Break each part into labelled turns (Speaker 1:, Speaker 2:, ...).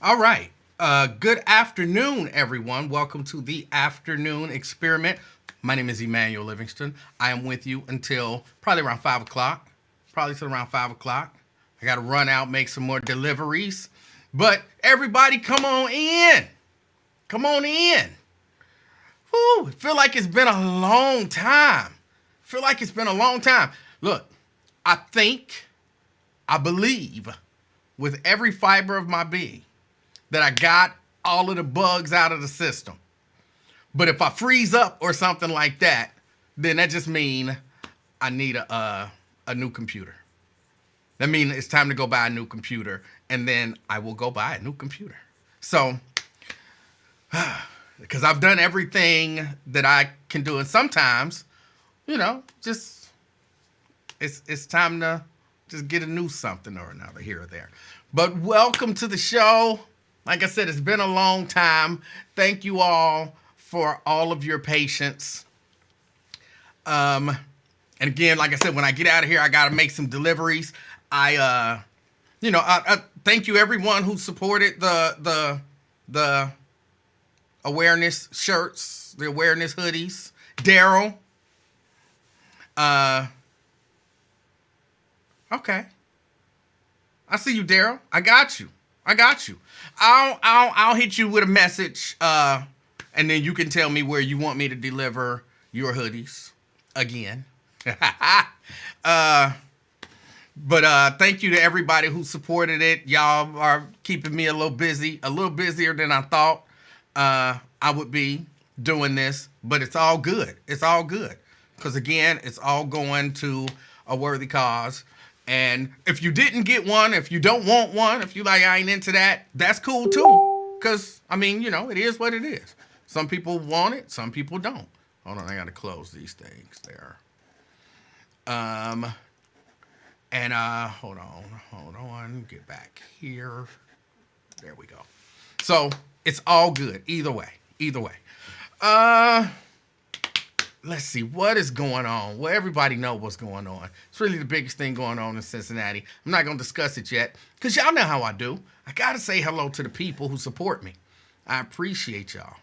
Speaker 1: All right. Good afternoon, everyone. Welcome to the afternoon experiment. My name is Emanuel Livingston. I am with you until probably around 5 o'clock. Probably till around 5 o'clock. I got to run out, make some more deliveries. But everybody, come on in. Come on in. Whew, feel like it's been a long time. Feel like it's been a long time. Look, I believe with every fiber of my being that I got all of the bugs out of the system. But if I freeze up or something like that, then that just means I need a new computer. That means it's time to go buy a new computer, and then I will go buy a new computer. So, because I've done everything that I can do, and sometimes, just it's time to just get a new something or another here or there. But welcome to the show. Like I said, it's been a long time. Thank you all for all of your patience. And again, like I said, when I get out of here, I got to make some deliveries. I thank you everyone who supported the awareness shirts, the awareness hoodies. Daryl. Okay. I see you, Daryl. I got you. I'll hit you with a message, and then you can tell me where you want me to deliver your hoodies again. But thank you to everybody who supported it. Y'all are keeping me a little busier than I thought I would be doing this, but it's all good. It's all good. Because again, it's all going to a worthy cause. And if you didn't get one, if you don't want one, if you like, I ain't into that, that's cool too. Because, it is what it is. Some people want it, some people don't. Hold on, I got to close these things there. Hold on, get back here. There we go. So, it's all good, either way. Let's see, what is going on? Well, everybody know what's going on. It's really the biggest thing going on in Cincinnati. I'm not going to discuss it yet, because y'all know how I do. I got to say hello to the people who support me. I appreciate y'all.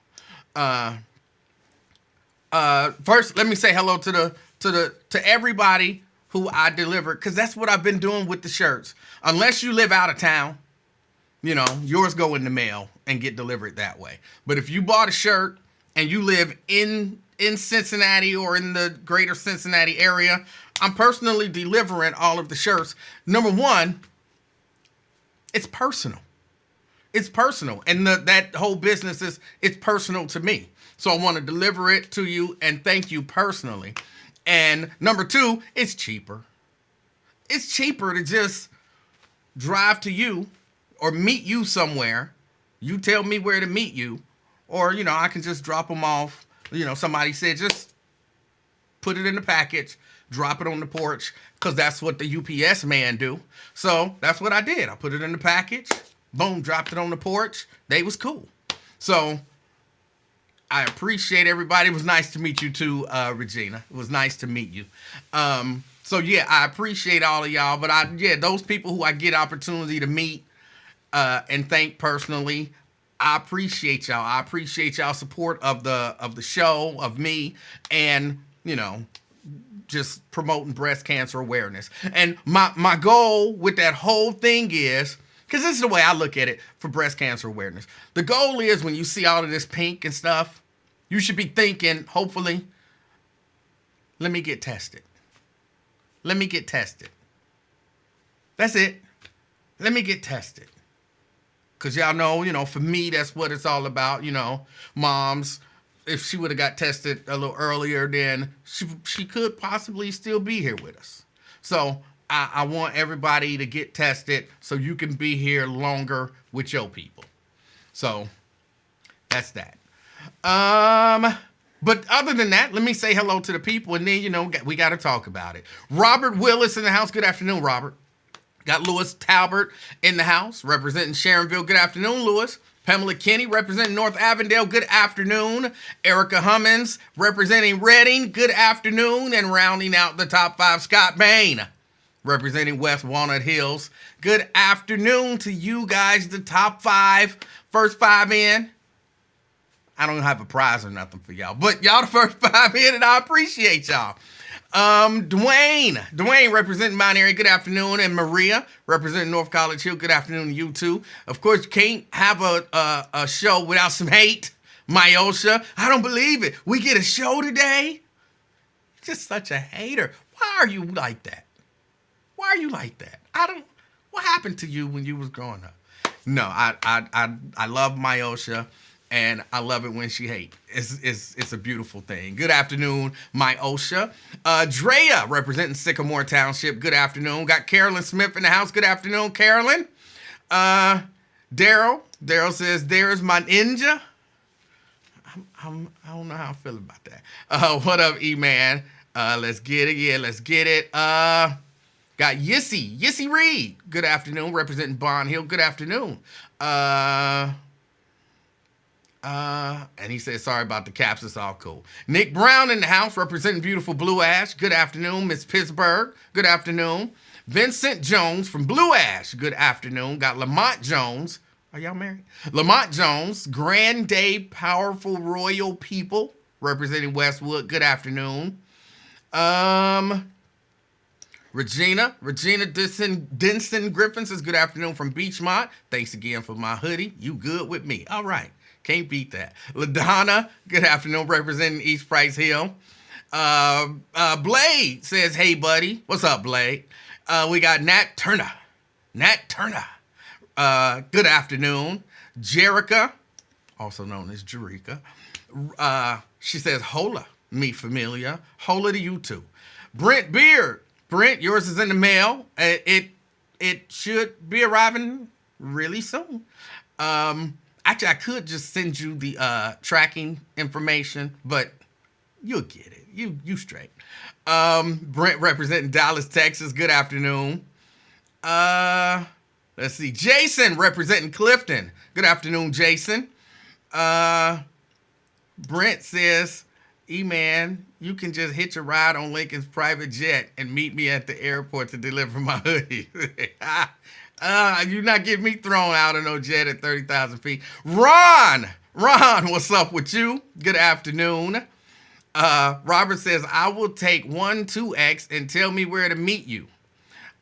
Speaker 1: First, let me say hello to everybody who I delivered, because that's what I've been doing with the shirts. Unless you live out of town, yours go in the mail and get delivered that way. But if you bought a shirt and you live in Cincinnati or in the greater Cincinnati area, I'm personally delivering all of the shirts. Number one, it's personal. It's personal. And that whole business it's personal to me. So I want to deliver it to you and thank you personally. And number two, it's cheaper. It's cheaper to just drive to you or meet you somewhere. You tell me where to meet you. Or, I can just drop them off. Somebody said just put it in the package, drop it on the porch, because that's what the UPS man do. So that's what I did. I put it in the package, boom, dropped it on the porch. They was cool. So I appreciate everybody. It was nice to meet you too, Regina. It was nice to meet you. So yeah, I appreciate all of y'all. But those people who I get opportunity to meet and thank personally, I appreciate y'all. I appreciate y'all support of the show, of me, and, just promoting breast cancer awareness. And my goal with that whole thing is, because this is the way I look at it for breast cancer awareness. The goal is when you see all of this pink and stuff, you should be thinking, hopefully, let me get tested. Let me get tested. That's it. Let me get tested. Because y'all know, for me, that's what it's all about. Moms, if she would have got tested a little earlier, then she could possibly still be here with us. So I want everybody to get tested so you can be here longer with your people. So that's that. But other than that, let me say hello to the people, and then, we got to talk about it. Robert Willis in the house. Good afternoon, Robert. Got Lewis Talbert in the house, representing Sharonville. Good afternoon, Lewis. Pamela Kinney, representing North Avondale. Good afternoon. Erica Hummins, representing Reading. Good afternoon. And rounding out the top five, Scott Bain. representing West Walnut Hills. Good afternoon to you guys, the top five. First five in. I don't have a prize or nothing for y'all, but y'all the first five in, and I appreciate y'all. Dwayne representing Mount Airy, good afternoon, and Maria representing North College Hill, good afternoon to you too. Of course, you can't have a show without some hate. Myosha, I don't believe it. We get a show today? Just such a hater. Why are you like that? Why are you like that? What happened to you when you was growing up? No, I love Myosha. And I love it when she hates. It's a beautiful thing. Good afternoon, my Osha. Drea, representing Sycamore Township. Good afternoon. Got Carolyn Smith in the house. Good afternoon, Carolyn. Daryl says, there's my ninja. I don't know how I feel about that. What up, E-Man? Let's get it. Yeah, let's get it. Got Yissy Reed. Good afternoon, representing Bond Hill. Good afternoon. And he said, sorry about the caps, it's all cool. Nick Brown in the house, representing beautiful Blue Ash. Good afternoon, Miss Pittsburgh. Good afternoon. Vincent Jones from Blue Ash. Good afternoon. Got Lamont Jones. Are y'all married? Lamont Jones, Grand Day, Powerful Royal People, representing Westwood. Good afternoon. Regina Denson Griffin says, good afternoon from Beachmont. Thanks again for my hoodie. You good with me? All right. Can't beat that. LaDonna, good afternoon, representing East Price Hill. Blade says, hey, buddy. What's up, Blade? We got Nat Turner. Good afternoon. Jerica, also known as Jerika. She says, hola, mi familia. Hola to you too. Brent Beard. Brent, yours is in the mail. It should be arriving really soon. Actually, I could just send you the tracking information, but you'll get it. You straight. Brent representing Dallas, Texas. Good afternoon. Let's see. Jason representing Clifton. Good afternoon, Jason. Brent says, E-Man, you can just hitch a ride on Lincoln's private jet and meet me at the airport to deliver my hoodie. You're not getting me thrown out of no jet at 30,000 feet. Ron, what's up with you? Good afternoon. Robert says, I will take 12X and tell me where to meet you.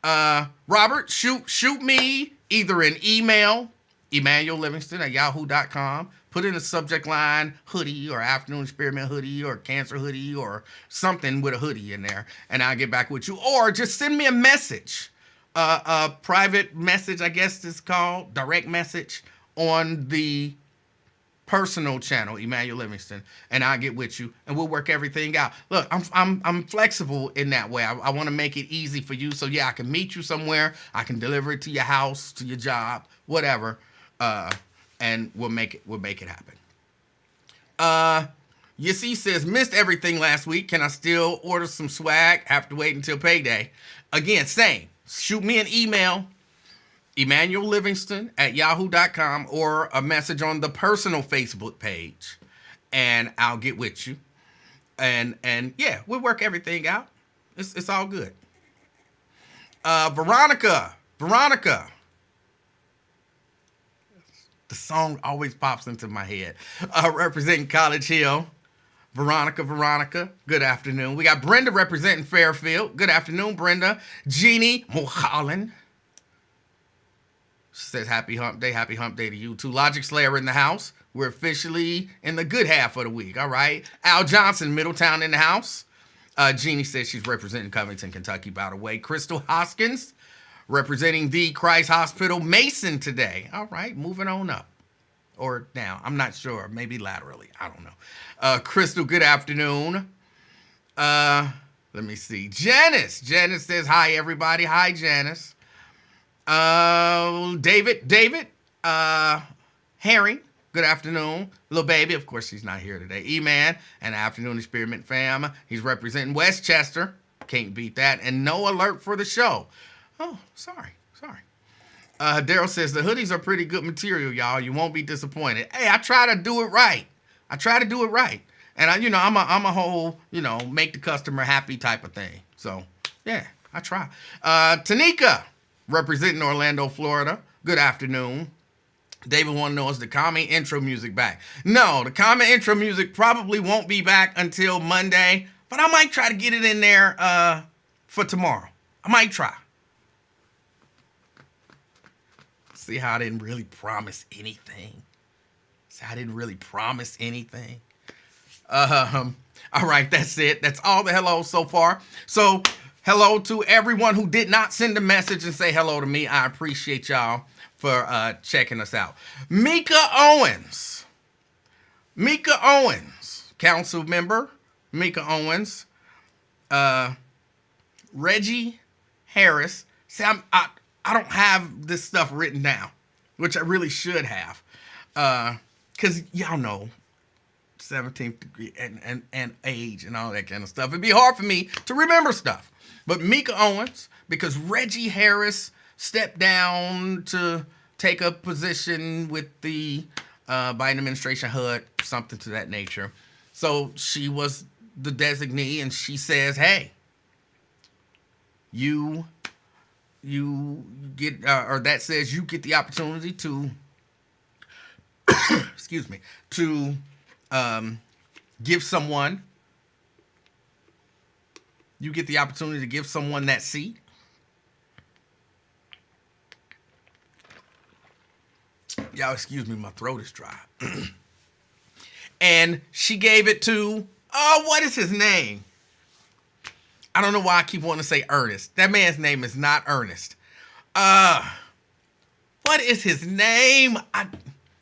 Speaker 1: Robert, shoot me either an email, Emanuel Livingston at yahoo.com. Put in the subject line hoodie or afternoon experiment hoodie or cancer hoodie or something with a hoodie in there, and I'll get back with you. Or just send me a message, a private message, I guess it's called, direct message on the personal channel, Emanuel Livingston, and I'll get with you and we'll work everything out. Look, I'm flexible in that way. I want to make it easy for you. So yeah, I can meet you somewhere. I can deliver it to your house, to your job, whatever. And we'll make it happen. Yassi says, missed everything last week. Can I still order some swag? Have to wait until payday. Again, same. Shoot me an email, Emanuel Livingston at yahoo.com, or a message on the personal Facebook page, and I'll get with you. And yeah, we'll work everything out. It's all good. Veronica. The song always pops into my head. Representing College Hill. Veronica, good afternoon. We got Brenda representing Fairfield. Good afternoon, Brenda. Jeannie Mulholland. She says, happy hump day to you too. Logic Slayer in the house. We're officially in the good half of the week, all right? Al Johnson, Middletown in the house. Jeannie says she's representing Covington, Kentucky, by the way. Crystal Hoskins, representing the Christ Hospital, Mason today. All right, moving on up. Or down, I'm not sure. Maybe laterally, I don't know. Crystal, good afternoon. Let me see. Janice says, hi, everybody. Hi, Janice. David, Herring, good afternoon. Little baby, of course, she's not here today. E-Man and Afternoon Experiment fam. He's representing Westchester. Can't beat that. And no alert for the show. Oh, sorry. Daryl says, the hoodies are pretty good material, y'all. You won't be disappointed. Hey, I try to do it right. And I'm a whole, make the customer happy type of thing. So, yeah, I try. Tanika, representing Orlando, Florida. Good afternoon. David want to know, is the comment intro music back? No, the comment intro music probably won't be back until Monday, but I might try to get it in there for tomorrow. I might try. See how I didn't really promise anything? All right, that's it. That's all the hellos so far. So, hello to everyone who did not send a message and say hello to me. I appreciate y'all for checking us out. Mika Owens, council member, Mika Owens, Reggie Harris. See, I don't have this stuff written down, which I really should have, because y'all know 17th degree and age and all that kind of stuff. It'd be hard for me to remember stuff. But Mika Owens, because Reggie Harris stepped down to take a position with the Biden administration, HUD, something to that nature. So she was the designee, and she says, hey, you get, or that says you get the opportunity to, excuse me, to give someone, you get the opportunity to give someone that seat. Y'all excuse me, my throat is dry. And she gave it to, what is his name? I don't know why I keep wanting to say Ernest. That man's name is not Ernest. What is his name?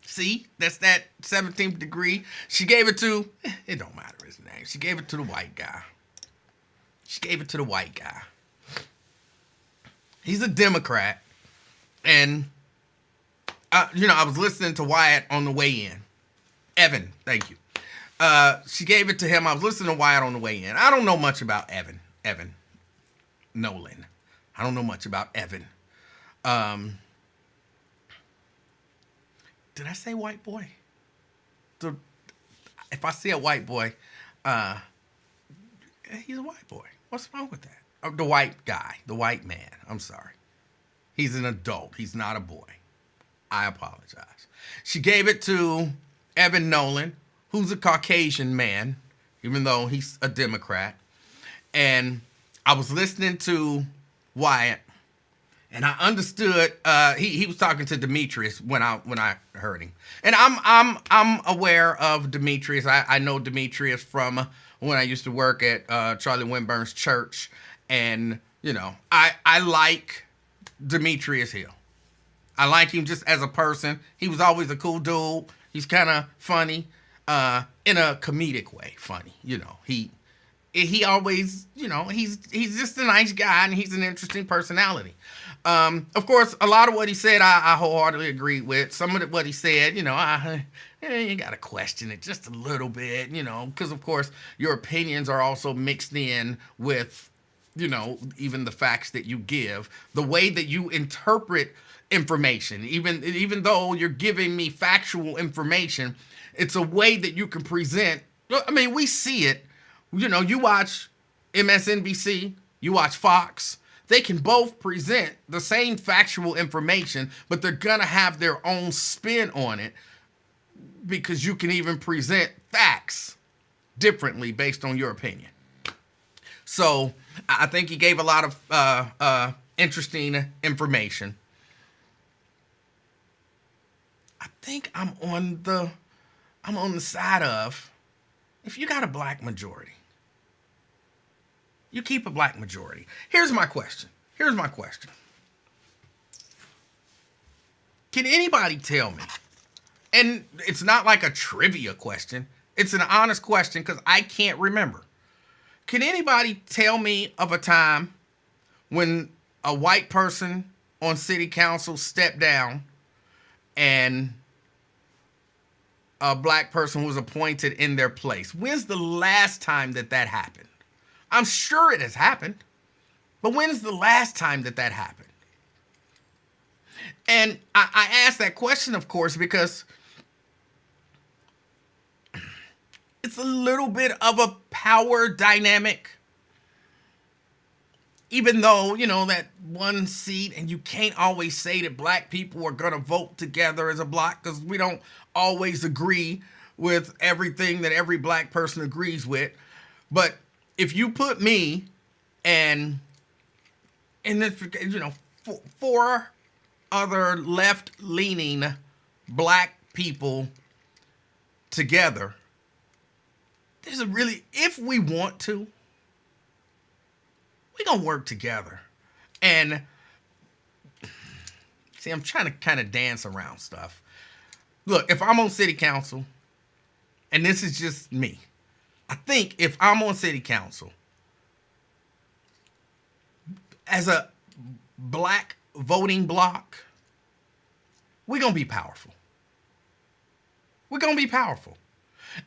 Speaker 1: See, that's that 17th degree. She gave it to, it don't matter his name. She gave it to the white guy. He's a Democrat. And, I was listening to Wyatt on the way in. Evan, thank you. She gave it to him. I was listening to Wyatt on the way in. I don't know much about Evan Nolan. I don't know much about Evan. Did I say white boy? If I see a white boy, he's a white boy. What's wrong with that? The white guy, the white man. I'm sorry. He's an adult. He's not a boy. I apologize. She gave it to Evan Nolan, who's a Caucasian man, even though he's a Democrat. And I was listening to Wyatt, and I understood he was talking to Demetrius when I heard him. And I'm aware of Demetrius. I know Demetrius from when I used to work at Charlie Winburn's church, and I like Demetrius Hill. I like him just as a person. He was always a cool dude. He's kind of funny, in a comedic way. Funny, He always, he's just a nice guy, and he's an interesting personality. Of course, a lot of what he said, I wholeheartedly agree with. Some of what he said, you got to question it just a little bit, because, of course, your opinions are also mixed in with, even the facts that you give. The way that you interpret information, even though you're giving me factual information, it's a way that you can present. I mean, we see it. You watch MSNBC, you watch Fox. They can both present the same factual information, but they're going to have their own spin on it, because you can even present facts differently based on your opinion. So I think he gave a lot of interesting information. I think I'm on the side of, if you got a black majority, you keep a black majority. Here's my question. Can anybody tell me, and it's not like a trivia question, it's an honest question because I can't remember. Can anybody tell me of a time when a white person on city council stepped down and a black person was appointed in their place? When's the last time that happened? I'm sure it has happened, but when's the last time that happened? And I ask that question, of course, because it's a little bit of a power dynamic. even though, that one seat, and you can't always say that black people are going to vote together as a block because we don't always agree with everything that every black person agrees with. But if you put me and this, four other left-leaning black people together, if we want to, we're going to work together. And see, I'm trying to kind of dance around stuff. Look, if I'm on city council, and this is just me, I think if I'm on city council as a black voting bloc, we're going to be powerful. We're going to be powerful.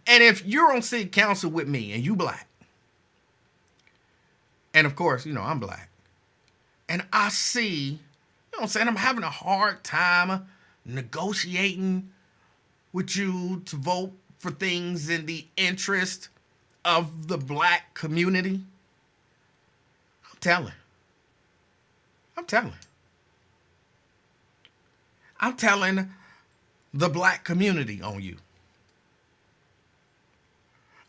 Speaker 1: And if you're on city council with me and you black, and of course, I'm black, and I see, what I'm saying, I'm having a hard time negotiating with you to vote for things in the interest of the black community, I'm telling the black community on you.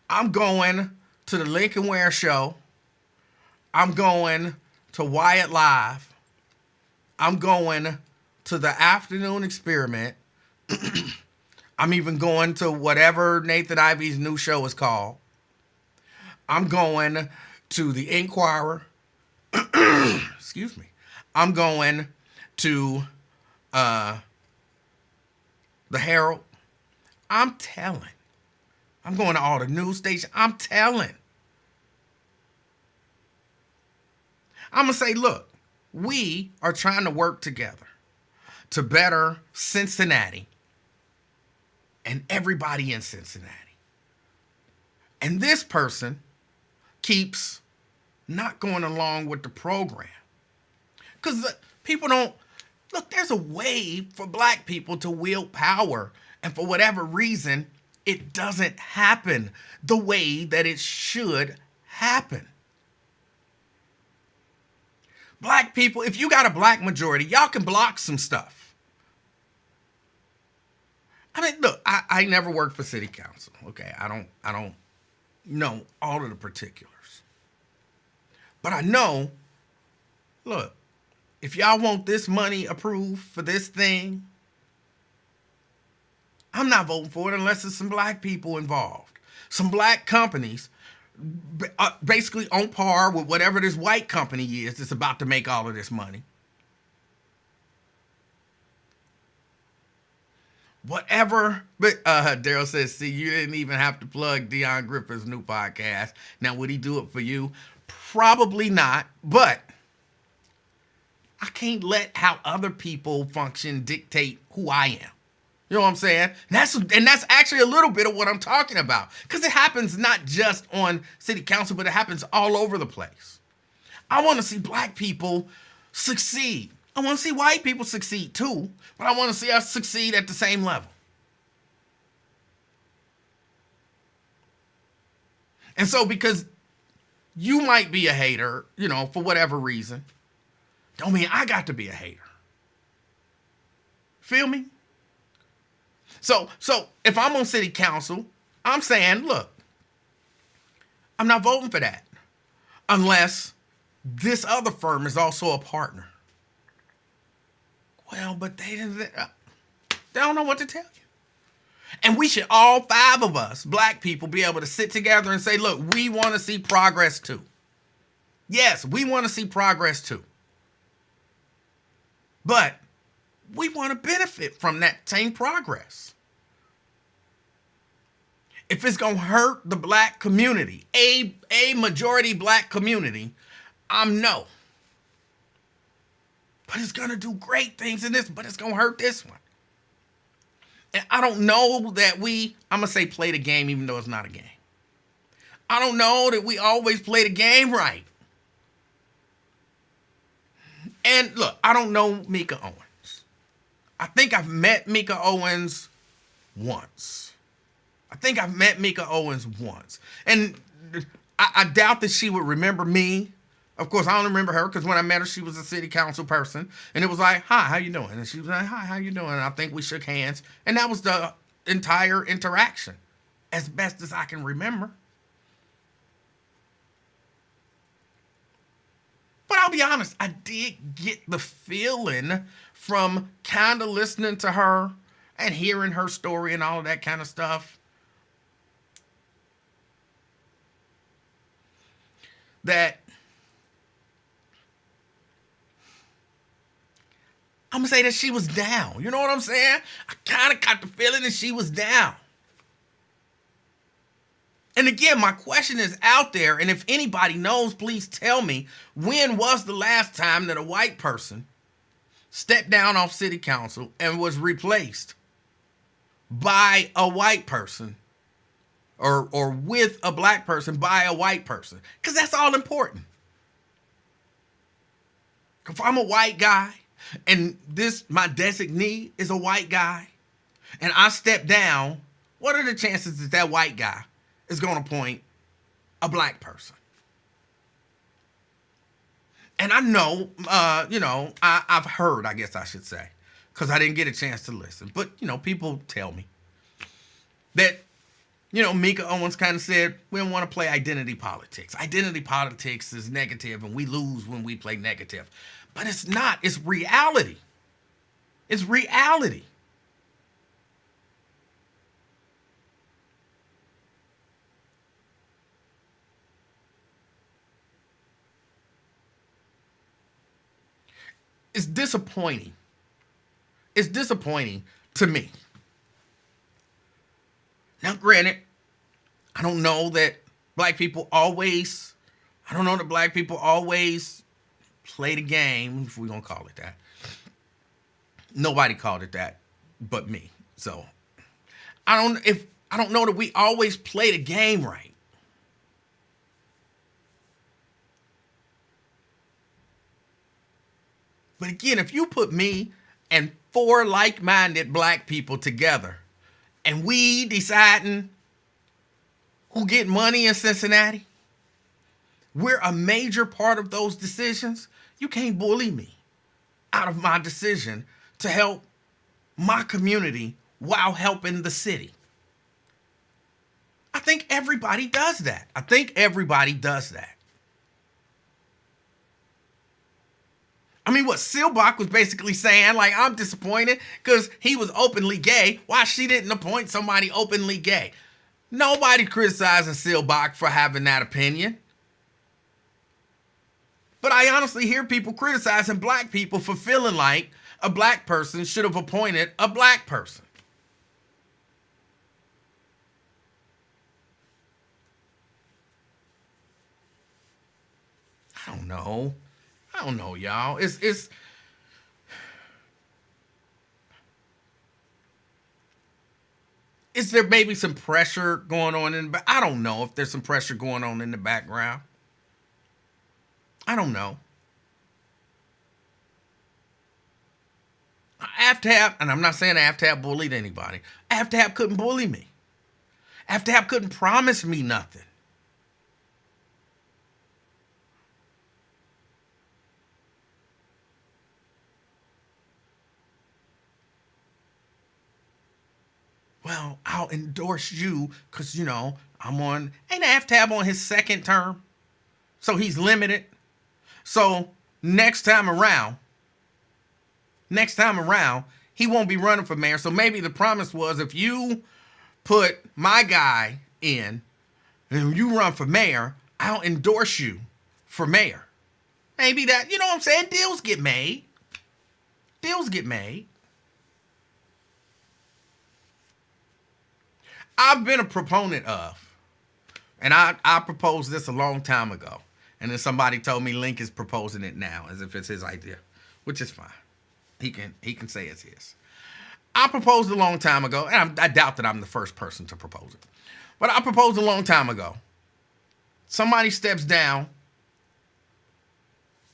Speaker 1: I'm going to the Lincoln Ware show. I'm going to Wyatt Live. I'm going to the Afternoon Experiment. I'm even going to whatever Nathan Ivy's new show is called. I'm going to the Inquirer. Excuse me. I'm going to the Herald. I'm going to all the news stations. I'm going to say, look, we are trying to work together to better Cincinnati and everybody in Cincinnati. And this person keeps not going along with the program. Because people don't, look, there's a way for black people to wield power. And for whatever reason, it doesn't happen the way that it should happen. Black people, if you got a black majority, y'all can block some stuff. I mean, look, I never worked for city council. Okay, I don't know all of the particulars. But I know, look, if y'all want this money approved for this thing, I'm not voting for it unless there's some black people involved. Some black companies basically on par with whatever this white company is that's about to make all of this money. Whatever, but Daryl says, see, you didn't even have to plug Deion Griffin's new podcast. Now, would he do it for you? Probably not, but I can't let how other people function dictate who I am. You know what I'm saying? And that's actually a little bit of what I'm talking about. Because it happens not just on city council, but it happens all over the place. I want to see black people succeed. I want to see white people succeed too, but I want to see us succeed at the same level. And so because you might be a hater, for whatever reason, don't mean I got to be a hater. Feel me? So if I'm on city council, I'm saying, look, I'm not voting for that unless this other firm is also a partner. Well, but they don't know what to tell you. And we should, all five of us, black people, be able to sit together and say, look, we want to see progress too. Yes, we want to see progress too. But we want to benefit from that same progress. If it's going to hurt the black community, a majority black community, I'm no. But it's going to do great things in this, but it's going to hurt this one. And I don't know that I'm going to say play the game even though it's not a game. I don't know that we always play the game right. And look, I don't know Mika Owens. I think I've met Mika Owens once. And I doubt that she would remember me Of course, I only remember her because when I met her, she was a city council person. And it was like, hi, how you doing? And she was like, hi, how you doing? And I think we shook hands. And that was the entire interaction, as best as I can remember. But I'll be honest, I did get the feeling from kind of listening to her and hearing her story and all of that kind of stuff that I'm going to say that she was down. You know what I'm saying? I kind of got the feeling that she was down. And again, my question is out there, and if anybody knows, please tell me, when was the last time that a white person stepped down off city council and was replaced by a white person or with a black person by a white person? Because that's all important. If I'm a white guy and my designee is a white guy and I step down, what are the chances that that white guy is going to appoint a black person? And I know, I've heard, I guess I should say, because I didn't get a chance to listen. But, people tell me that, Mika Owens kind of said, we don't want to play identity politics. Identity politics is negative and we lose when we play negative. But it's not. It's reality. It's reality. It's disappointing. It's disappointing to me. Now, granted, I don't know that black people always play the game, if we're going to call it that. Nobody called it that but me. So, I don't know that we always play the game right. But again, if you put me and 4 like-minded black people together and we deciding who get money in Cincinnati, we're a major part of those decisions. You can't bully me out of my decision to help my community while helping the city. I think everybody does that. I mean, what Silbach was basically saying, like, I'm disappointed because he was openly gay. Why she didn't appoint somebody openly gay? Nobody criticizing Silbach for having that opinion. But I honestly hear people criticizing black people for feeling like a black person should have appointed a black person. I don't know, y'all. Is there maybe some pressure going on I don't know if there's some pressure going on in the background. I don't know. Aftab, and I'm not saying Aftab bullied anybody. Aftab couldn't bully me. Aftab couldn't promise me nothing. Well, I'll endorse you because, I'm on, ain't Aftab on his second term? So he's limited. So next time around, he won't be running for mayor. So maybe the promise was if you put my guy in and you run for mayor, I'll endorse you for mayor. Maybe that, you know what I'm saying? Deals get made. I've been a proponent of, and I proposed this a long time ago, and then somebody told me Link is proposing it now as if it's his idea, which is fine. He can say it's his. I proposed a long time ago, and I doubt that I'm the first person to propose it, but I proposed a long time ago. Somebody steps down.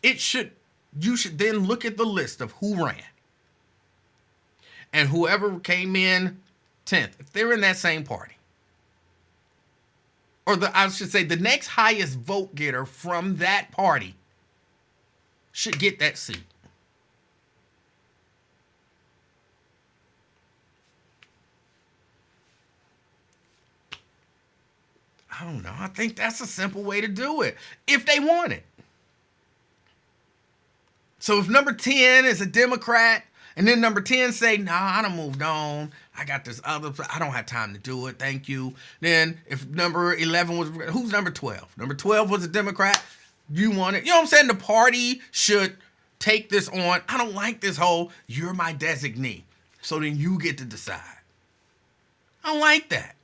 Speaker 1: You should then look at the list of who ran, and whoever came in 10th, if they're in that same party, or I should say the next highest vote getter from that party should get that seat. I don't know. I think that's a simple way to do it if they want it. So if number 10 is a Democrat and then number 10 say, nah, I done moved on. I got this other, I don't have time to do it. Thank you. Then if number 11 was, who's number 12? Number 12 was a Democrat. You want it. You know what I'm saying? The party should take this on. I don't like this whole, you're my designee. So then you get to decide. I don't like that.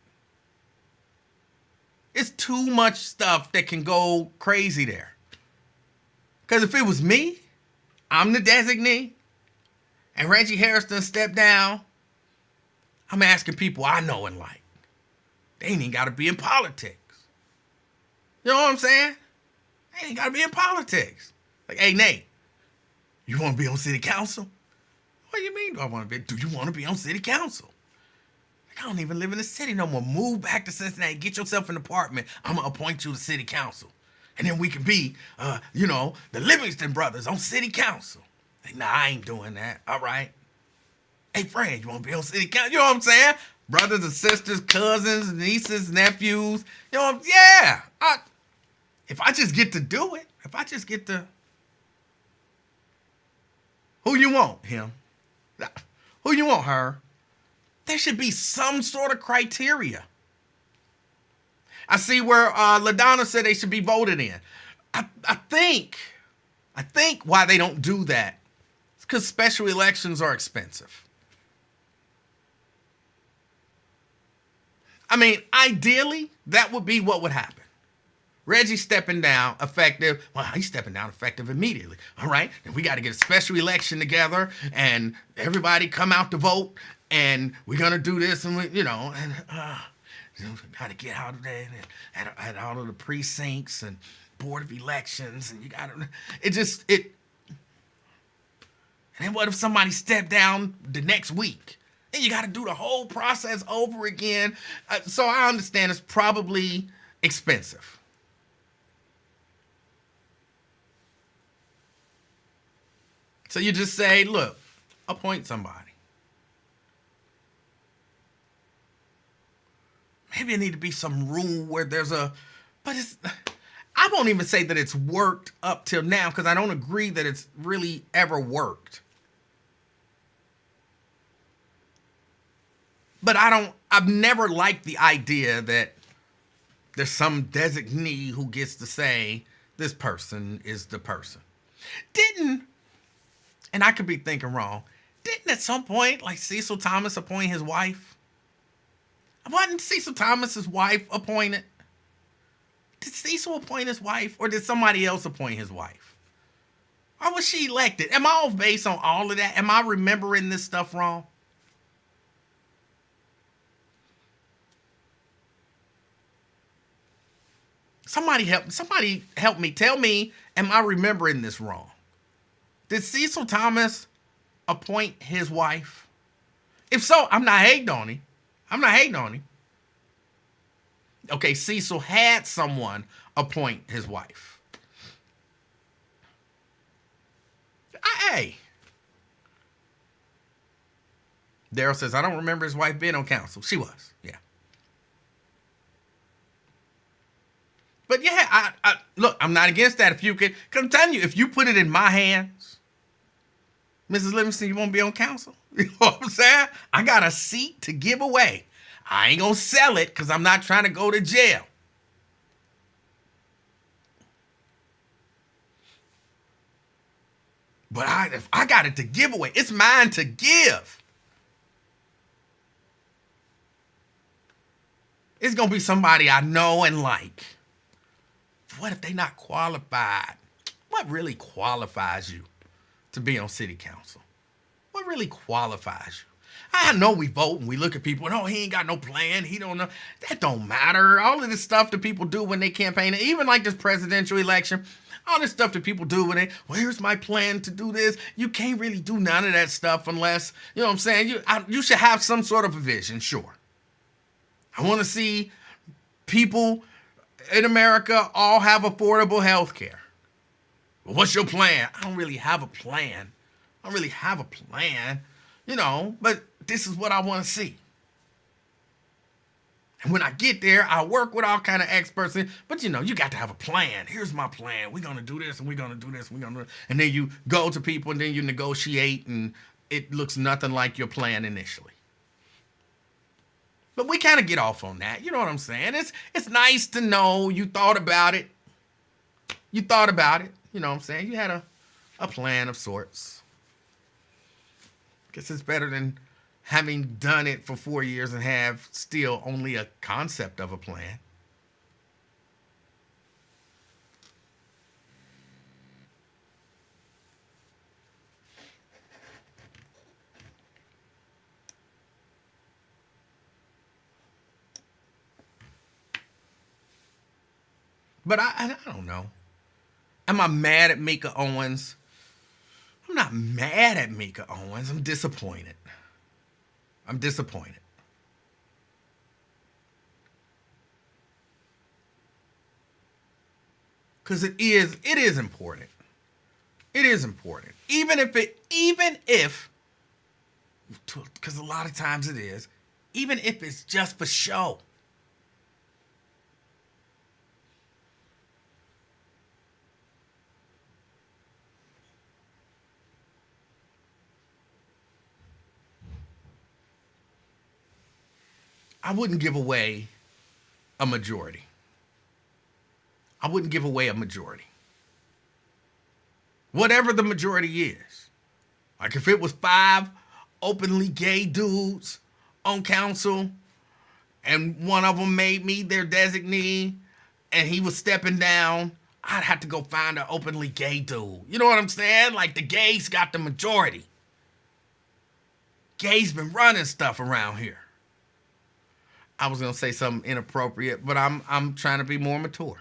Speaker 1: It's too much stuff that can go crazy there. Because if it was me, I'm the designee, and Reggie Harris done stepped down, I'm asking people I know and like. They ain't even got to be in politics. You know what I'm saying? They ain't got to be in politics. Like, hey, Nate, you want to be on city council? What do you mean do I want to be? Do you want to be on city council? I don't even live in the city no more. Move back to Cincinnati. Get yourself an apartment. I'm going to appoint you to city council. And then we can be, the Livingston brothers on city council. Like, nah, I ain't doing that. All right. Hey, friend, you want to be on city council? You know what I'm saying? Brothers and sisters, cousins, nieces, nephews. You know, yeah. If I just get to do it, if I just get to... Who you want? Him. Who you want? Her. There should be some sort of criteria. I see where LaDonna said they should be voted in. I think why they don't do that is because special elections are expensive. I mean, ideally, that would be what would happen. Reggie stepping down effective. Well, he's stepping down effective immediately. All right. And we got to get a special election together and everybody come out to vote. And we're going to do this and, got to get out of there at all of the precincts and board of elections. And you got to, and then what if somebody stepped down the next week? Then you got to do the whole process over again. So I understand it's probably expensive. So you just say, look, appoint somebody. Maybe it need to be some rule where there's but I won't even say that it's worked up till now because I don't agree that it's really ever worked. But I've never liked the idea that there's some designee who gets to say this person is the person. And I could be thinking wrong, didn't at some point like Cecil Thomas appoint his wife? Wasn't Cecil Thomas's wife appointed? Did Cecil appoint his wife or did somebody else appoint his wife? Or was she elected? Am I off base on all of that? Am I remembering this stuff wrong? Somebody help me. Tell me, am I remembering this wrong? Did Cecil Thomas appoint his wife? If so, I'm not hating on him. Okay, Cecil had someone appoint his wife. Hey. Daryl says, I don't remember his wife being on council. She was, yeah. But yeah, look, I'm not against that. If you could, because I'm telling you, if you put it in my hands, Mrs. Livingston, you won't be on council? You know what I'm saying? I got a seat to give away. I ain't gonna sell it because I'm not trying to go to jail. But if I got it to give away, it's mine to give. It's gonna be somebody I know and like. What if they not qualified? What really qualifies you to be on city council? What really qualifies you? I know we vote and we look at people and, oh, he ain't got no plan. He don't know. That don't matter. All of this stuff that people do when they campaign, even like this presidential election, all this stuff that people do when they, well, here's my plan to do this. You can't really do none of that stuff unless, you know what I'm saying? You should have some sort of a vision, sure. I want to see people in America all have affordable health care. Well, what's your plan? I don't really have a plan. I don't really have a plan, but this is what I want to see. And when I get there, I work with all kind of experts. But you got to have a plan. Here's my plan. We're gonna do this, and we're gonna do this, and we're gonna do it. And then you go to people, and then you negotiate, and it looks nothing like your plan initially. But we kind of get off on that. You know what I'm saying? It's nice to know you thought about it. You thought about it. You know what I'm saying? You had a plan of sorts. Guess it's better than having done it for 4 years and have still only a concept of a plan. But I don't know. Am I mad at Mika Owens? I'm not mad at Mika Owens. I'm disappointed. I'm disappointed. Because it is important. It is important. Even if, because a lot of times it is, even if it's just for show. I wouldn't give away a majority. I wouldn't give away a majority. Whatever the majority is. Like if it was 5 openly gay dudes on council and one of them made me their designee and he was stepping down, I'd have to go find an openly gay dude. You know what I'm saying? Like the gays got the majority. Gays been running stuff around here. I was gonna say something inappropriate, but I'm trying to be more mature.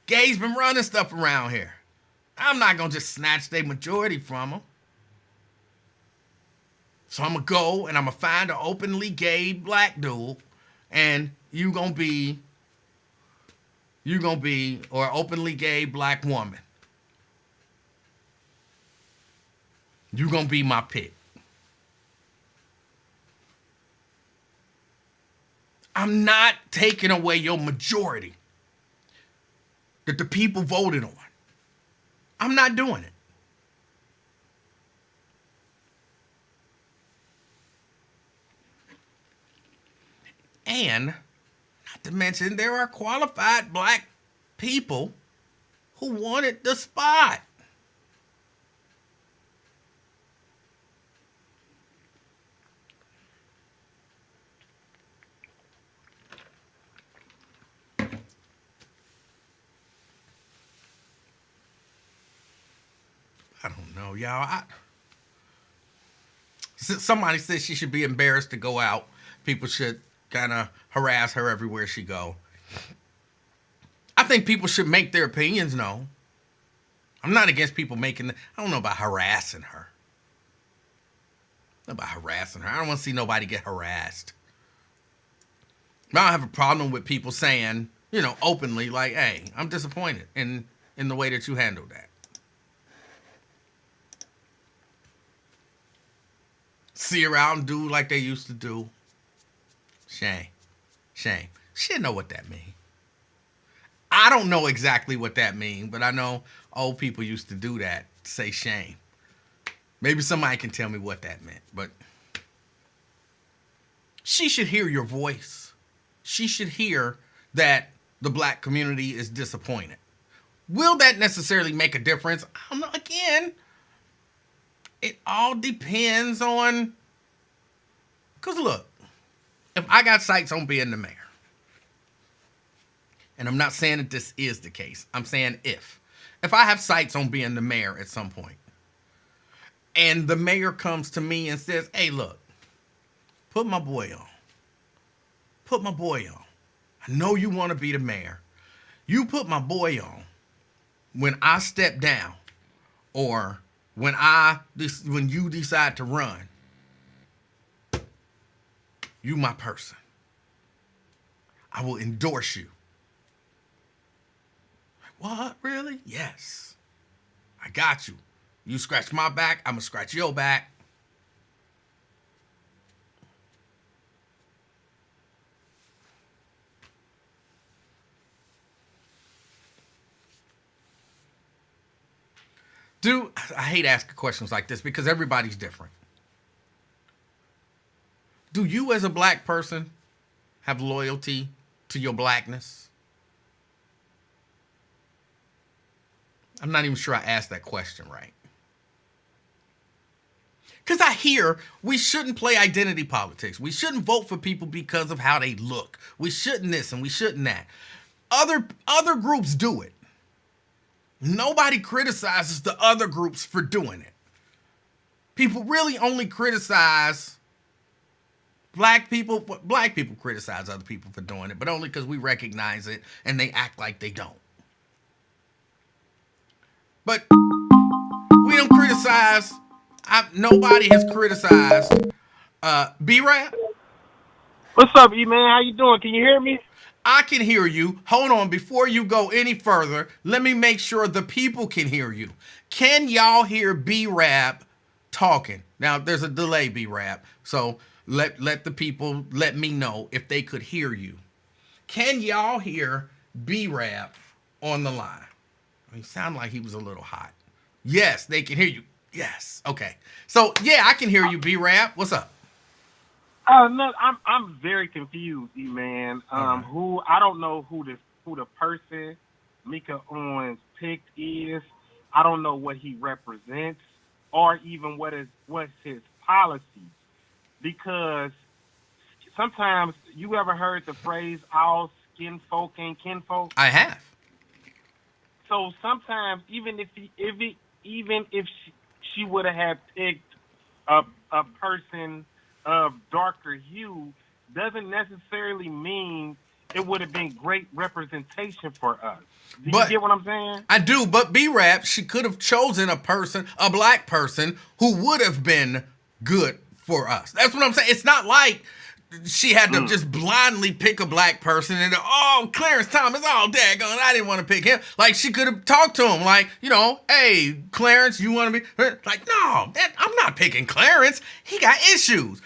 Speaker 1: Gays been running stuff around here. I'm not gonna just snatch their majority from them. So I'm gonna go and I'm gonna find an openly gay black dude, and you gonna be, or openly gay black woman. You gonna be my pick. I'm not taking away your majority that the people voted on. I'm not doing it. And not to mention, there are qualified black people who wanted the spot. I don't know, y'all. Somebody said she should be embarrassed to go out. People should kind of harass her everywhere she go. I think people should make their opinions known. I'm not against people making. I don't know about harassing her. Not about harassing her. I don't want to see nobody get harassed. I don't have a problem with people saying, openly, like, "Hey, I'm disappointed in the way that you handled that." See her out and do like they used to do. Shame. She didn't know what that means. I don't know exactly what that means, but I know old people used to do that, say shame. Maybe somebody can tell me what that meant, but she should hear your voice. She should hear that the black community is disappointed. Will that necessarily make a difference? I don't know. Again, it all depends on, because look, if I got sights on being the mayor, and I'm not saying that this is the case, I'm saying if I have sights on being the mayor at some point, and the mayor comes to me and says, "Hey, look, put my boy on. Put my boy on. I know you want to be the mayor. You put my boy on when I step down, or when you decide to run, you my person. I will endorse you." What? Really? Yes. I got you. You scratch my back, I'm going to scratch your back. Dude, I hate asking questions like this because everybody's different. Do you as a black person have loyalty to your blackness? I'm not even sure I asked that question right. Because I hear we shouldn't play identity politics. We shouldn't vote for people because of how they look. We shouldn't this and we shouldn't that. Other groups do it. Nobody criticizes the other groups for doing it. People really only criticize black people. Black people criticize other people for doing it, but only because we recognize it and they act like they don't. But we don't criticize. Nobody has criticized B-Rap.
Speaker 2: What's up, E-Man? How you doing? Can you hear me?
Speaker 1: I can hear you. Hold on. Before you go any further, let me make sure the people can hear you. Can y'all hear B-Rap talking? Now, there's a delay, B-Rap. So let the people let me know if they could hear you. Can y'all hear B-Rap on the line? He sounded like he was a little hot. Yes, they can hear you. Yes. Okay. So, yeah, I can hear you, B-Rap. What's up?
Speaker 2: No, I'm very confused, E-Man.
Speaker 1: Okay.
Speaker 2: Who I don't know who the person Mika Owens picked is. I don't know what he represents, or even what's his policy. Because sometimes you ever heard the phrase "all skin folk ain't kinfolk"?
Speaker 1: I have.
Speaker 2: So sometimes even if she would have picked a person of darker hue, doesn't necessarily mean it would have been great representation for us. Do you get what I'm saying?
Speaker 1: I do, but B-Rap, she could have chosen a black person who would have been good for us. That's what I'm saying. It's not like she had to just blindly pick a black person and, Clarence Thomas, daggone, I didn't want to pick him. Like, she could have talked to him like, hey, Clarence, you want to be... Like, no, I'm not picking Clarence. He got issues.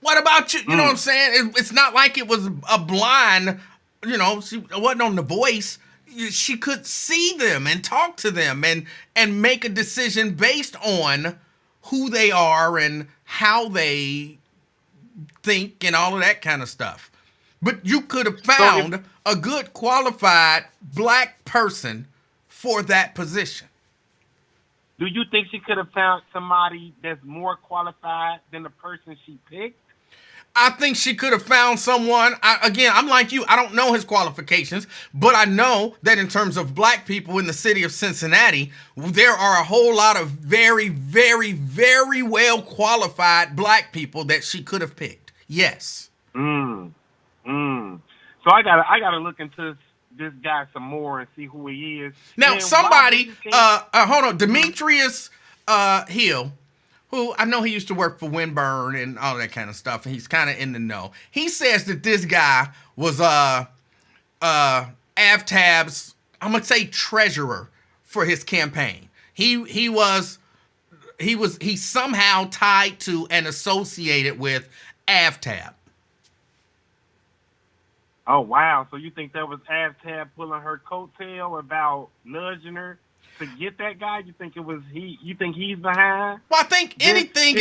Speaker 1: What about you? You know what I'm saying? It's not like it was a blind, she wasn't on The Voice. She could see them and talk to them and make a decision based on who they are and how they think and all of that kind of stuff. But you could have found a good qualified black person for that position.
Speaker 2: Do you think she could have found somebody that's more qualified than the person she picked?
Speaker 1: I think she could have found someone. I'm like you. I don't know his qualifications, but I know that in terms of black people in the city of Cincinnati, there are a whole lot of very, very, very well qualified black people that she could have picked. Yes.
Speaker 2: So I gotta look into this guy some more and see who he is.
Speaker 1: Now, somebody, hold on, Demetrius Hill, who I know he used to work for Winburn and all that kind of stuff, and he's kind of in the know. He says that this guy was AFTAB's, I'm gonna say, treasurer for his campaign. He somehow tied to and associated with AFTAB.
Speaker 2: Oh wow! So you think that was AFTAB pulling her coattail about nudging her to get that guy? You think it was he? You think he's behind?
Speaker 1: Well, I think anything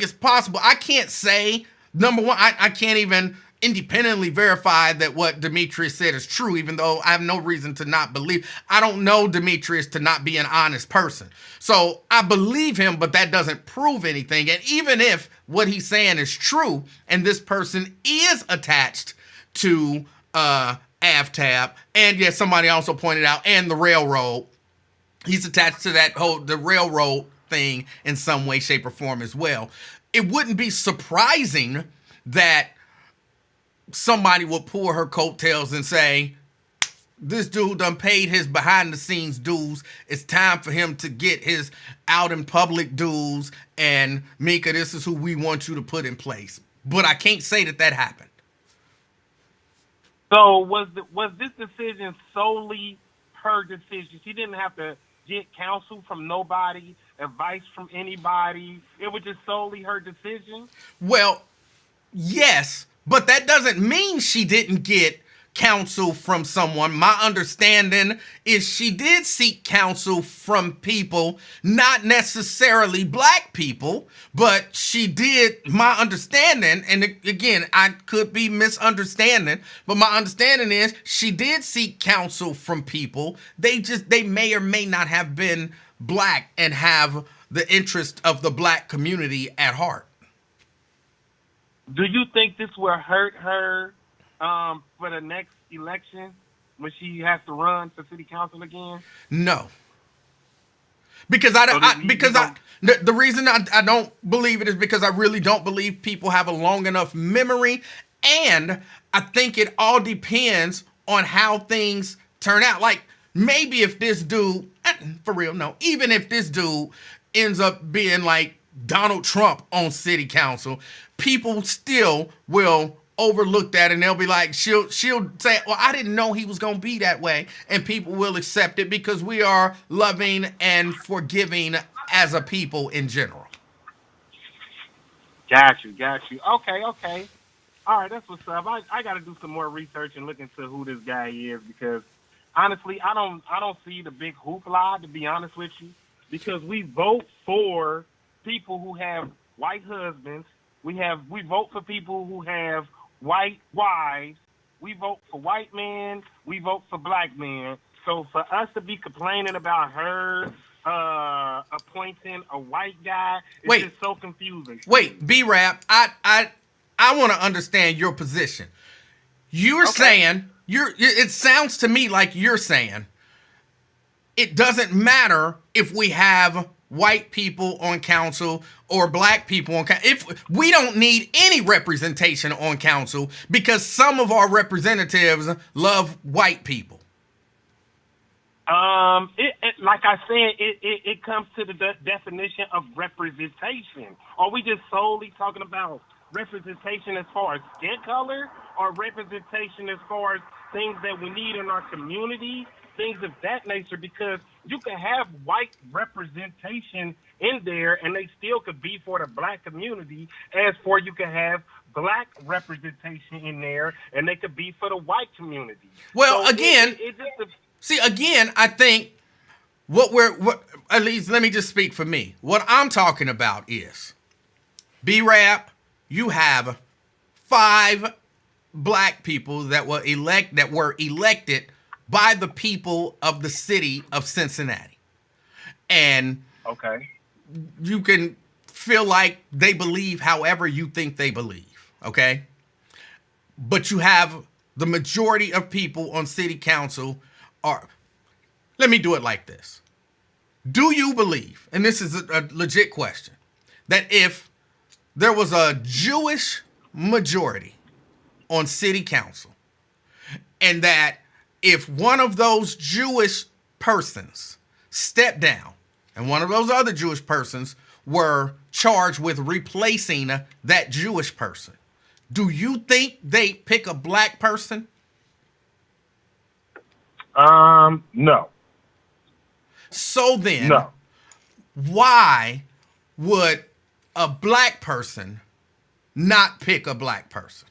Speaker 1: is possible. I can't say, number one, I can't even independently verify that what Demetrius said is true, even though I have no reason to not believe. I don't know Demetrius to not be an honest person. So I believe him, but that doesn't prove anything. And even if what he's saying is true and this person is attached to AFTAB, and yes, somebody also pointed out, and the railroad, he's attached to the railroad thing in some way, shape, or form as well. It wouldn't be surprising that somebody would pull her coattails and say, this dude done paid his behind-the-scenes dues. It's time for him to get his out-in-public dues, and Mika, this is who we want you to put in place. But I can't say that happened.
Speaker 2: So was this decision solely her decision? She didn't have to get counsel from nobody, advice from anybody. It was just solely her decision.
Speaker 1: Well, yes, but that doesn't mean she didn't get counsel from someone. My understanding is she did seek counsel from people, not necessarily black people, but she did. My understanding, and again, I could be misunderstanding, but my understanding is she did seek counsel from people. They may or may not have been black and have the interest of the black community at heart.
Speaker 2: Do you think this will hurt her for the next election when she has to run for city council again?
Speaker 1: No. Because the reason I don't believe it is because I really don't believe people have a long enough memory, and I think it all depends on how things turn out. Like, maybe if this dude, for real, no, even if this dude ends up being like Donald Trump on city council, people still will overlook that, and they'll be like, she'll say, well, I didn't know he was going to be that way, and people will accept it because we are loving and forgiving as a people in general.
Speaker 2: Got you. Okay. All right, that's what's up. I got to do some more research and look into who this guy is, because honestly, I don't see the big hoopla, to be honest with you, because we vote for people who have white husbands. We vote for people who have white wives. We vote for white men. We vote for black men. So for us to be complaining about her appointing a white guy, it's just so confusing.
Speaker 1: Wait, B-Rap, I want to understand your position. You're saying, it sounds to me like you're saying it doesn't matter if we have white people on council or black people on council. If we don't need any representation on council because some of our representatives love white people.
Speaker 2: Like I said, it comes to the definition of representation. Are we just solely talking about representation as far as skin color, or representation as far as things that we need in our community, things of that nature? Because you can have white representation in there and they still could be for the black community, as for you can have black representation in there and they could be for the white community.
Speaker 1: Well,
Speaker 2: so
Speaker 1: again, I think at least let me just speak for me. What I'm talking about is, B-Rap, you have 5 black people that were elected by the people of the city of Cincinnati. And you can feel like they believe however you think they believe, okay? But you have the majority of people on city council are, let me do it like this. Do you believe, and this is a legit question, that if there was a Jewish majority on city council, and that if one of those Jewish persons stepped down and one of those other Jewish persons were charged with replacing that Jewish person, do you think they pick a black person?
Speaker 2: No.
Speaker 1: So then,
Speaker 2: no.
Speaker 1: Why would a black person not pick a black person?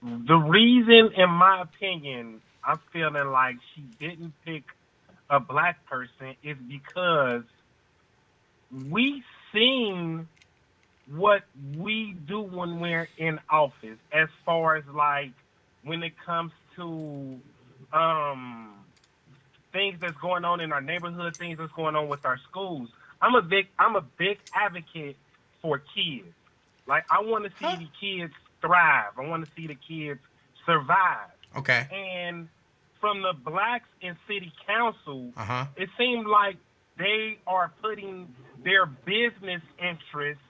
Speaker 2: The reason, in my opinion, I'm feeling like she didn't pick a black person is because we seen what we do when we're in office, as far as like when it comes to things that's going on in our neighborhood, things that's going on with our schools. I'm a big advocate for kids. Like, I want to see the kids thrive. I want to see the kids survive.
Speaker 1: Okay.
Speaker 2: And from the blacks in city council,
Speaker 1: Uh-huh.
Speaker 2: it seemed like they are putting their business interests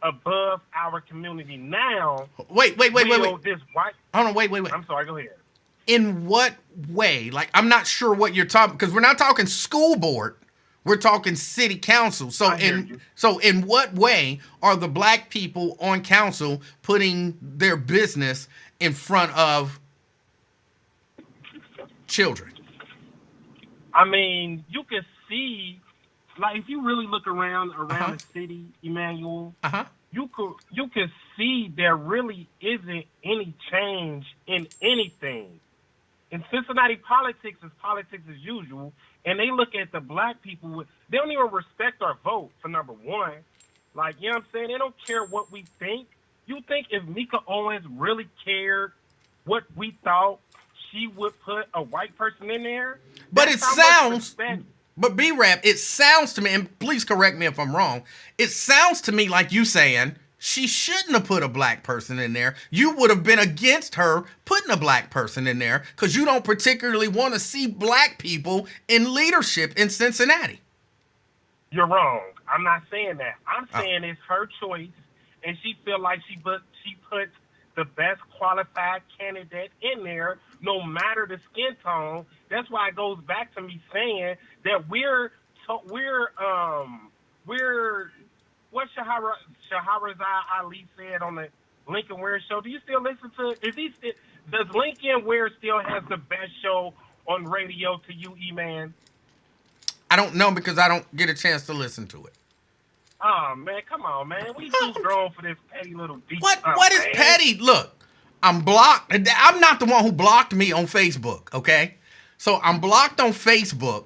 Speaker 2: above our community now.
Speaker 1: Wait.
Speaker 2: This white.
Speaker 1: Hold on, wait.
Speaker 2: I'm sorry, go ahead.
Speaker 1: In what way? Like, I'm not sure what you're talking, because we're not talking school board. We're talking city council. So in what way are the black people on council putting their business in front of children?
Speaker 2: I mean, you can see, like, if you really look around
Speaker 1: Uh-huh.
Speaker 2: the city, Emmanuel,
Speaker 1: Uh-huh.
Speaker 2: you can see there really isn't any change in anything. In Cincinnati, politics as usual, and they look at the black people they don't even respect our vote for number one. Like, you know what I'm saying? They don't care what we think. You think if Mika Owens really cared what we thought, she would put a white person in there?
Speaker 1: But
Speaker 2: That's
Speaker 1: it
Speaker 2: how much
Speaker 1: sounds,
Speaker 2: respect.
Speaker 1: but B-Rap, it sounds to me, and please correct me if I'm wrong, it sounds to me like you saying she shouldn't have put a black person in there. You would have been against her putting a black person in there because you don't particularly want to see black people in leadership in Cincinnati.
Speaker 2: You're wrong. I'm not saying that. I'm
Speaker 1: Oh.
Speaker 2: saying it's her choice, and she feel like she puts the best qualified candidate in there, no matter the skin tone. That's why it goes back to me saying that we're what Shahrazad Ali said on the Lincoln Ware show. Do you still listen to? Does Lincoln Ware still has the best show on radio to you, E-Man?
Speaker 1: I don't know because I don't get a chance to listen to it.
Speaker 2: Oh man, come on, man. We too grown for this petty little beat.
Speaker 1: What is petty? Look, I'm blocked. I'm not the one who blocked me on Facebook, okay? So I'm blocked on Facebook.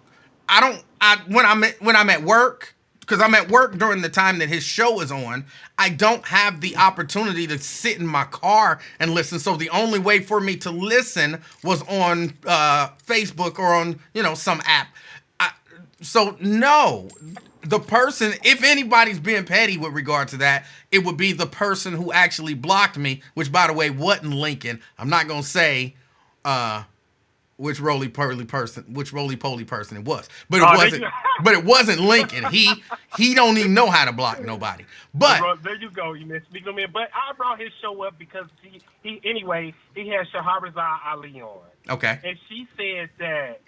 Speaker 1: When I'm at work, because I'm at work during the time that his show is on, I don't have the opportunity to sit in my car and listen. So the only way for me to listen was on Facebook or on, some app. So no, the person, if anybody's being petty with regard to that, it would be the person who actually blocked me, which by the way wasn't Lincoln. I'm not gonna say which roly-poly person it was, but it wasn't. But it wasn't Lincoln. He don't even know how to block nobody. But
Speaker 2: there you go, you speak on me. But I brought his show up because he had Shahrazad Ali on.
Speaker 1: Okay.
Speaker 2: And she said that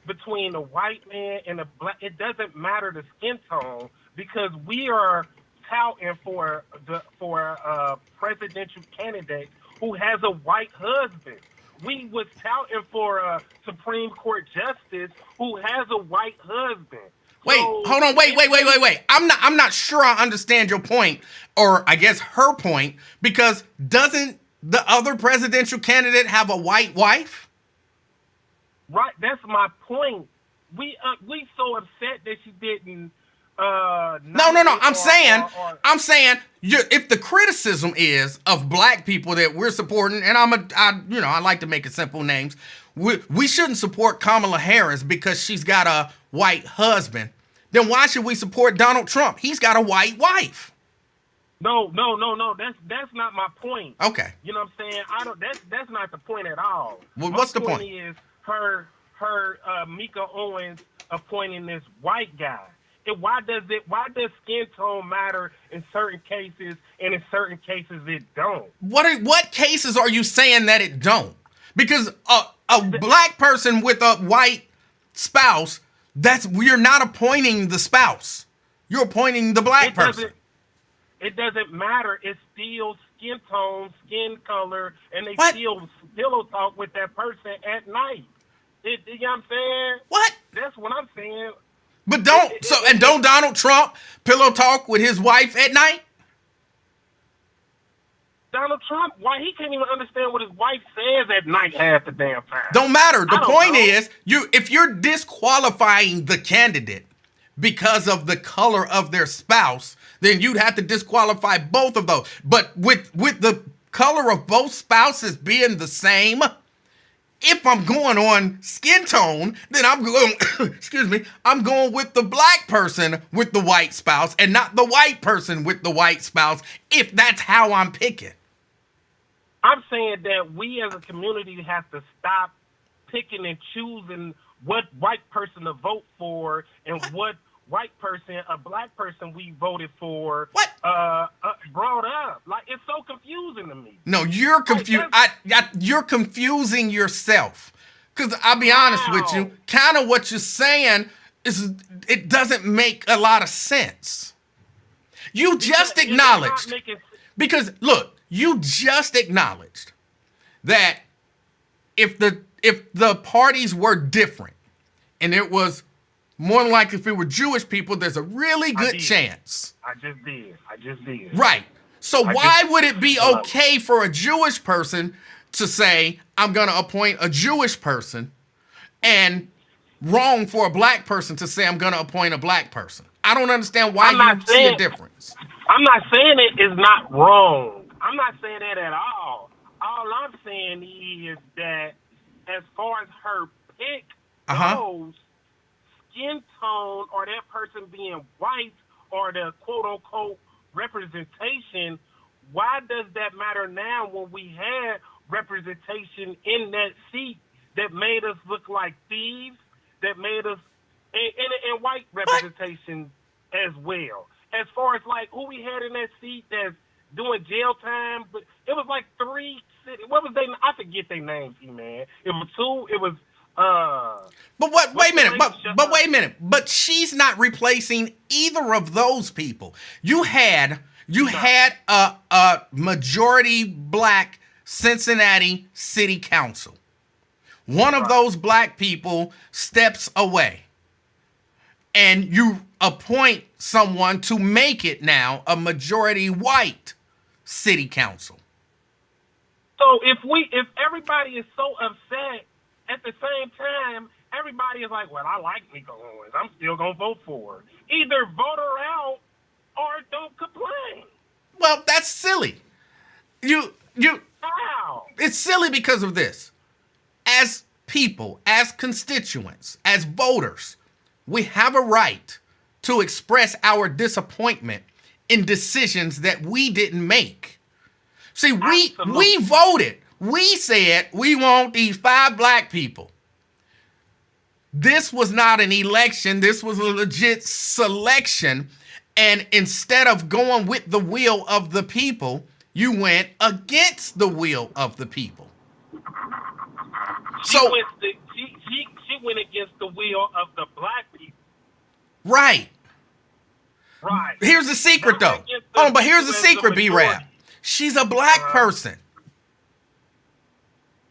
Speaker 2: between the white man and the black, it doesn't matter the skin tone because we are touting for a presidential candidate who has a white husband. We was touting for a Supreme Court justice who has a white husband.
Speaker 1: Wait, hold on, wait. I'm not sure I understand your point, or I guess her point, because doesn't the other presidential candidate have a white wife?
Speaker 2: Right, that's my point. We so upset that she didn't.
Speaker 1: No. I'm saying, if the criticism is of black people that we're supporting, and I like to make it simple names. We shouldn't support Kamala Harris because she's got a white husband. Then why should we support Donald Trump? He's got a white wife.
Speaker 2: No. That's not my point.
Speaker 1: Okay.
Speaker 2: You know what I'm saying? That's not the point at all.
Speaker 1: Well, what's the point?
Speaker 2: Is her Mika Owens appointing this white guy. Why does skin tone matter in certain cases and in certain cases it don't?
Speaker 1: What cases are you saying that it don't? Because a black person with a white spouse, we're not appointing the spouse. You're appointing the black person.
Speaker 2: It doesn't matter. It's still skin tone, skin color, and they still pillow talk with that person at night. You know what I'm saying?
Speaker 1: What?
Speaker 2: That's what I'm saying.
Speaker 1: But don't Donald Trump pillow talk with his wife at night?
Speaker 2: Donald Trump, why he can't even understand what his wife says at night half the damn time.
Speaker 1: Don't matter. The point is, if you're disqualifying the candidate because of the color of their spouse, then you'd have to disqualify both of those. But with the color of both spouses being the same, if I'm going on skin tone, then I'm going, I'm going with the black person with the white spouse and not the white person with the white spouse, if that's how I'm picking.
Speaker 2: I'm saying that we as a community have to stop picking and choosing what white person to vote for and what white person, a black person we voted for, brought up. Like, it's so confusing to me.
Speaker 1: No, you're confused. You're confusing yourself. Because I'll be honest with you, kind of what you're saying is it doesn't make a lot of sense. You just acknowledged. Because look, you just acknowledged that if the parties were different, and it was more than likely if it were Jewish people, there's a really good chance.
Speaker 2: I just did.
Speaker 1: Right. So why would it be okay for a Jewish person to say, I'm going to appoint a Jewish person, and wrong for a black person to say, I'm going to appoint a black person? I don't understand why you see a difference.
Speaker 2: I'm not saying it is not wrong. I'm not saying that at all. All I'm saying is that as far as her pick goes, skin tone or that person being white or the quote-unquote representation, why does that matter now when we had representation in that seat that made us look like thieves, that made us, and white representation as well? As far as like who we had in that seat that's doing jail time, but it was like 3 cities. What was they? I forget their names, man. It was 2. It was
Speaker 1: But what? Wait a minute. But wait a minute. But she's not replacing either of those people. You had a majority black Cincinnati City Council. One of those black people steps away, and you appoint someone to make it now a majority white city council.
Speaker 2: So if everybody is so upset, at the same time, everybody is like, well, I like Mika Owens. I'm still going to vote for her. Either vote her out or don't complain.
Speaker 1: Well, that's silly.
Speaker 2: How?
Speaker 1: It's silly because of this. As people, as constituents, as voters, we have a right to express our disappointment in decisions that we didn't make. See, we voted. We said we want these 5 black people. This was not an election. This was a legit selection. And instead of going with the will of the people, you went against the will of the people.
Speaker 2: She went against the will of the black people.
Speaker 1: Right.
Speaker 2: Right.
Speaker 1: Here's the secret, though. But here's the secret, B-Rap. She's a black person.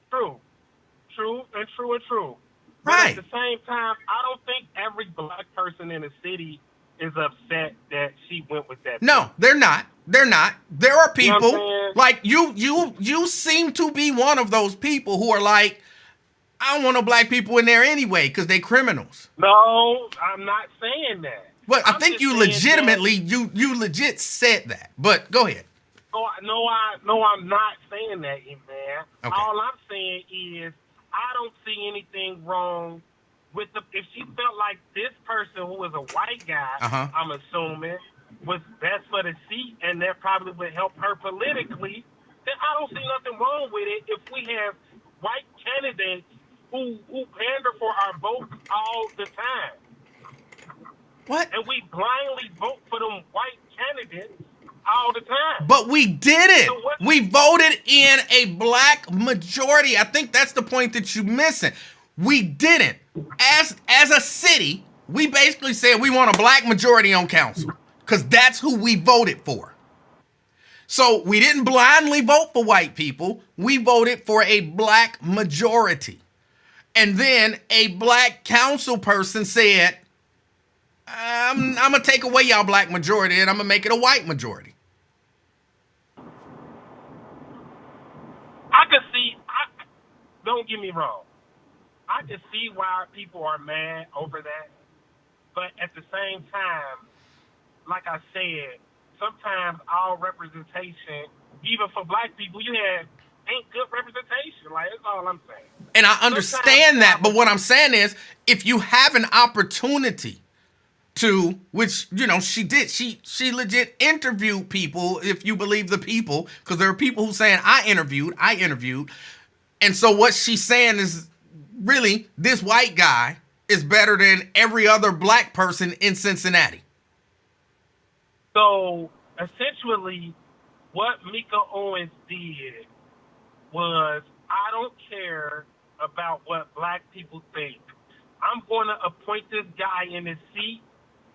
Speaker 2: True.
Speaker 1: Right.
Speaker 2: But at the same time, I don't think every black person in the city is upset that she went with that.
Speaker 1: No, they're not. They're not. There are people,
Speaker 2: you know
Speaker 1: like you seem to be one of those people who are like, I don't want no black people in there anyway because they criminals.
Speaker 2: No, I'm not saying that.
Speaker 1: But I think you legitimately, you legit said that. But go ahead.
Speaker 2: No, I'm not saying that, man.
Speaker 1: Okay.
Speaker 2: All I'm saying is I don't see anything wrong with if she felt like this person who was a white guy, I'm assuming, was best for the seat and that probably would help her politically, then I don't see nothing wrong with it if we have white candidates who pander for our votes all the time.
Speaker 1: What?
Speaker 2: And we blindly vote for them white candidates all the time.
Speaker 1: But we did it. So we voted in a black majority. I think that's the point that you're missing. We didn't. As a city, we basically said we want a black majority on council because that's who we voted for. So we didn't blindly vote for white people. We voted for a black majority. And then a black council person said, I'm going to take away y'all black majority and I'm going to make it a white majority.
Speaker 2: Don't get me wrong. I can see why people are mad over that. But at the same time, like I said, sometimes our representation, even for black people, ain't good representation. Like, that's all I'm saying.
Speaker 1: And I understand that, but what I'm saying is, if you have an opportunity to, which, she did, she legit interviewed people, if you believe the people, because there are people who saying, I interviewed. And so what she's saying is, really, this white guy is better than every other black person in Cincinnati.
Speaker 2: So, essentially, what Mika Owens did was, I don't care about what black people think. I'm going to appoint this guy in his seat,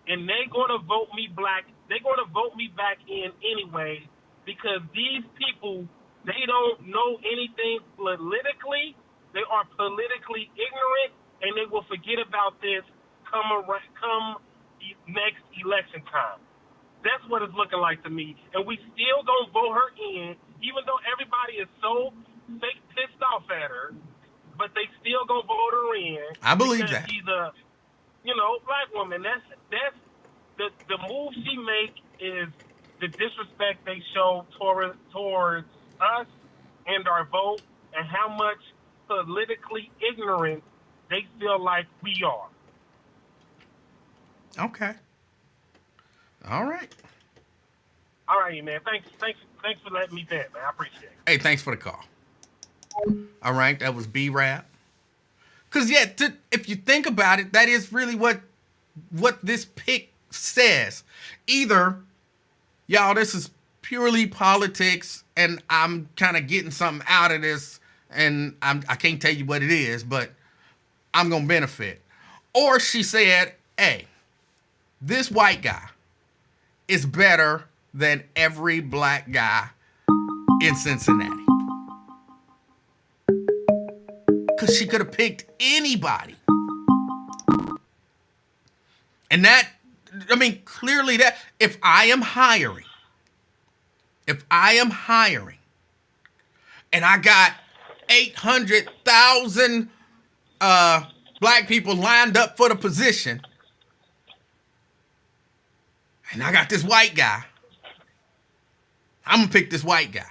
Speaker 2: and they're going to vote me black. They're going to vote me back in anyway, because these people, they don't know anything politically. They are politically ignorant, and they will forget about this come next election time. That's what it's looking like to me. And we still gonna vote her in, even though everybody is so fake pissed off at her, but they still gonna vote her in.
Speaker 1: I believe that.
Speaker 2: She's a, black woman. That's the move she make is the disrespect they show towards us and our vote, and how much politically ignorant they feel like we are.
Speaker 1: Okay. All right.
Speaker 2: All right, man. Thanks for letting me vent, man. I appreciate it.
Speaker 1: Hey, thanks for the call. All right, that was B-Rap. Because, if you think about it, that is really what this pick says. Either, y'all, this is purely politics, and I'm kind of getting something out of this, and I can't tell you what it is, but I'm going to benefit. Or she said, hey, this white guy is better than every black guy in Cincinnati. Because she could have picked anybody. And clearly that, if I am hiring, and I got 800,000 black people lined up for the position, and I got this white guy, I'm going to pick this white guy.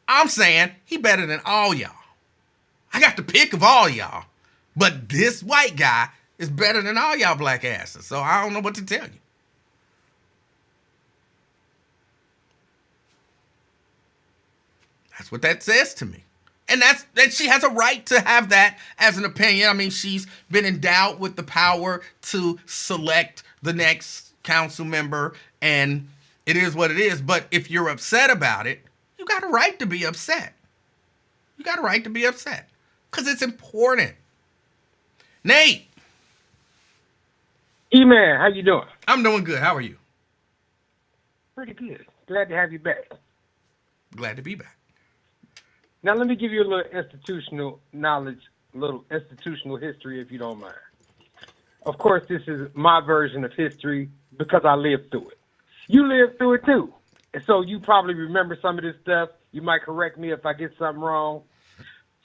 Speaker 1: I'm saying he better than all y'all. I got the pick of all y'all, but this white guy is better than all y'all black asses. So I don't know what to tell you. That's what that says to me. And she has a right to have that as an opinion. I mean, she's been endowed with the power to select the next council member, and it is what it is. But if you're upset about it, you got a right to be upset. You got a right to be upset because it's important. Nate.
Speaker 3: E-Man, how you doing?
Speaker 1: I'm doing good. How are you?
Speaker 3: Pretty good. Glad to have you back.
Speaker 1: Glad to be back.
Speaker 3: Now, let me give you a little institutional knowledge, a little institutional history, if you don't mind. Of course, this is my version of history because I lived through it. You lived through it, too. And so you probably remember some of this stuff. You might correct me if I get something wrong.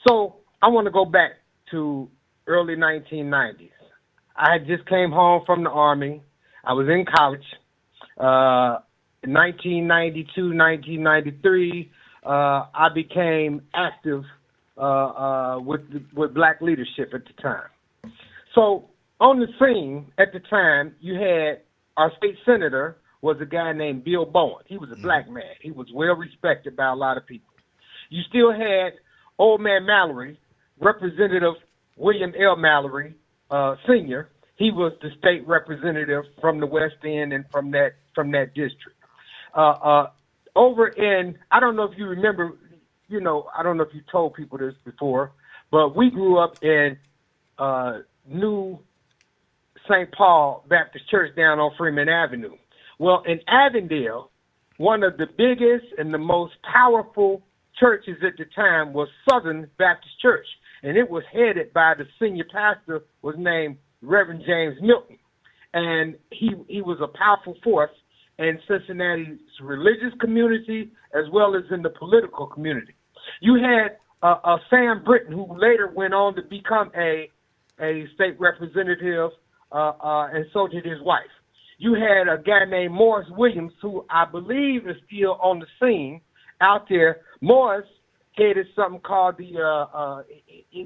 Speaker 3: So I want to go back to early 1990s. I had just came home from the Army. I was in college. 1992, 1993, I became active with black leadership at the time. So on the scene at the time, you had our state senator was a guy named Bill Bowen. He was a black man. He was well respected by a lot of people. You still had Old Man Mallory, Representative William L. Mallory, Sr. He was the state representative from the West End and from that district. Over in, I don't know if you remember, I don't know if you told people this before, but we grew up in New St. Paul Baptist Church down on Freeman Avenue. Well, in Avondale, one of the biggest and the most powerful churches at the time was Southern Baptist Church, and it was headed by the senior pastor was named Reverend James Milton, and he was a powerful force in Cincinnati's religious community as well as in the political community. You had Sam Britton, who later went on to become a state representative, and so did his wife. You had a guy named Morris Williams, who I believe is still on the scene out there. Morris headed something called he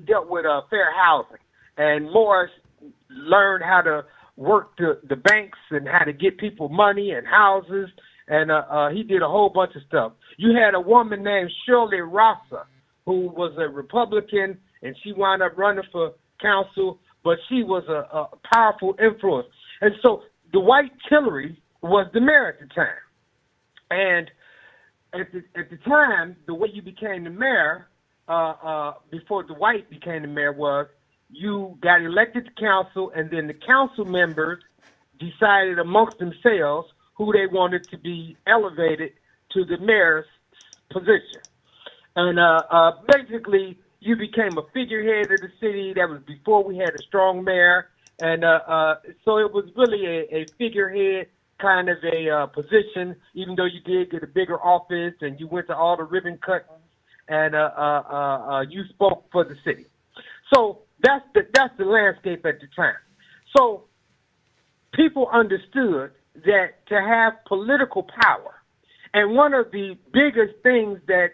Speaker 3: dealt with fair housing. And Morris learned how to work the banks and how to get people money and houses. And he did a whole bunch of stuff. You had a woman named Shirley Rosser, who was a Republican, and she wound up running for council, but she was a powerful influence. And so Dwight Tillery was the mayor at the time. And at the time, the way you became the mayor, before Dwight became the mayor, was you got elected to council, and then the council members decided amongst themselves who they wanted to be elevated to the mayor's position. And basically, you became a figurehead of the city. That was before we had a strong mayor. And so it was really a figurehead kind of a position, even though you did get a bigger office and you went to all the ribbon cuttings and you spoke for the city. So that's the landscape at the time. So people understood that to have political power, and one of the biggest things that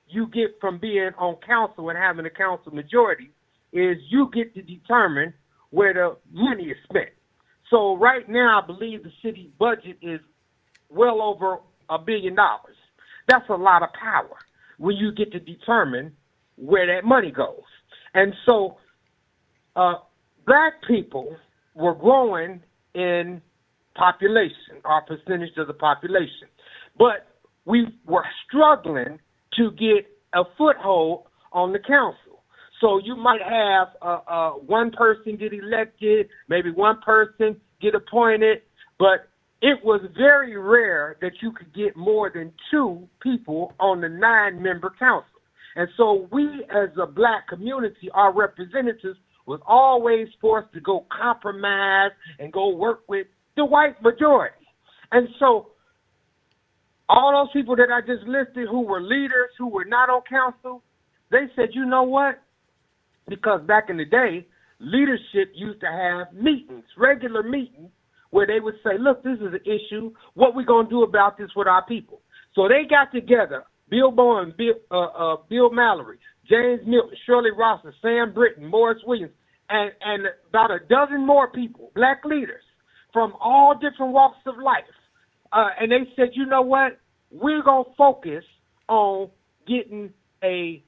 Speaker 3: you get from being on council and having a council majority is you get to determine where the money is spent. So right now, I believe the city budget is well over $1 billion. That's a lot of power when you get to determine where that money goes. And so black people were growing in population, our percentage of the population. But we were struggling to get a foothold on the council. So you might have one person get elected, maybe one person get appointed, but it was very rare that you could get more than 2 people on the 9-member council. And so we as a black community, our representatives, was always forced to go compromise and go work with the white majority. And so all those people that I just listed who were leaders, who were not on council, they said, you know what? Because back in the day, leadership used to have meetings, regular meetings, where they would say, look, this is an issue. What we going to do about this with our people? So they got together, Bill Bowen, Bill Mallory, James Milton, Shirley Rosser, Sam Britton, Morris Williams, and about a dozen more people, black leaders from all different walks of life. And they said, you know what? We're going to focus on getting a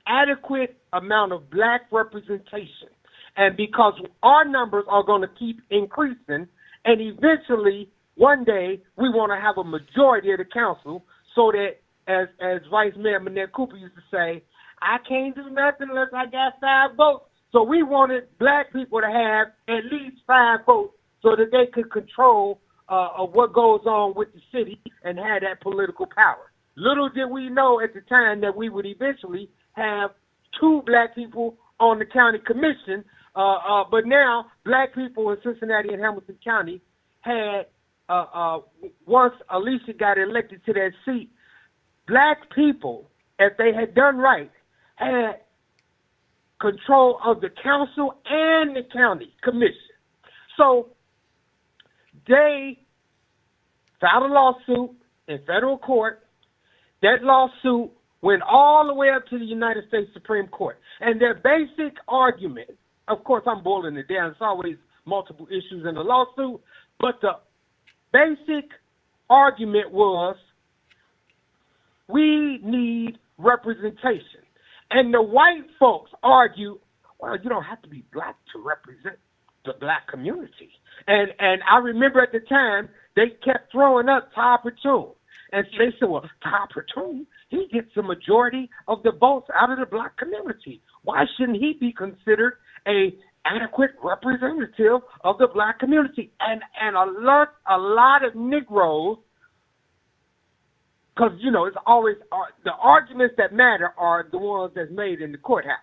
Speaker 3: adequate amount of black representation. And because our numbers are going to keep increasing, and eventually, one day, we want to have a majority of the council so that, as Vice Mayor Manette Cooper used to say, I can't do nothing unless I got 5 votes. So we wanted black people to have at least 5 votes so that they could control of what goes on with the city and have that political power. Little did we know at the time that we would eventually have 2 black people on the county commission, but now black people in Cincinnati and Hamilton County had, once Alicia got elected to that seat, black people, if they had done right, had control of the council and the county commission. So they filed a lawsuit in federal court. That lawsuit went all the way up to the United States Supreme Court. And their basic argument, of course, I'm boiling it down. There's always multiple issues in the lawsuit. But the basic argument was we need representation. And the white folks argue, well, you don't have to be black to represent the black community. And I remember at the time, they kept throwing up Todd Platoon. And so they said, well, Todd Platoon, he gets a majority of the votes out of the black community. Why shouldn't he be considered a adequate representative of the black community? And a lot of Negroes, because, you know, it's always the arguments that matter are the ones that's made in the courthouse.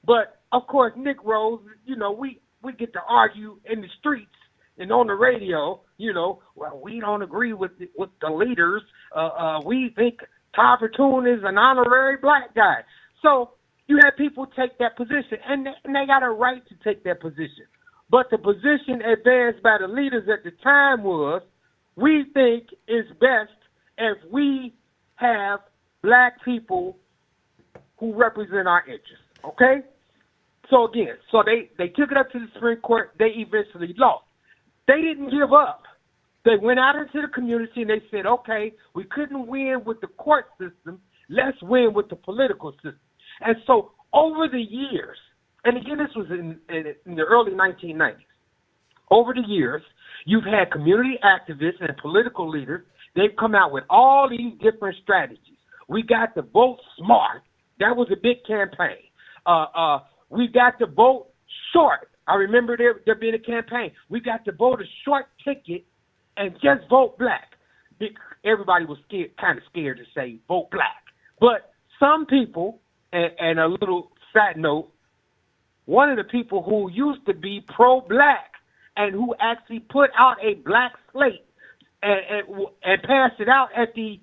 Speaker 3: But, of course, Negroes, you know, we get to argue in the streets and on the radio, you know, well, we don't agree with the leaders. We think Todd Platoon is an honorary black guy. So you have people take that position, and they got a right to take that position. But the position advanced by the leaders at the time was, we think it's best if we have black people who represent our interests, okay? So again, they took it up to the Supreme Court. They eventually lost. They didn't give up. They went out into the community and they said, okay, we couldn't win with the court system. Let's win with the political system. And so over the years, and again, this was in the early 1990s, over the years, you've had community activists and political leaders. They've come out with all these different strategies. We got to vote smart. That was a big campaign. We got to vote short. I remember there being a campaign. We got to vote a short ticket and just vote black. Everybody was kind of scared to say vote black. But some people, and a little side note, one of the people who used to be pro-black and who actually put out a black slate and passed it out at the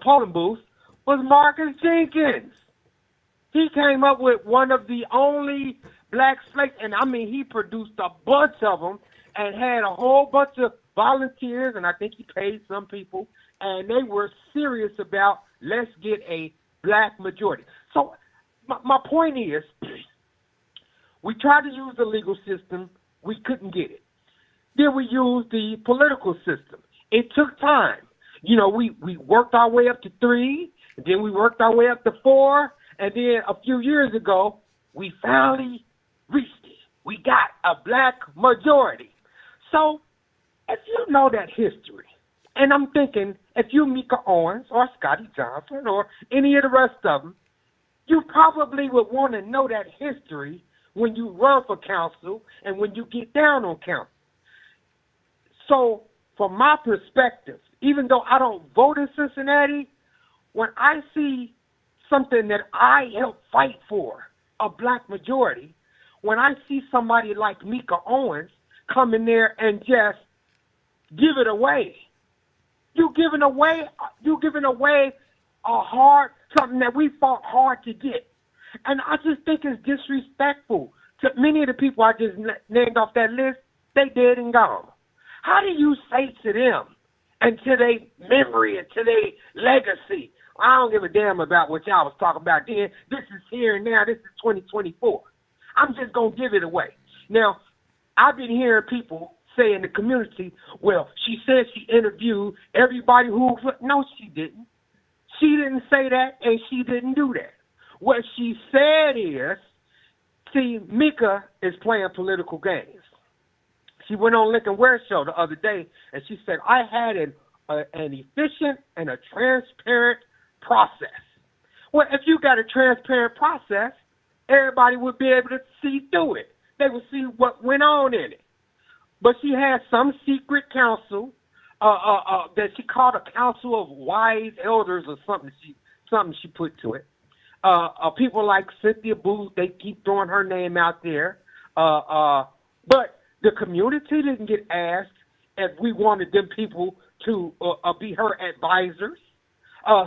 Speaker 3: polling booth was Marcus Jenkins. He came up with one of the only black slates, and I mean, he produced a bunch of them and had a whole bunch of volunteers, and I think he paid some people, and they were serious about let's get a black majority. So my point is, we tried to use the legal system. We couldn't get it. Then we used the political system. It took time. You know, we worked our way up to 3, and then we worked our way up to 4, and then a few years ago, we finally reached it. We got a black majority. So if you know that history, and I'm thinking if you Mika Owens or Scotty Johnson or any of the rest of them, you probably would want to know that history when you run for council and when you get down on council. So from my perspective, even though I don't vote in Cincinnati, when I see something that I helped fight for, a black majority, when I see somebody like Mika Owens come in there and just give it away, you're giving away something that we fought hard to get. And I just think it's disrespectful to many of the people I just named off that list. They dead and gone. How do you say to them and to their memory and to their legacy, I don't give a damn about what y'all was talking about then. This is here and now. This is 2024. I'm just going to give it away. Now, I've been hearing people say in the community, well, she said she interviewed everybody who... No, she didn't. She didn't say that, and she didn't do that. What she said is, see, Mika is playing political games. She went on Lincoln Ware show the other day, and she said, I had an efficient and a transparent process. Well, if you got a transparent process, everybody would be able to see through it. They would see what went on in it. But she had some secret council that she called a council of wise elders or something she put to it. People like Cynthia Booth, they keep throwing her name out there. But the community didn't get asked if we wanted them people to be her advisors.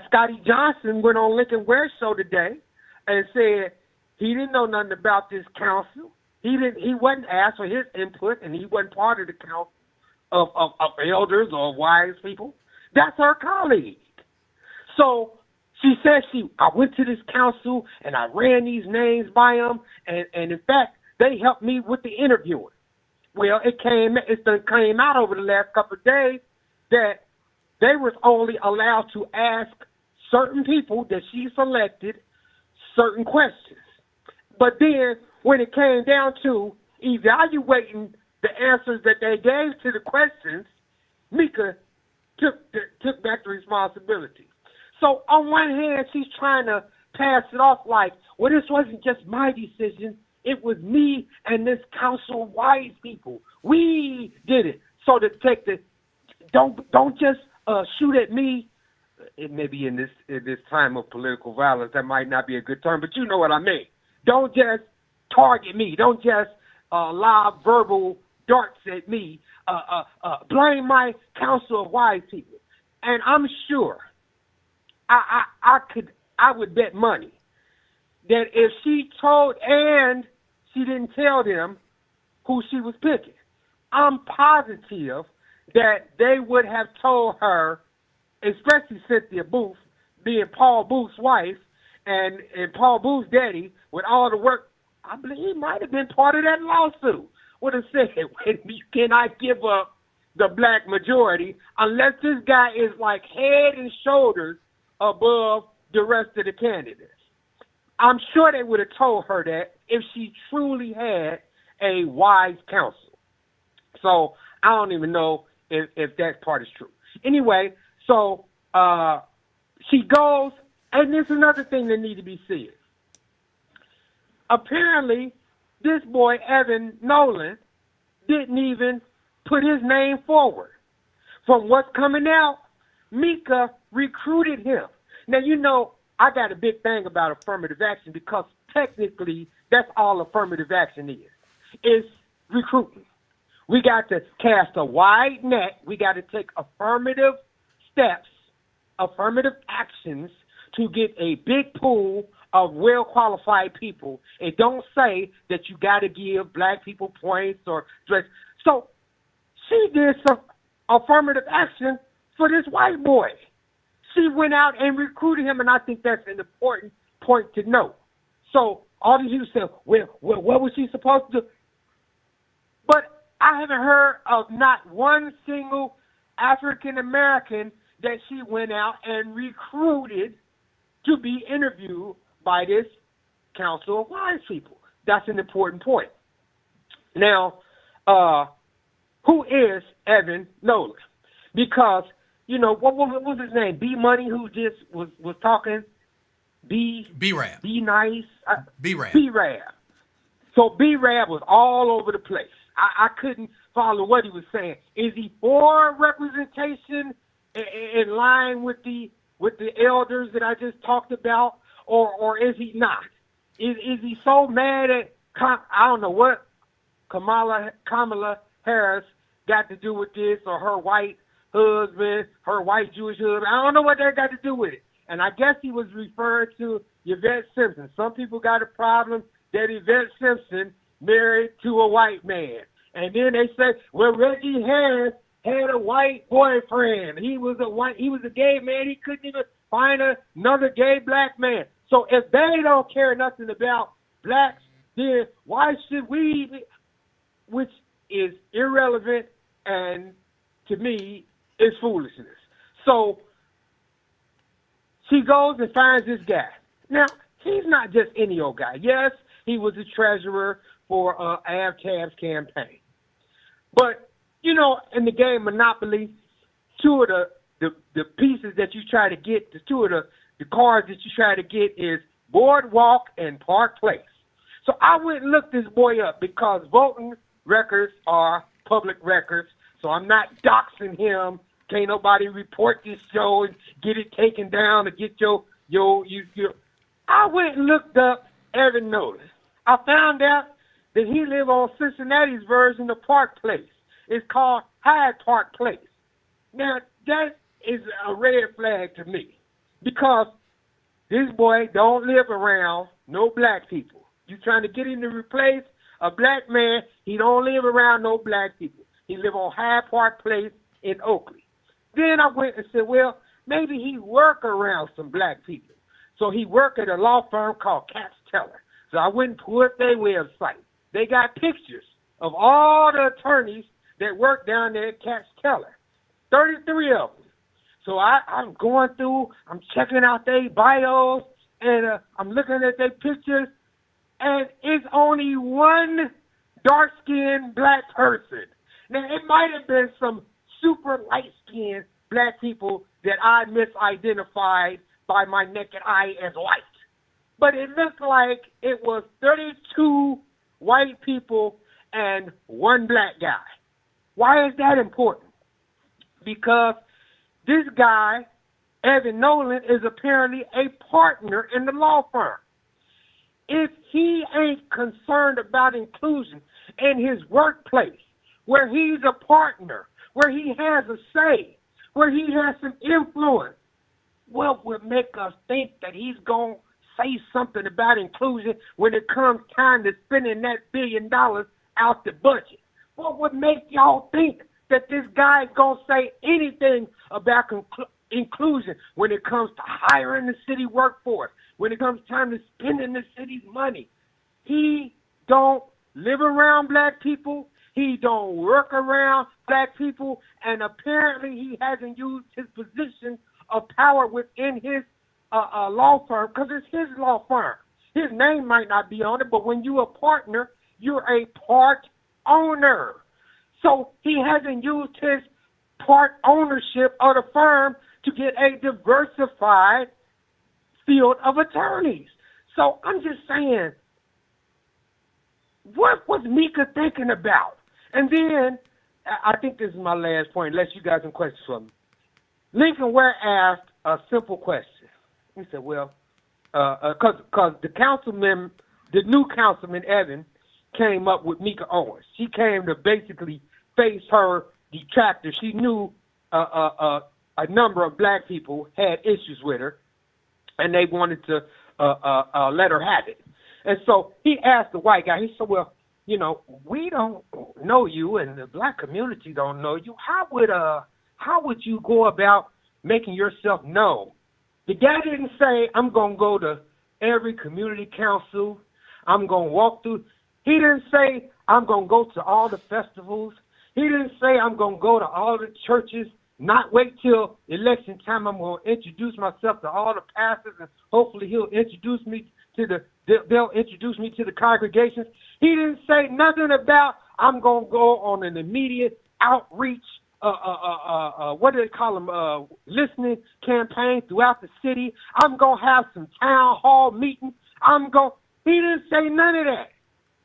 Speaker 3: Scotty Johnson went on Lincoln Ware show today and said he didn't know nothing about this council. He wasn't asked for his input, and he wasn't part of the council of elders or wise people. That's her colleague. So she said I went to this council and I ran these names by them, and in fact, they helped me with the interviewing. Well, it came out over the last couple of days that they was only allowed to ask certain people that she selected certain questions. But then when it came down to evaluating the answers that they gave to the questions, Mika took back the responsibility. So on one hand, she's trying to pass it off like, well, this wasn't just my decision. It was me and this council of wise people. We did it. So to take don't just shoot at me. It may be in this time of political violence, that might not be a good term, but you know what I mean. Don't just target me. Don't just lob verbal darts at me. Blame my council of wise people. And I'm sure I would bet money that if she told and she didn't tell them who she was picking, I'm positive that they would have told her, especially Cynthia Booth, being Paul Booth's wife, and Paul Booth's daddy, with all the work, I believe he might have been part of that lawsuit, would have said, you cannot give up the black majority unless this guy is like head and shoulders above the rest of the candidates. I'm sure they would have told her that if she truly had a wise counsel. So I don't even know if that part is true. Anyway, so she goes, and there's another thing that needs to be said. Apparently, this boy, Evan Nolan, didn't even put his name forward. From what's coming out, Mika recruited him. Now, you know, I got a big thing about affirmative action because technically that's all affirmative action is. It's recruiting. We got to cast a wide net. We got to take affirmative steps, affirmative actions to get a big pool of well-qualified people. And don't say that you got to give black people points or dress. So she did some affirmative action for this white boy. She went out and recruited him, and I think that's an important point to note. So all these people say, well, what was she supposed to do? But I haven't heard of not one single African-American that she went out and recruited to be interviewed by this Council of Wise people. That's an important point. Now, who is Evan Nolan? Because, you know, what was his name? B Money, who just was talking?
Speaker 1: B-Rab.
Speaker 3: Be nice.
Speaker 1: B-Rab.
Speaker 3: B-Rab. So B-Rab was all over the place. I couldn't follow what he was saying. Is he for representation in line with the elders that I just talked about, or is he not? Is he so mad at I don't know what Kamala Harris got to do with this, or her white husband, her white Jewish husband? I don't know what that got to do with it. And I guess he was referring to Yvette Simpson. Some people got a problem that Yvette Simpson married to a white man. And then they say, well, Reggie Harris had a white boyfriend. He was a gay man. He couldn't even find another gay black man. So if they don't care nothing about blacks, then why should we? Which is irrelevant, and to me, is foolishness. So she goes and finds this guy. Now, he's not just any old guy. Yes, he was the treasurer for AvCab's campaign. But, you know, in the game Monopoly, two of the pieces that you try to get, two of the cards that you try to get is Boardwalk and Park Place. So I went and looked this boy up because voting records are public records. So I'm not doxing him. Can't nobody report this show and get it taken down to get your. I went and looked up Evan Nolan. I found out that he lived on Cincinnati's version of Park Place. It's called Hyde Park Place. Now, that is a red flag to me because this boy don't live around no black people. You trying to get him to replace a black man, he don't live around no black people. He live on Hyde Park Place in Oakley. Then I went and said, well, maybe he work around some black people. So he worked at a law firm called Katz Teller. So I went and pulled their website. They got pictures of all the attorneys that work down there at Katz Teller, 33 of them. So I'm going through, I'm checking out their bios, and I'm looking at their pictures, and it's only one dark-skinned black person. Now, it might have been some super light-skinned black people that I misidentified by my naked eye as white. But it looked like it was 32 white people and one black guy. Why is that important? Because this guy, Evan Nolan, is apparently a partner in the law firm. If he ain't concerned about inclusion in his workplace, where he's a partner, where he has a say, where he has some influence, what would make us think that he's going to say something about inclusion when it comes time to spending that $1 billion out the budget? What would make y'all think that this guy is going to say anything about inclusion when it comes to hiring the city workforce, when it comes time to spending the city's money? He don't live around black people. He don't work around black people. And apparently he hasn't used his position of power within his law firm, because it's his law firm. His name might not be on it, but when you're a partner, you're a part owner. So he hasn't used his part ownership of the firm to get a diversified field of attorneys. So I'm just saying, what was Mika thinking about? And then, I think this is my last point, unless you guys have questions for me. Lincoln Ware asked a simple question. He said, well, because the new councilman Evan came up with Mika Owens. She came to basically face her detractor. She knew a number of black people had issues with her, and they wanted to let her have it. And so he asked the white guy. He said, "Well, you know, we don't know you, and the black community don't know you. How would you go about making yourself known?" The guy didn't say, "I'm gonna go to every community council. I'm gonna walk through." He didn't say, "I'm gonna go to all the festivals." He didn't say, "I'm gonna go to all the churches." Not wait till election time. I'm gonna introduce myself to all the pastors, and hopefully they'll introduce me to the congregations. He didn't say nothing about I'm gonna go on an immediate outreach. What do they call them? Listening campaign throughout the city. I'm gonna have some town hall meetings. He didn't say none of that.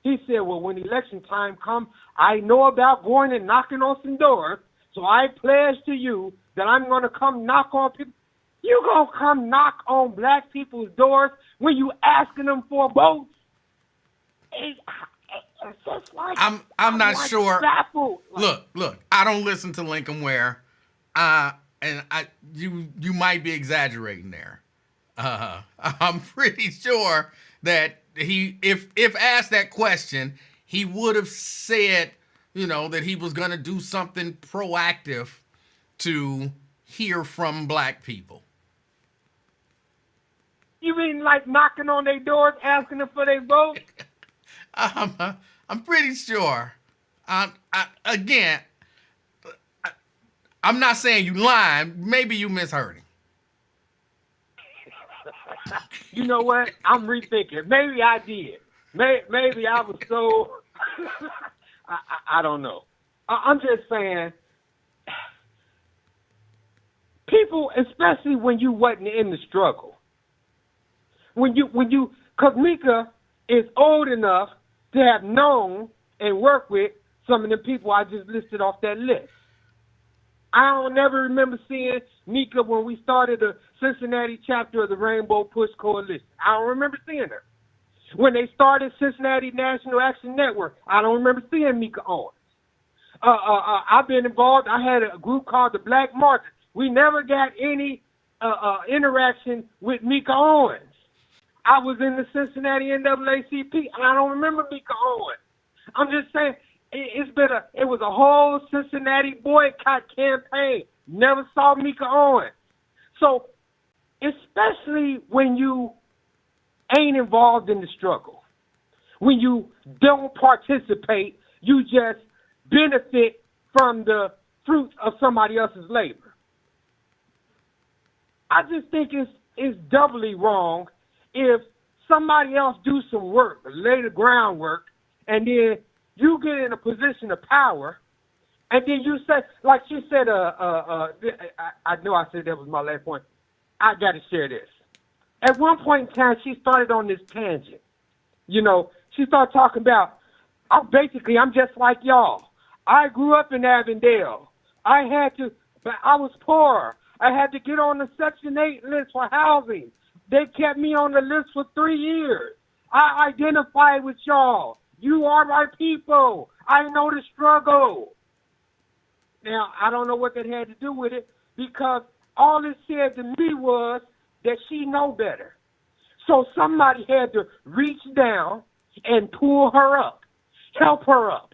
Speaker 3: He said, "Well, when election time comes, I know about going and knocking on some doors. So I pledge to you that I'm going to come knock on people." You going to come knock on black people's doors when you asking them for votes? It's just like,
Speaker 1: I'm not
Speaker 3: like
Speaker 1: sure.
Speaker 3: Baffled.
Speaker 1: Look, I don't listen to Lincoln Ware. You might be exaggerating there. I'm pretty sure that if asked that question, he would have said, you know, that he was going to do something proactive to hear from black people.
Speaker 3: You mean like knocking on their doors, asking them for their vote?
Speaker 1: I'm pretty sure. Again, I'm not saying you lying. Maybe you misheard him.
Speaker 3: You know what? I'm rethinking. Maybe I did. Maybe I was so... I don't know. I'm just saying, people, especially when you wasn't in the struggle, because Mika is old enough to have known and worked with some of the people I just listed off that list. I don't never remember seeing Mika when we started the Cincinnati chapter of the Rainbow Push Coalition. I don't remember seeing her. When they started Cincinnati National Action Network, I don't remember seeing Mika Owens. I've been involved. I had a group called the Black Market. We never got any interaction with Mika Owens. I was in the Cincinnati NAACP, and I don't remember Mika Owens. I'm just saying, it was a whole Cincinnati boycott campaign. Never saw Mika Owens. So, especially when you ain't involved in the struggle, when you don't participate, you just benefit from the fruit of somebody else's labor. I just think it's doubly wrong if somebody else do some work, lay the groundwork, and then you get in a position of power, and then you say, like she said, I know I said that was my last point. I got to share this. At one point in time, she started on this tangent. You know, she started talking about, I'm just like y'all. I grew up in Avondale. But I was poor. I had to get on the Section 8 list for housing. They kept me on the list for 3 years. I identify with y'all. You are my people. I know the struggle. Now, I don't know what that had to do with it, because all it said to me was that she know better. So somebody had to reach down and pull her up, help her up.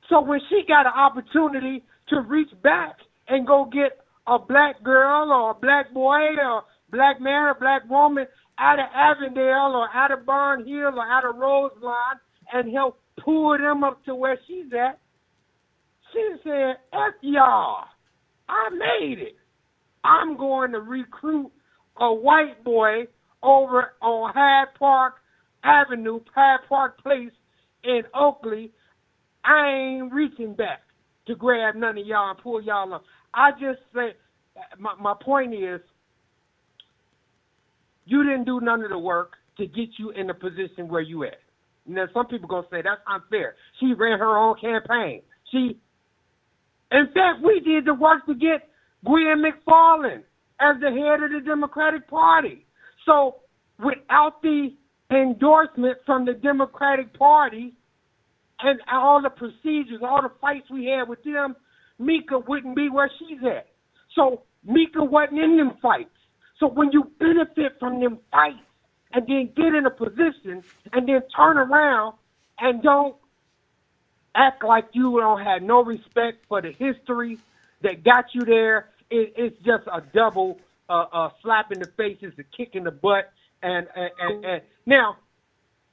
Speaker 3: So when she got an opportunity to reach back and go get a black girl or a black boy or black man or black woman out of Avondale or out of Barn Hill or out of Roseline and help pull them up to where she's at, she said, F y'all, I made it. I'm going to recruit a white boy over on Hyde Park Avenue, Hyde Park Place in Oakley. I ain't reaching back to grab none of y'all and pull y'all up. I just say, my point is, you didn't do none of the work to get you in the position where you at. Now, some people going to say that's unfair. She ran her own campaign. In fact, we did the work to get Gwen McFarland as the head of the Democratic Party. So without the endorsement from the Democratic Party and all the procedures, all the fights we had with them, Mika wouldn't be where she's at. So Mika wasn't in them fights. So when you benefit from them fights and then get in a position and then turn around and don't act like you don't have no respect for the history that got you there, it's just a double slap in the face, it's a kick in the butt. And now,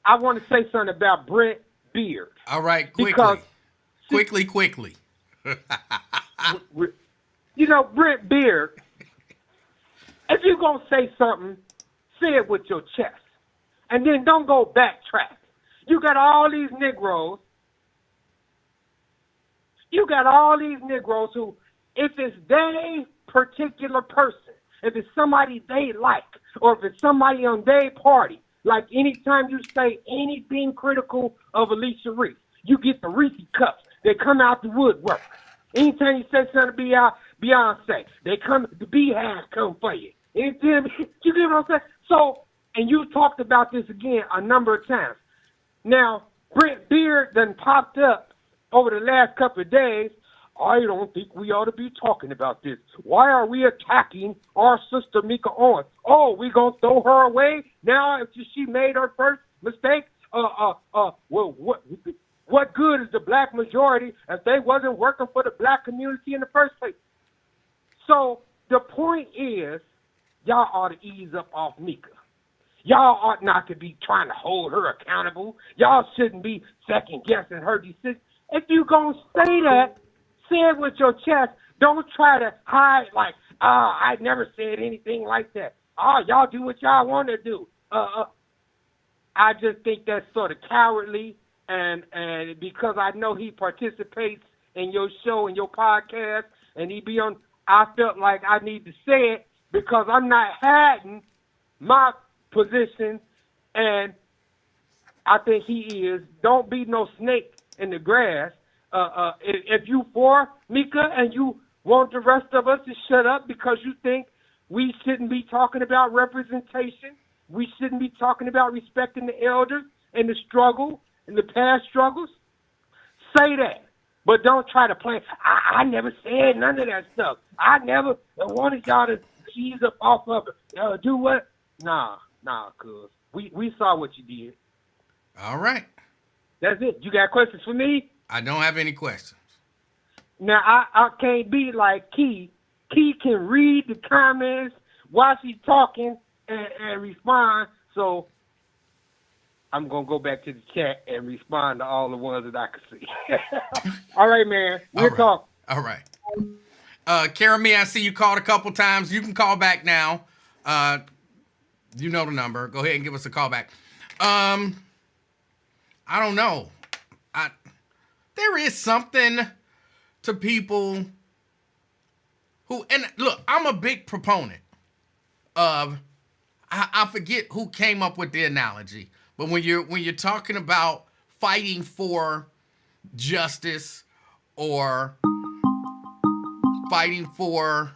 Speaker 3: I want to say something about Brent Beard.
Speaker 1: All right,
Speaker 3: Because,
Speaker 1: quickly.
Speaker 3: you know, Brent Beard, if you're going to say something, say it with your chest. And then don't go backtrack. You got all these Negroes. Who, if it's their particular person, if it's somebody they like, or if it's somebody on their party, like anytime you say anything critical of Alicia Reese, you get the Reese cups. They come out the woodwork. Anytime you say something to Beyonce, they come, the Beehive come for you. Anytime, you get what I'm saying? So, and you talked about this again a number of times. Now, Brent Beard done popped up over the last couple of days. I don't think we ought to be talking about this. Why are we attacking our sister Mika Owens? Oh, we gonna throw her away now after she made her first mistake? Well, what good is the black majority if they wasn't working for the black community in the first place? So the point is, y'all ought to ease up off Mika. Y'all ought not to be trying to hold her accountable. Y'all shouldn't be second guessing her decision. If you gonna say that, say it with your chest. Don't try to hide like, I never said anything like that. Y'all do what y'all want to do. I just think that's sort of cowardly, and because I know he participates in your show and your podcast, and he be on, I felt like I need to say it because I'm not hiding my position, and I think he is. Don't be no snake in the grass. If you for Mika and you want the rest of us to shut up because you think we shouldn't be talking about representation, we shouldn't be talking about respecting the elders and the struggle and the past struggles, say that. But don't try to play, I never said none of that stuff. I never wanted y'all to ease up off of it. Do what? Nah, cuz. We saw what you did.
Speaker 1: All right.
Speaker 3: That's it. You got questions for me?
Speaker 1: I don't have any questions.
Speaker 3: Now, I can't be like Key. Key can read the comments while she's talking and respond. So I'm going to go back to the chat and respond to all the ones that I can see. All right, man. We'll talk.
Speaker 1: All right. Karen, I see you called a couple times. You can call back now. You know the number. Go ahead and give us a call back. I don't know. There is something to people who, and look, I'm a big proponent of, I forget who came up with the analogy, but when you're talking about fighting for justice or fighting for,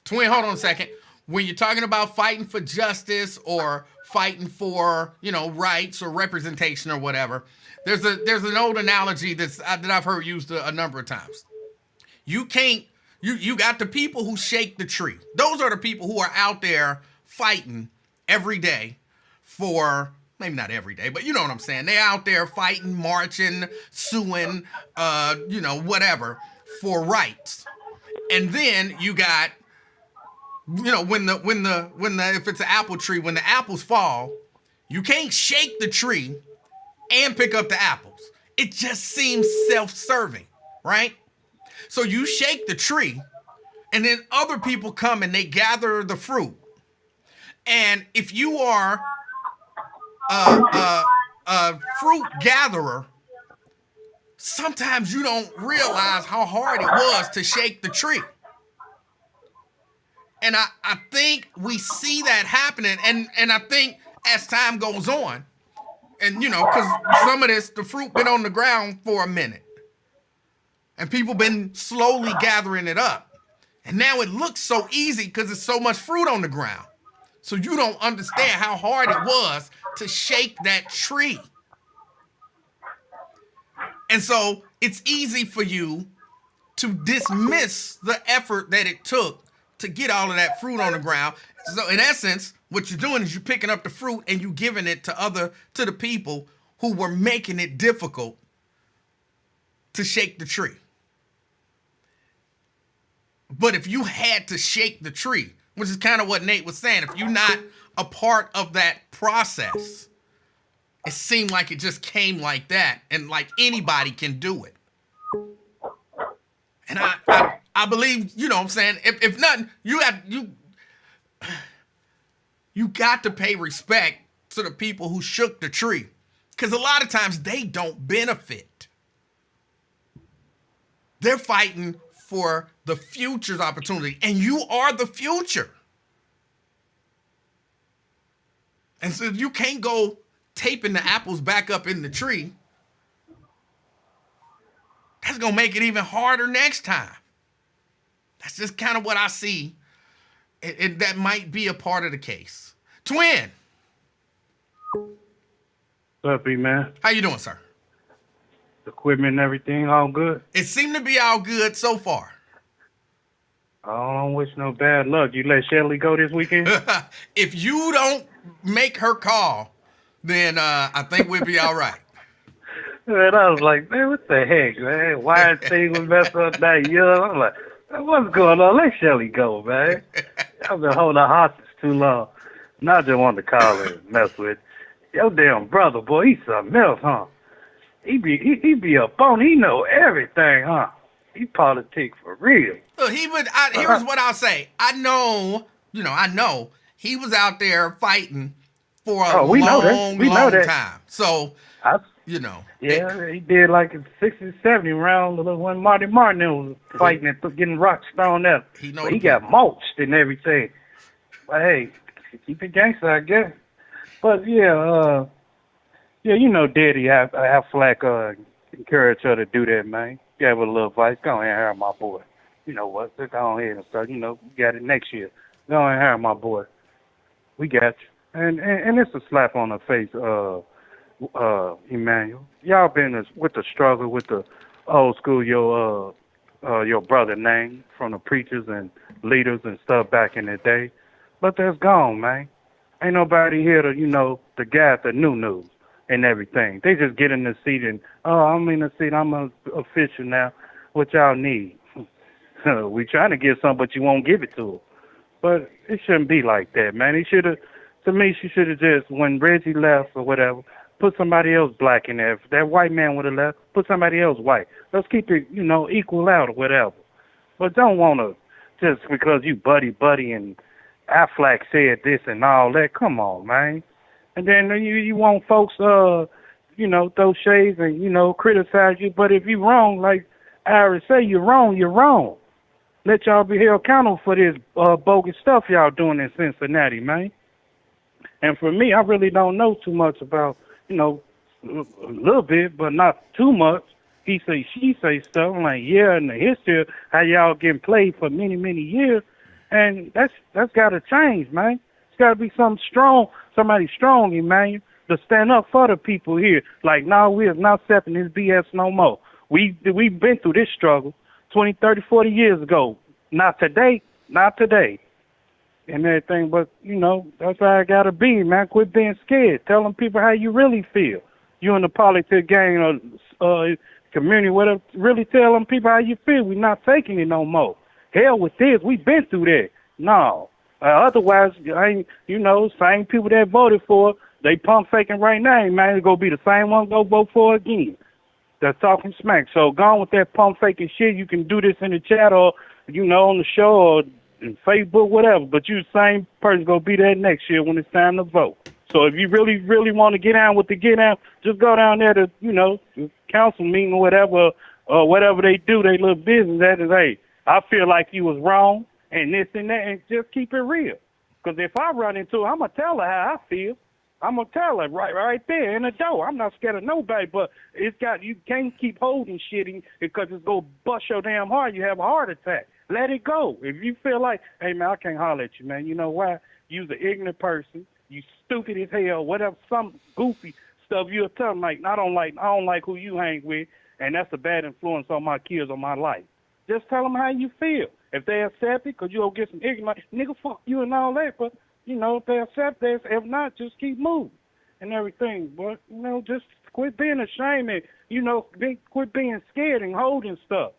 Speaker 1: Twin, hold on a second. When you're talking about fighting for justice or fighting for, rights or representation or whatever, there's an old analogy that I've heard used a number of times. You got the people who shake the tree. Those are the people who are out there fighting every day for, maybe not every day, but you know what I'm saying. They're out there fighting, marching, suing, whatever for rights. And then you got, if it's an apple tree, when the apples fall, you can't shake the tree and pick up the apples. It just seems self-serving, right? So you shake the tree, and then other people come and they gather the fruit. And if you are a fruit gatherer, sometimes you don't realize how hard it was to shake the tree. And I think we see that happening. And I think as time goes on, and, because some of the fruit been on the ground for a minute. And people been slowly gathering it up. And now it looks so easy because there's so much fruit on the ground. So you don't understand how hard it was to shake that tree. And so it's easy for you to dismiss the effort that it took to get all of that fruit on the ground. So in essence, what you're doing is you're picking up the fruit and you giving it to the people who were making it difficult to shake the tree. But if you had to shake the tree, which is kind of what Nate was saying, if you're not a part of that process, it seemed like it just came like that, and like anybody can do it. And I believe, you know what I'm saying, if nothing, you got to pay respect to the people who shook the tree. Because a lot of times they don't benefit. They're fighting for the future's opportunity, and you are the future. And so you can't go taping the apples back up in the tree. That's going to make it even harder next time. That's just kind of what I see. And that might be a part of the case. Twin.
Speaker 4: What's up, B-Man?
Speaker 1: How you doing, sir?
Speaker 4: Equipment and everything, all good?
Speaker 1: It seemed to be all good so far.
Speaker 4: I don't wish no bad luck. You let Shelly go this weekend?
Speaker 1: If you don't make her call, then I think we'll be all right.
Speaker 4: And I was like, man, what the heck, man? Why thing was messed up that young? I'm like, what's going on? Let Shelly go, man. I've been holding her hostage too long. And I just wanted to call her and mess with your damn brother, boy. He's something else, huh? He be up on. He know everything, huh? He politics for real.
Speaker 1: Look, here's what I'll say. I know he was out there fighting for a long time. So,
Speaker 4: Yeah, he did like a 60, 70 round when Marty Martin was fighting and getting rocks thrown at him. He got mulched and everything. But hey, keep it gangster, I guess. But Daddy Affleck encouraged her to do that, man. Gave her a little advice. Go ahead and hire my boy. You know what? Just go ahead and start. We got it next year. Go ahead and hire my boy. We got you. And it's a slap on the face, Emanuel. Y'all been with the struggle with the old school, your brother name from the preachers and leaders and stuff back in the day. But that's gone, man. Ain't nobody here to, the guy at the new news and everything. They just get in the seat and, I'm in the seat. I'm an official now. What y'all need? We trying to get something, but you won't give it to them. But it shouldn't be like that, man. She should have just, when Reggie left or whatever, put somebody else black in there. If that white man would have left, put somebody else white. Let's keep it, equal out or whatever. But don't want to, just because you buddy and Affleck said this and all that. Come on, man. And then you want folks, throw shades and, criticize you. But if you're wrong, like Iris say, you're wrong, you're wrong. Let y'all be held accountable for this bogus stuff y'all doing in Cincinnati, man. And for me, I really don't know too much about, a little bit, but not too much. He say, she say stuff. I'm like, yeah, in the history of how y'all getting played for many, many years. And that's got to change, man. It's got to be somebody strong, Emmanuel, to stand up for the people here. Like, no, we are not accepting this BS no more. We've been through this struggle 20, 30, 40 years ago. Not today. And everything, but, that's how it got to be, man. Quit being scared. Tell them people how you really feel. You in the politics gang or community, whatever, really tell them people how you feel. We're not taking it no more. Hell with this. We've been through that. No. Otherwise, same people that voted for, they pump faking right now, man. It's going to be the same one go vote for again. They're talking smack. So go on with that pump faking shit. You can do this in the chat or, on the show or in Facebook, whatever. But you the same person going to be there next year when it's time to vote. So if you really, really want to get down, just go down there to, the council meeting or whatever they do, they little business. That is, hey, I feel like you was wrong and this and that, and just keep it real. Because if I run into her, I'm going to tell her how I feel. I'm going to tell her right there in the door. I'm not scared of nobody, but you can't keep holding shit because it's going to bust your damn heart. You have a heart attack. let it go. If you feel like, hey man, I can't holler at you, man. You know why? You's an ignorant person. You stupid as hell. Whatever, some goofy stuff you'll tell them like, I don't like who you hang with, and that's a bad influence on my kids, on my life. Just tell them how you feel. If they accept it, cause you'll get some ignorant, like, nigga, fuck you and all that. But you know, if they accept this, if not, just keep moving and everything. But you know, just quit being ashamed and quit being scared and holding stuff.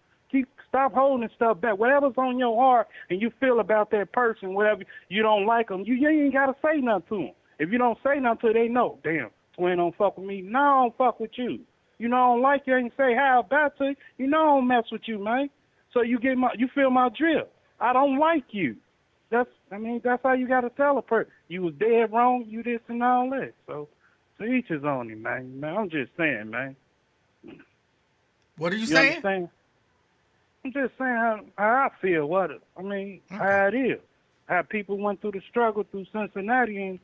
Speaker 4: Stop holding stuff back. Whatever's on your heart and you feel about that person, whatever you don't like them, you ain't gotta say nothing to them. If you don't say nothing to them, they know. Damn, Twin don't fuck with me. No, I don't fuck with you. You know I don't like you. I ain't say how about you. You know I don't mess with you, man. So you feel my drift. I don't like you. That's how you gotta tell a person. You was dead wrong. You this and all that. So to each his own, man. I'm just saying, man.
Speaker 1: What are you saying?
Speaker 4: Understand? I'm just saying how I feel. How it is. How people went through the struggle through Cincinnati, and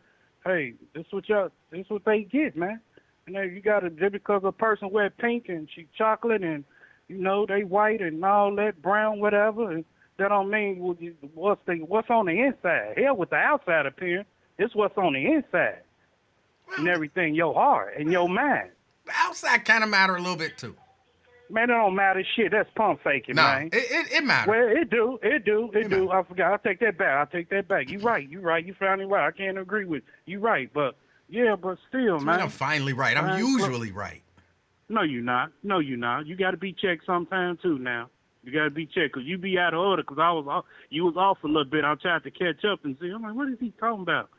Speaker 4: hey, this what they get, man. And then you gotta, just because a person wear pink and she chocolate and they white and all that, brown, whatever, and that don't mean what's on the inside. Hell with the outside appearance, it's what's on the inside and everything, your heart and your mind.
Speaker 1: The outside kind of matter a little bit too.
Speaker 4: Man, it don't matter shit. That's pump faking, man.
Speaker 1: It matters.
Speaker 4: Well, it do. I forgot. I take that back. You right. You finally right. I can't agree with you. Right, but still, man.
Speaker 1: I'm finally right. I'm usually right.
Speaker 4: No, you're not. You got to be checked sometime too. Now you got to be checked because you be out of order. Because you was off a little bit. I tried to catch up and see. I'm like, what is he talking about?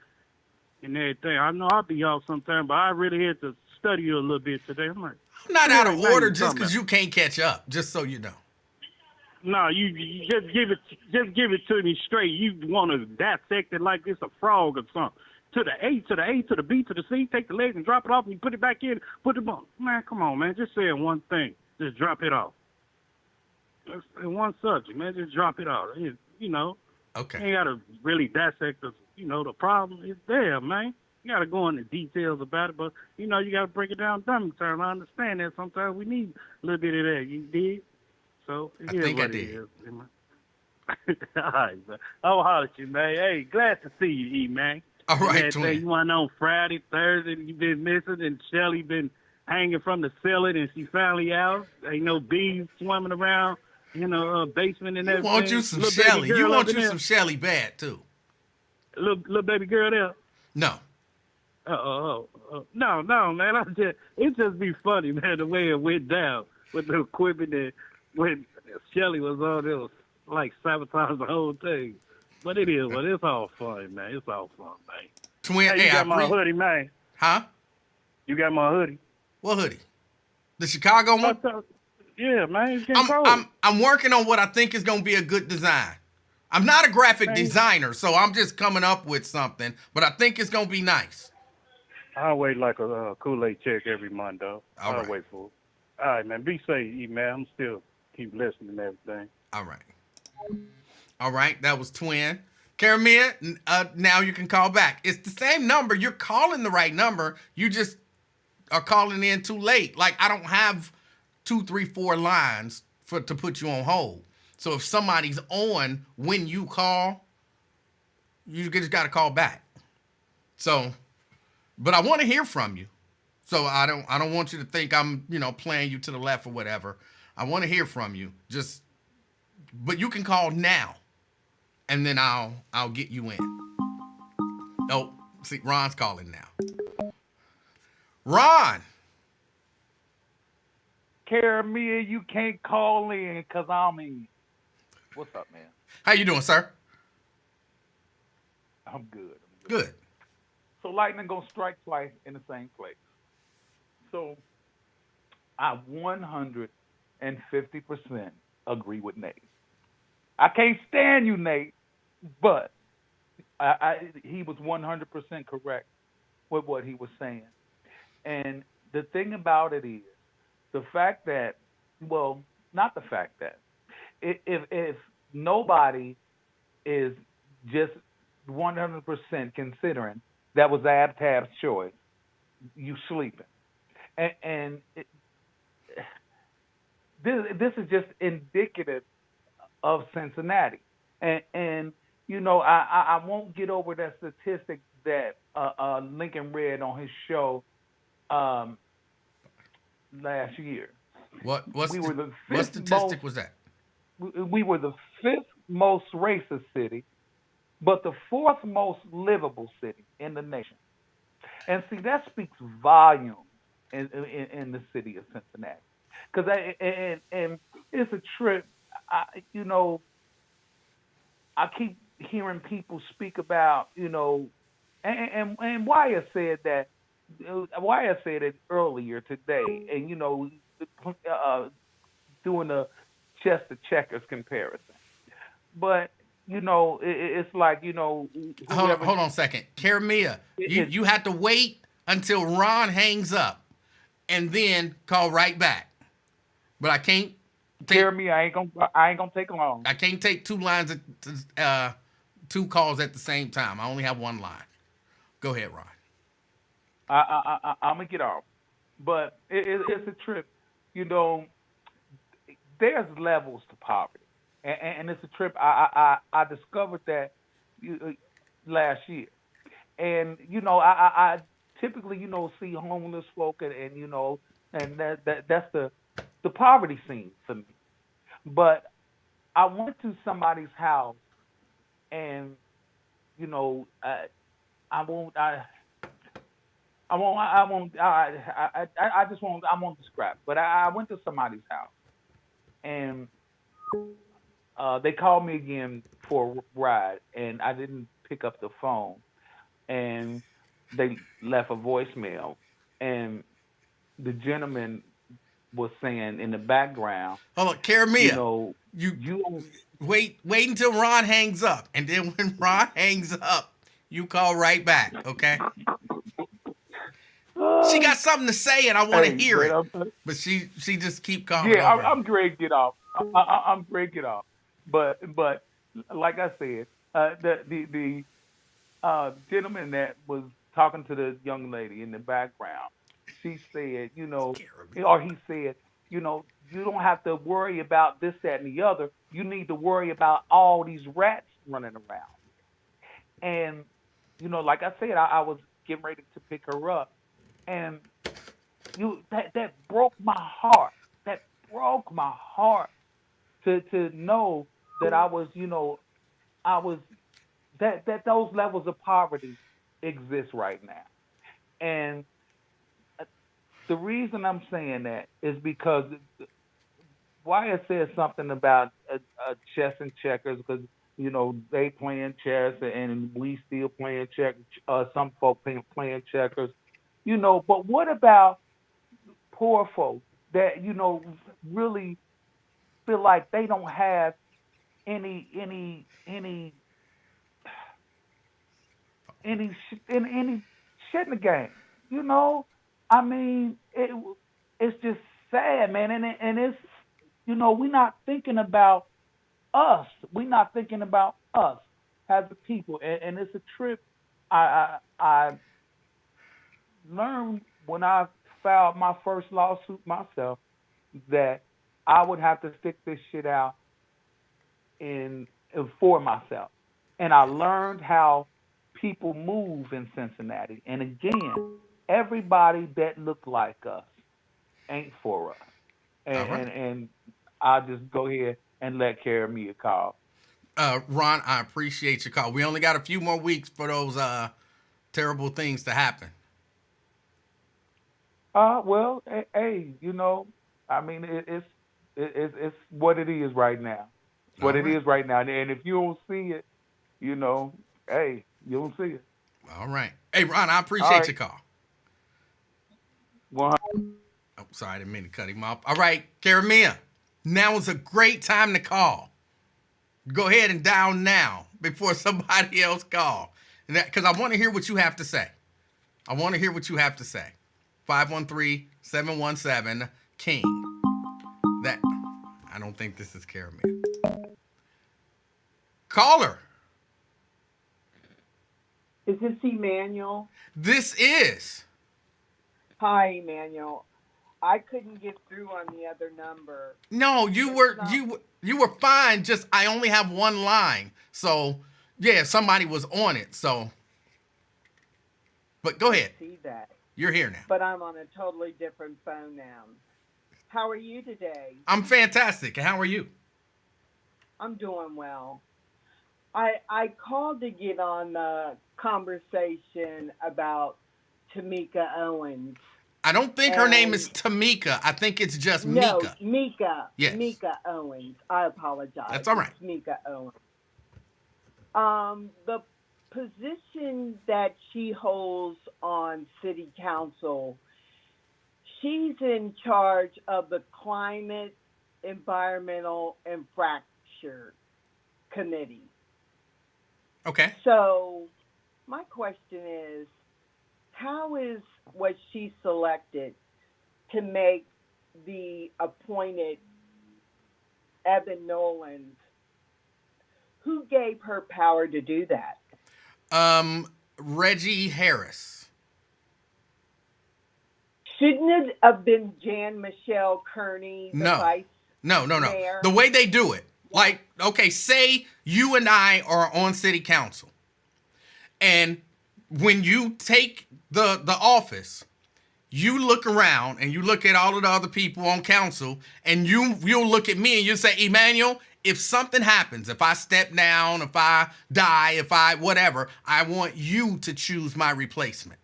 Speaker 4: And everything. I know I'll be off sometime, but I really had to study you a little bit today. I'm like,
Speaker 1: I'm not out of order just because you can't catch up. Just so you know.
Speaker 4: No, you just give it to me straight. You want to dissect it like it's a frog or something. To the A, to the A, to the B, to the C. Take the legs and drop it off, and you put it back in. Put it on. Man, come on, man. Just say one thing. Just drop it off. That's one subject, man. Just drop it off. Okay. You ain't gotta really dissect the problem. It's there, man. You got to go into details about it, but, you got to break it down dummy terms. I understand that sometimes we need a little bit of that. You did? So,
Speaker 1: I think I did.
Speaker 4: All right, man. I'll holler at you, man. Hey, glad to see you, E, man.
Speaker 1: All right, Twin.
Speaker 4: You went on Friday, Thursday, you been missing, and Shelly been hanging from the ceiling, and she finally out. Ain't no bees swimming around, basement and everything.
Speaker 1: You want you some Shelly. You want you some Shelly bad, too.
Speaker 4: Little baby girl there?
Speaker 1: No.
Speaker 4: No, man. It just be funny, man, the way it went down with the equipment that when Shelly was on, it was like sabotage the whole thing. But it is, but it's all fun, man. It's all fun, man.
Speaker 1: Twin,
Speaker 4: you got my hoodie, man.
Speaker 1: Huh?
Speaker 4: You got my hoodie.
Speaker 1: What hoodie? The Chicago one?
Speaker 4: Yeah, man. It's getting cold.
Speaker 1: I'm working on what I think is going to be a good design. I'm not a graphic designer, so I'm just coming up with something, but I think it's going to be nice.
Speaker 4: I'll wait like a Kool-Aid check every month, though. I'll wait for it. All right, man. Be safe, E-Man. I'm still keep listening and everything.
Speaker 1: All right. That was Twin. Karamia, now you can call back. It's the same number. You're calling the right number. You just are calling in too late. Like, I don't have 2, 3, 4 lines to put you on hold. So if somebody's on when you call, you just got to call back. So... But I want to hear from you. So I don't want you to think I'm, playing you to the left or whatever. I want to hear from you. But you can call now. And then I'll get you in. Oh, see, Ron's calling now. Ron.
Speaker 5: Karamia, you can't call in because I'm in. What's up, man?
Speaker 1: How you doing, sir?
Speaker 5: I'm good.
Speaker 1: Good.
Speaker 5: So lightning gonna strike twice in the same place. So I 150% agree with Nate. I can't stand you, Nate, but he was 100% correct with what he was saying. And the thing about it is the fact that, well, not the fact that, if nobody is just 100% considering that was Abtab's choice, you sleeping. And this is just indicative of Cincinnati. And you know, I won't get over that statistic that Lincoln read on his show um, last year. We were the
Speaker 1: what
Speaker 5: fifth most
Speaker 1: statistic was that?
Speaker 5: we were the fifth most racist city, but the fourth most livable city in the nation. And see, that speaks volumes in the city of Cincinnati. Because and it's a trip. You know, I keep hearing people speak about, you know, and Wyatt said that. Wyatt said it earlier today, and you know, doing a chess to checkers comparison. But you know, it's like, you know, whoever
Speaker 1: Hold on a second. Karamia,
Speaker 5: it,
Speaker 1: you have to wait until Ron hangs up and then call right back. But I can't take
Speaker 5: Jeremy, I ain't gonna take long.
Speaker 1: I can't take two calls at the same time. I only have one line. Go ahead, Ron.
Speaker 5: I'm gonna get off, but it's a trip. You know, there's levels to poverty, and it's a trip. I discovered that last year, and you know, I typically, you know, see homeless folk, and you know, and that's the poverty scene for me. But I went to somebody's house, and you know, I won't. I just won't. I won't describe. But I went to somebody's house, and they called me again for a ride, and I didn't pick up the phone, and they left a voicemail, and the gentleman was saying in the background,
Speaker 1: Hold on, Karamia.
Speaker 5: you know,
Speaker 1: you wait until Ron hangs up, and then when Ron hangs up, you call right back. Okay. She got something to say, and I want to hear it, but she just keep calling.
Speaker 5: Yeah, I'm great to get off. I'm great to get off. But like I said, the gentleman that was talking to the young lady in the background, she said, you know, or he said, you know, you don't have to worry about this, that, and the other. You need to worry about all these rats running around. And you know, like I said, I was getting ready to pick her up. And that broke my heart. That broke my heart to know that I was, you know, that those levels of poverty exist right now. And the reason I'm saying that is because Wyatt said something about chess and checkers, because you know they playing chess and we still playing checkers. Some folk playing checkers. You know, but what about poor folk that, you know, really feel like they don't have any shit in the game? You know, I mean, it's just sad, man, and it's, you know, we're not thinking about us. We're not thinking about us as a people, and it's a trip. I learned when I filed my first lawsuit myself that I would have to stick this shit out for myself. And I learned how people move in Cincinnati. And again, everybody that look like us ain't for us. And I'll just go ahead and let Karamia call.
Speaker 1: Ron, I appreciate your call. We only got a few more weeks for those terrible things to happen.
Speaker 5: Well, hey, you know, I mean, it's what it is right now. What it is right now. And if you don't see it, you know, hey, you don't see it.
Speaker 1: All right. Hey, Ron, I appreciate your call.
Speaker 5: Well,
Speaker 1: oh, sorry, I didn't mean to cut him off. All right, Karamia, now is a great time to call. Go ahead and dial now before somebody else call. Because I want to hear what you have to say. 513-717-KING. That, I don't think this is Karamia. Caller.
Speaker 6: Is this Emanuel?
Speaker 1: This is.
Speaker 6: Hi, Emanuel. I couldn't get through on the other number.
Speaker 1: No, you
Speaker 6: It's
Speaker 1: were
Speaker 6: not.
Speaker 1: you were fine. Just I only have one line. So yeah, somebody was on it. So, but go
Speaker 6: I
Speaker 1: ahead.
Speaker 6: see that.
Speaker 1: You're here now.
Speaker 6: But I'm on a totally different phone now. How are you today?
Speaker 1: I'm fantastic. How are you?
Speaker 6: I'm doing well. I called to get on the conversation about Tamika Owens.
Speaker 1: I don't think her name is
Speaker 6: And
Speaker 1: Tamika. I think it's just
Speaker 6: no,
Speaker 1: Mika. Yes,
Speaker 6: Mika Owens. I apologize.
Speaker 1: that's all
Speaker 6: It's
Speaker 1: right.
Speaker 6: Mika Owens. The position that she holds on city council, she's in charge of the climate environmental and fracture committee.
Speaker 1: Okay.
Speaker 6: So my question is, was she selected to make the appointed Evan Nolan? Who gave her power to do that?
Speaker 1: Reggie Harris.
Speaker 6: Shouldn't it have been Jan Michelle Kearney, the
Speaker 1: No,
Speaker 6: vice
Speaker 1: no.
Speaker 6: mayor?
Speaker 1: The way they do it, like, okay, say you and I are on city council, and when you take the office, you look around and you look at all of the other people on council, and you'll look at me and you say, Emanuel, if something happens, if I step down, if I die, if I whatever, I want you to choose my replacement.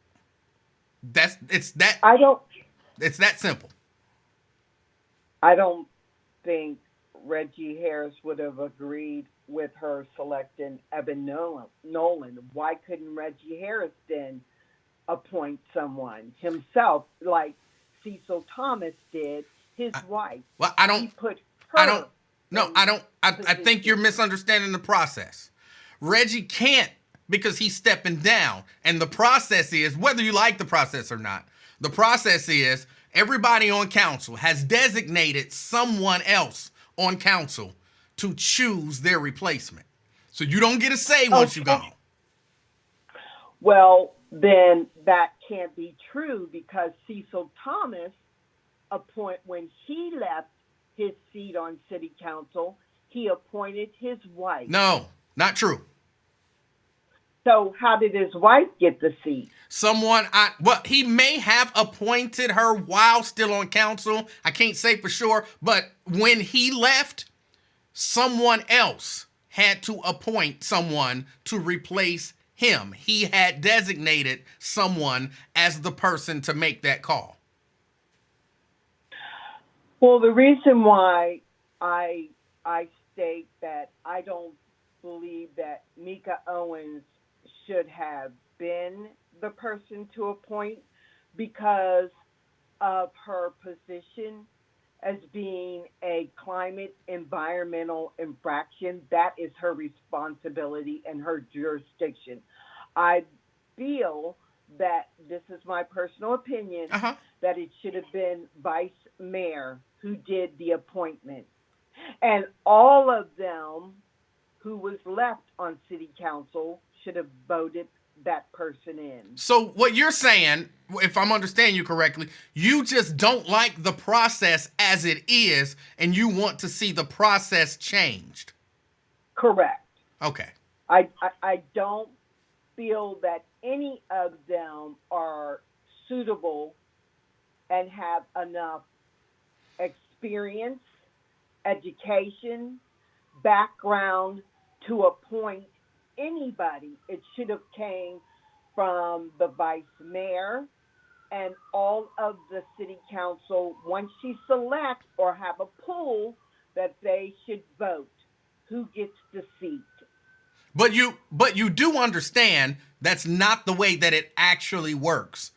Speaker 1: It's
Speaker 6: I don't.
Speaker 1: that simple.
Speaker 6: I don't think Reggie Harris would have agreed with her selecting Evan Nolan. Why couldn't Reggie Harris then appoint someone himself, like Cecil Thomas did, his wife?
Speaker 1: Well,
Speaker 6: He put
Speaker 1: I
Speaker 6: her
Speaker 1: don't. No,
Speaker 6: in
Speaker 1: I don't. I think you're
Speaker 6: position.
Speaker 1: misunderstanding the process. Reggie can't because he's stepping down. And the process is, whether you like the process or not, the process is everybody on council has designated someone else on council to choose their replacement. So you don't get a say once you're
Speaker 6: Okay.
Speaker 1: gone.
Speaker 6: Well, then that can't be true because Cecil Thomas when he left his seat on city council, he appointed his wife.
Speaker 1: No, not true.
Speaker 6: So how did his wife get the seat?
Speaker 1: He may have appointed her while still on council. I can't say for sure, but when he left, someone else had to appoint someone to replace him. He had designated someone as the person to make that call.
Speaker 6: Well, the reason why I state that I don't believe that Mika Owens should have been the person to appoint because of her position as being a climate environmental infraction. That is her responsibility and her jurisdiction. I feel that this is my personal opinion that it should have been Vice Mayor who did the appointment. And all of them who was left on city council should have voted that person in.
Speaker 1: So what you're saying, if I'm understanding you correctly, you just don't like the process as it is, and you want to see the process changed.
Speaker 6: Correct.
Speaker 1: Okay.
Speaker 6: I don't feel that any of them are suitable and have enough experience, education, background to appoint anybody. It should have came from the vice mayor and all of the city council. Once she selects or have a pool, that they should vote who gets the seat.
Speaker 1: But you do understand that's not the way that it actually works,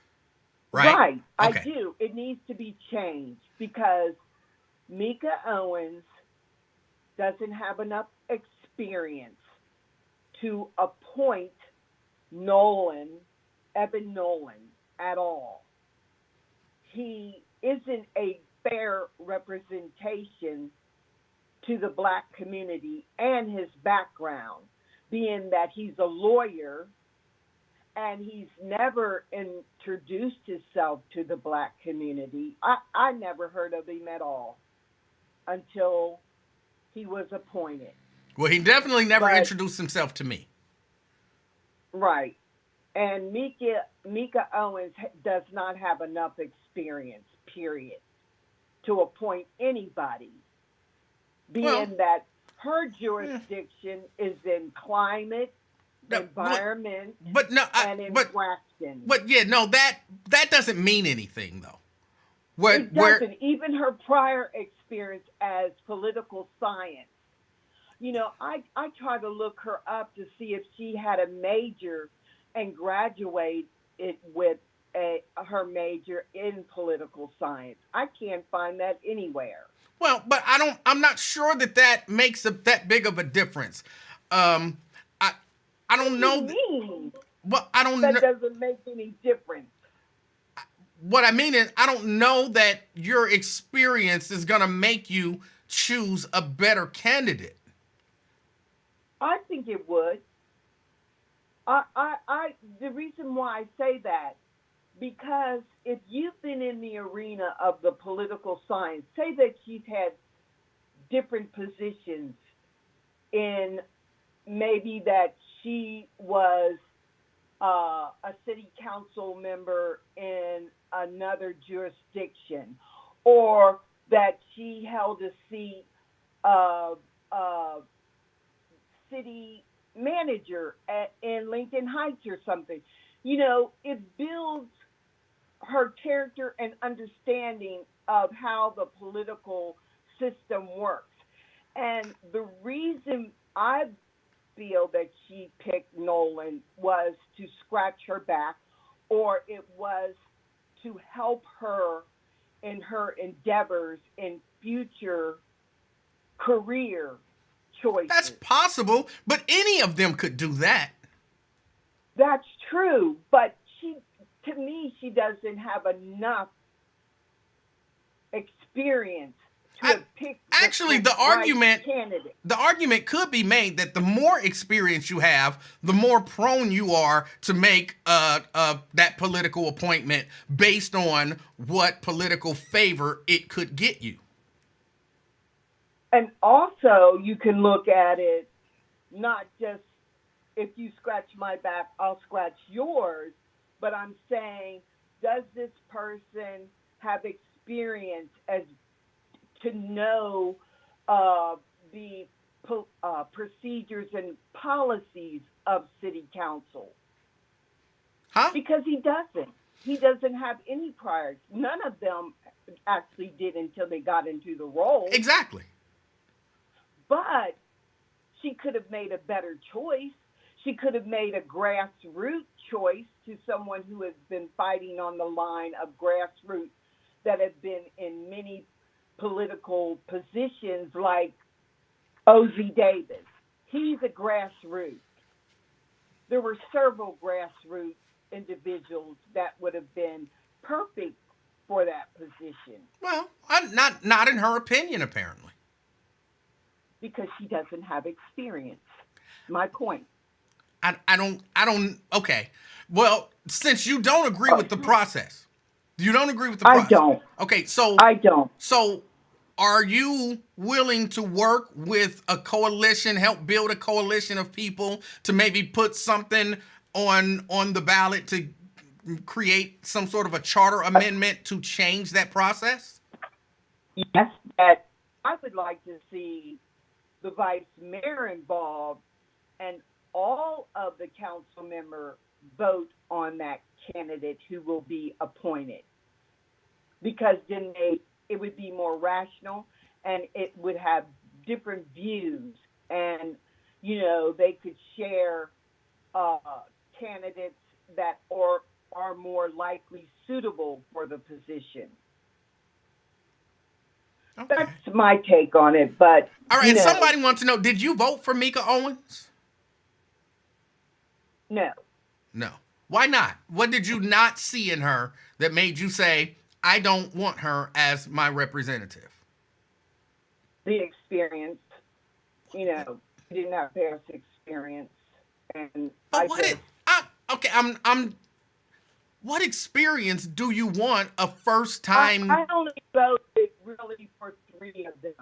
Speaker 1: right?
Speaker 6: Right,
Speaker 1: Okay.
Speaker 6: I do. It needs to be changed because Mika Owens doesn't have enough experience to appoint Evan Nolan, at all. He isn't a fair representation to the black community and his background, being that he's a lawyer and he's never introduced himself to the black community. I never heard of him at all until he was appointed.
Speaker 1: Well, he definitely never
Speaker 6: But
Speaker 1: introduced himself to me.
Speaker 6: right, and Mika Owens does not have enough experience, period, to appoint anybody, being
Speaker 1: Well,
Speaker 6: that her jurisdiction is in climate,
Speaker 1: No,
Speaker 6: environment,
Speaker 1: but no,
Speaker 6: and infraction.
Speaker 1: but yeah, no, that doesn't mean anything though.
Speaker 6: It doesn't. Even her prior experience as political science. You know, I tried to look her up to see if she had a major and graduated with her major in political science. I can't find that anywhere.
Speaker 1: Well, but I'm not sure that makes that big of a difference. I don't know.
Speaker 6: What do you mean?
Speaker 1: Well, I don't
Speaker 6: That
Speaker 1: know.
Speaker 6: doesn't make any difference.
Speaker 1: What I mean is, I don't know that your experience is going to make you choose a better candidate.
Speaker 6: I think it would. The reason why I say that, because if you've been in the arena of the political science, say that you've had different positions in, maybe that she was a city council member in another jurisdiction, or that she held a seat of city manager in Lincoln Heights or something. You know, it builds her character and understanding of how the political system works. And the reason I feel that she picked Nolan was to scratch her back, or it was to help her in her endeavors in future career choices.
Speaker 1: That's possible, but any of them could do that.
Speaker 6: That's true, but to me, she doesn't have enough experience to have picked
Speaker 1: Actually, the
Speaker 6: right candidate.
Speaker 1: The argument could be made that the more experience you have, the more prone you are to make that political appointment based on what political favor it could get you.
Speaker 6: And also, you can look at it not just, if you scratch my back, I'll scratch yours, but I'm saying, does this person have experience as to know the procedures and policies of city council?
Speaker 1: Huh?
Speaker 6: Because he doesn't. He doesn't have any priors. None of them actually did until they got into the role.
Speaker 1: Exactly.
Speaker 6: But she could have made a better choice. She could have made a grassroots choice to someone who has been fighting on the line of grassroots that have been in many political positions, like O.Z. Davis. He's a grassroots. There were several grassroots individuals that would have been perfect for that position.
Speaker 1: Well, not in her opinion, apparently.
Speaker 6: Because she doesn't have experience. My point.
Speaker 1: I don't. Okay. Well, since you don't agree with the process, you don't agree with the process.
Speaker 6: I don't.
Speaker 1: Okay, so
Speaker 6: I don't.
Speaker 1: So, are you willing to work with a coalition, help build a coalition of people to maybe put something on the ballot to create some sort of a charter amendment to change that process?
Speaker 6: Yes, that I would like to see the vice mayor involved and all of the council member vote on that candidate who will be appointed, because then it would be more rational and it would have different views, and they could share candidates that are more likely suitable for the position.
Speaker 1: Okay.
Speaker 6: That's my take on it. But
Speaker 1: all right, and somebody wants to know, did you vote for Mika Owens?
Speaker 6: No.
Speaker 1: No. Why not? What did you not see in her that made you say, I don't want her as my representative?
Speaker 6: The experience. She didn't have past experience. And
Speaker 1: okay, I'm. What experience do you want a first time?
Speaker 6: I only voted really for 3 of them.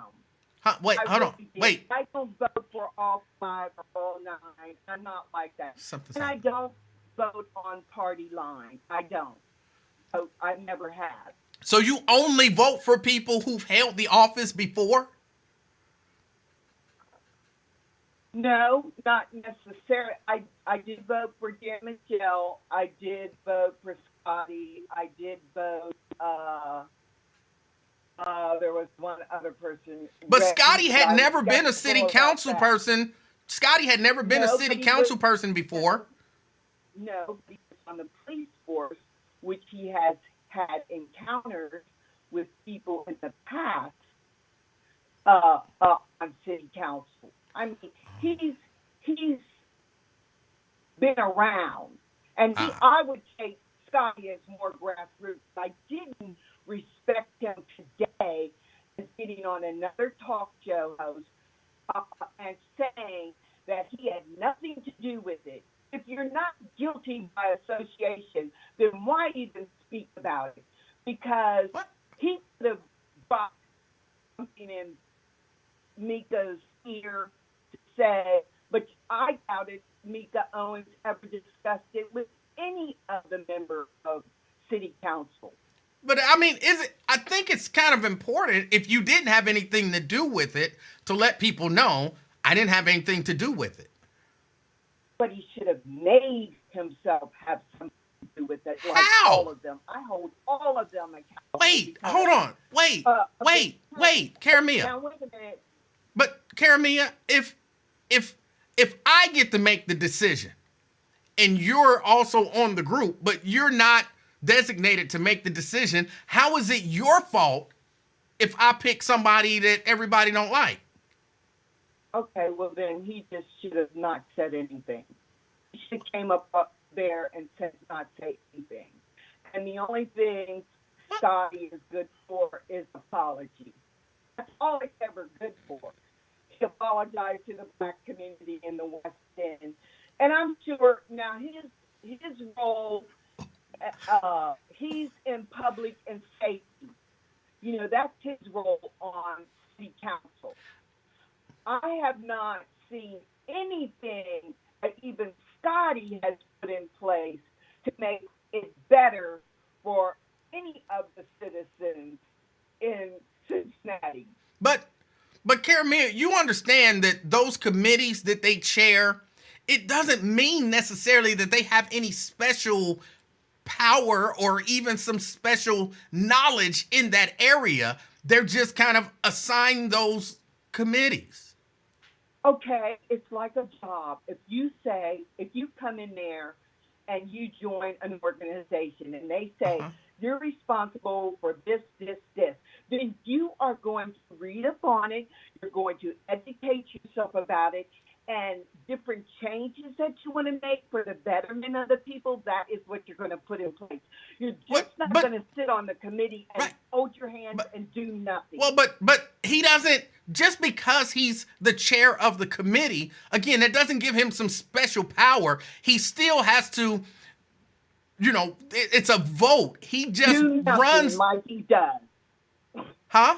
Speaker 1: Huh, wait,
Speaker 6: I
Speaker 1: hold on.
Speaker 6: really did.
Speaker 1: Wait.
Speaker 6: I don't vote for all 5 or all 9. I'm not like that.
Speaker 1: Something's
Speaker 6: And I
Speaker 1: happening.
Speaker 6: don't vote on party lines. I don't. So I never have.
Speaker 1: So you only vote for people who've held the office before?
Speaker 6: No, not necessarily. I did vote for Jan Michelle. I did vote for Scotty. I did vote. There was one other person.
Speaker 1: But
Speaker 6: Red-
Speaker 1: Scotty had
Speaker 6: I
Speaker 1: never
Speaker 6: was
Speaker 1: been a city
Speaker 6: skeptical about
Speaker 1: council
Speaker 6: that.
Speaker 1: person. Scotty had never been a
Speaker 6: No,
Speaker 1: city
Speaker 6: but he
Speaker 1: council
Speaker 6: was-
Speaker 1: person before.
Speaker 6: No, he was on the police force, which he has had encounters with people in the past on city council. I mean, he's been around, and I would take Scotty as more grassroots. I didn't respect him today as getting on another talk show host and saying that he had nothing to do with it. If you're not guilty by association, then why even speak about it? Because he could have brought something in Mika's ear to say, but I doubted Mika Owens ever discussed it with any of the members of city council.
Speaker 1: But I mean, I think it's kind of important if you didn't have anything to do with it to let people know I didn't have anything to do with it.
Speaker 6: But he should have made himself have something to do with it, like
Speaker 1: How?
Speaker 6: all of them. I hold all of them accountable.
Speaker 1: Wait,
Speaker 6: because-
Speaker 1: hold on. Wait, Karamia.
Speaker 6: Now wait a minute.
Speaker 1: But Karamia, if I get to make the decision and you're also on the group, but you're not designated to make the decision, how is it your fault if I pick somebody that everybody don't like?
Speaker 6: Okay, well then he just should have not said anything. He should have came up there and said not say anything. And the only thing Scotty is good for is apology. That's all it's ever good for. He apologized to the black community in the West End. And I'm sure now his role, he's in public and safety. You know, that's his role on city council. I have not seen anything that even Scotty has put in place to make it better for any of the citizens in Cincinnati.
Speaker 1: But Karamia, you understand that those committees that they chair, it doesn't mean necessarily that they have any special power or even some special knowledge in that area. They're just kind of assigned those committees.
Speaker 6: Okay, it's like a job. If you come in there and you join an organization and they say, you're responsible for this, then you are going to read up on it, you're going to educate yourself about it, and different changes that you want to make for the betterment of the people, that is what you're going to put in place. You're just not going to sit on the committee and hold your hands and do nothing.
Speaker 1: Well, but he doesn't, just because he's the chair of the committee, again, that doesn't give him some special power. He still has to, it's a vote. He just
Speaker 6: do nothing
Speaker 1: runs
Speaker 6: like he does.
Speaker 1: Huh?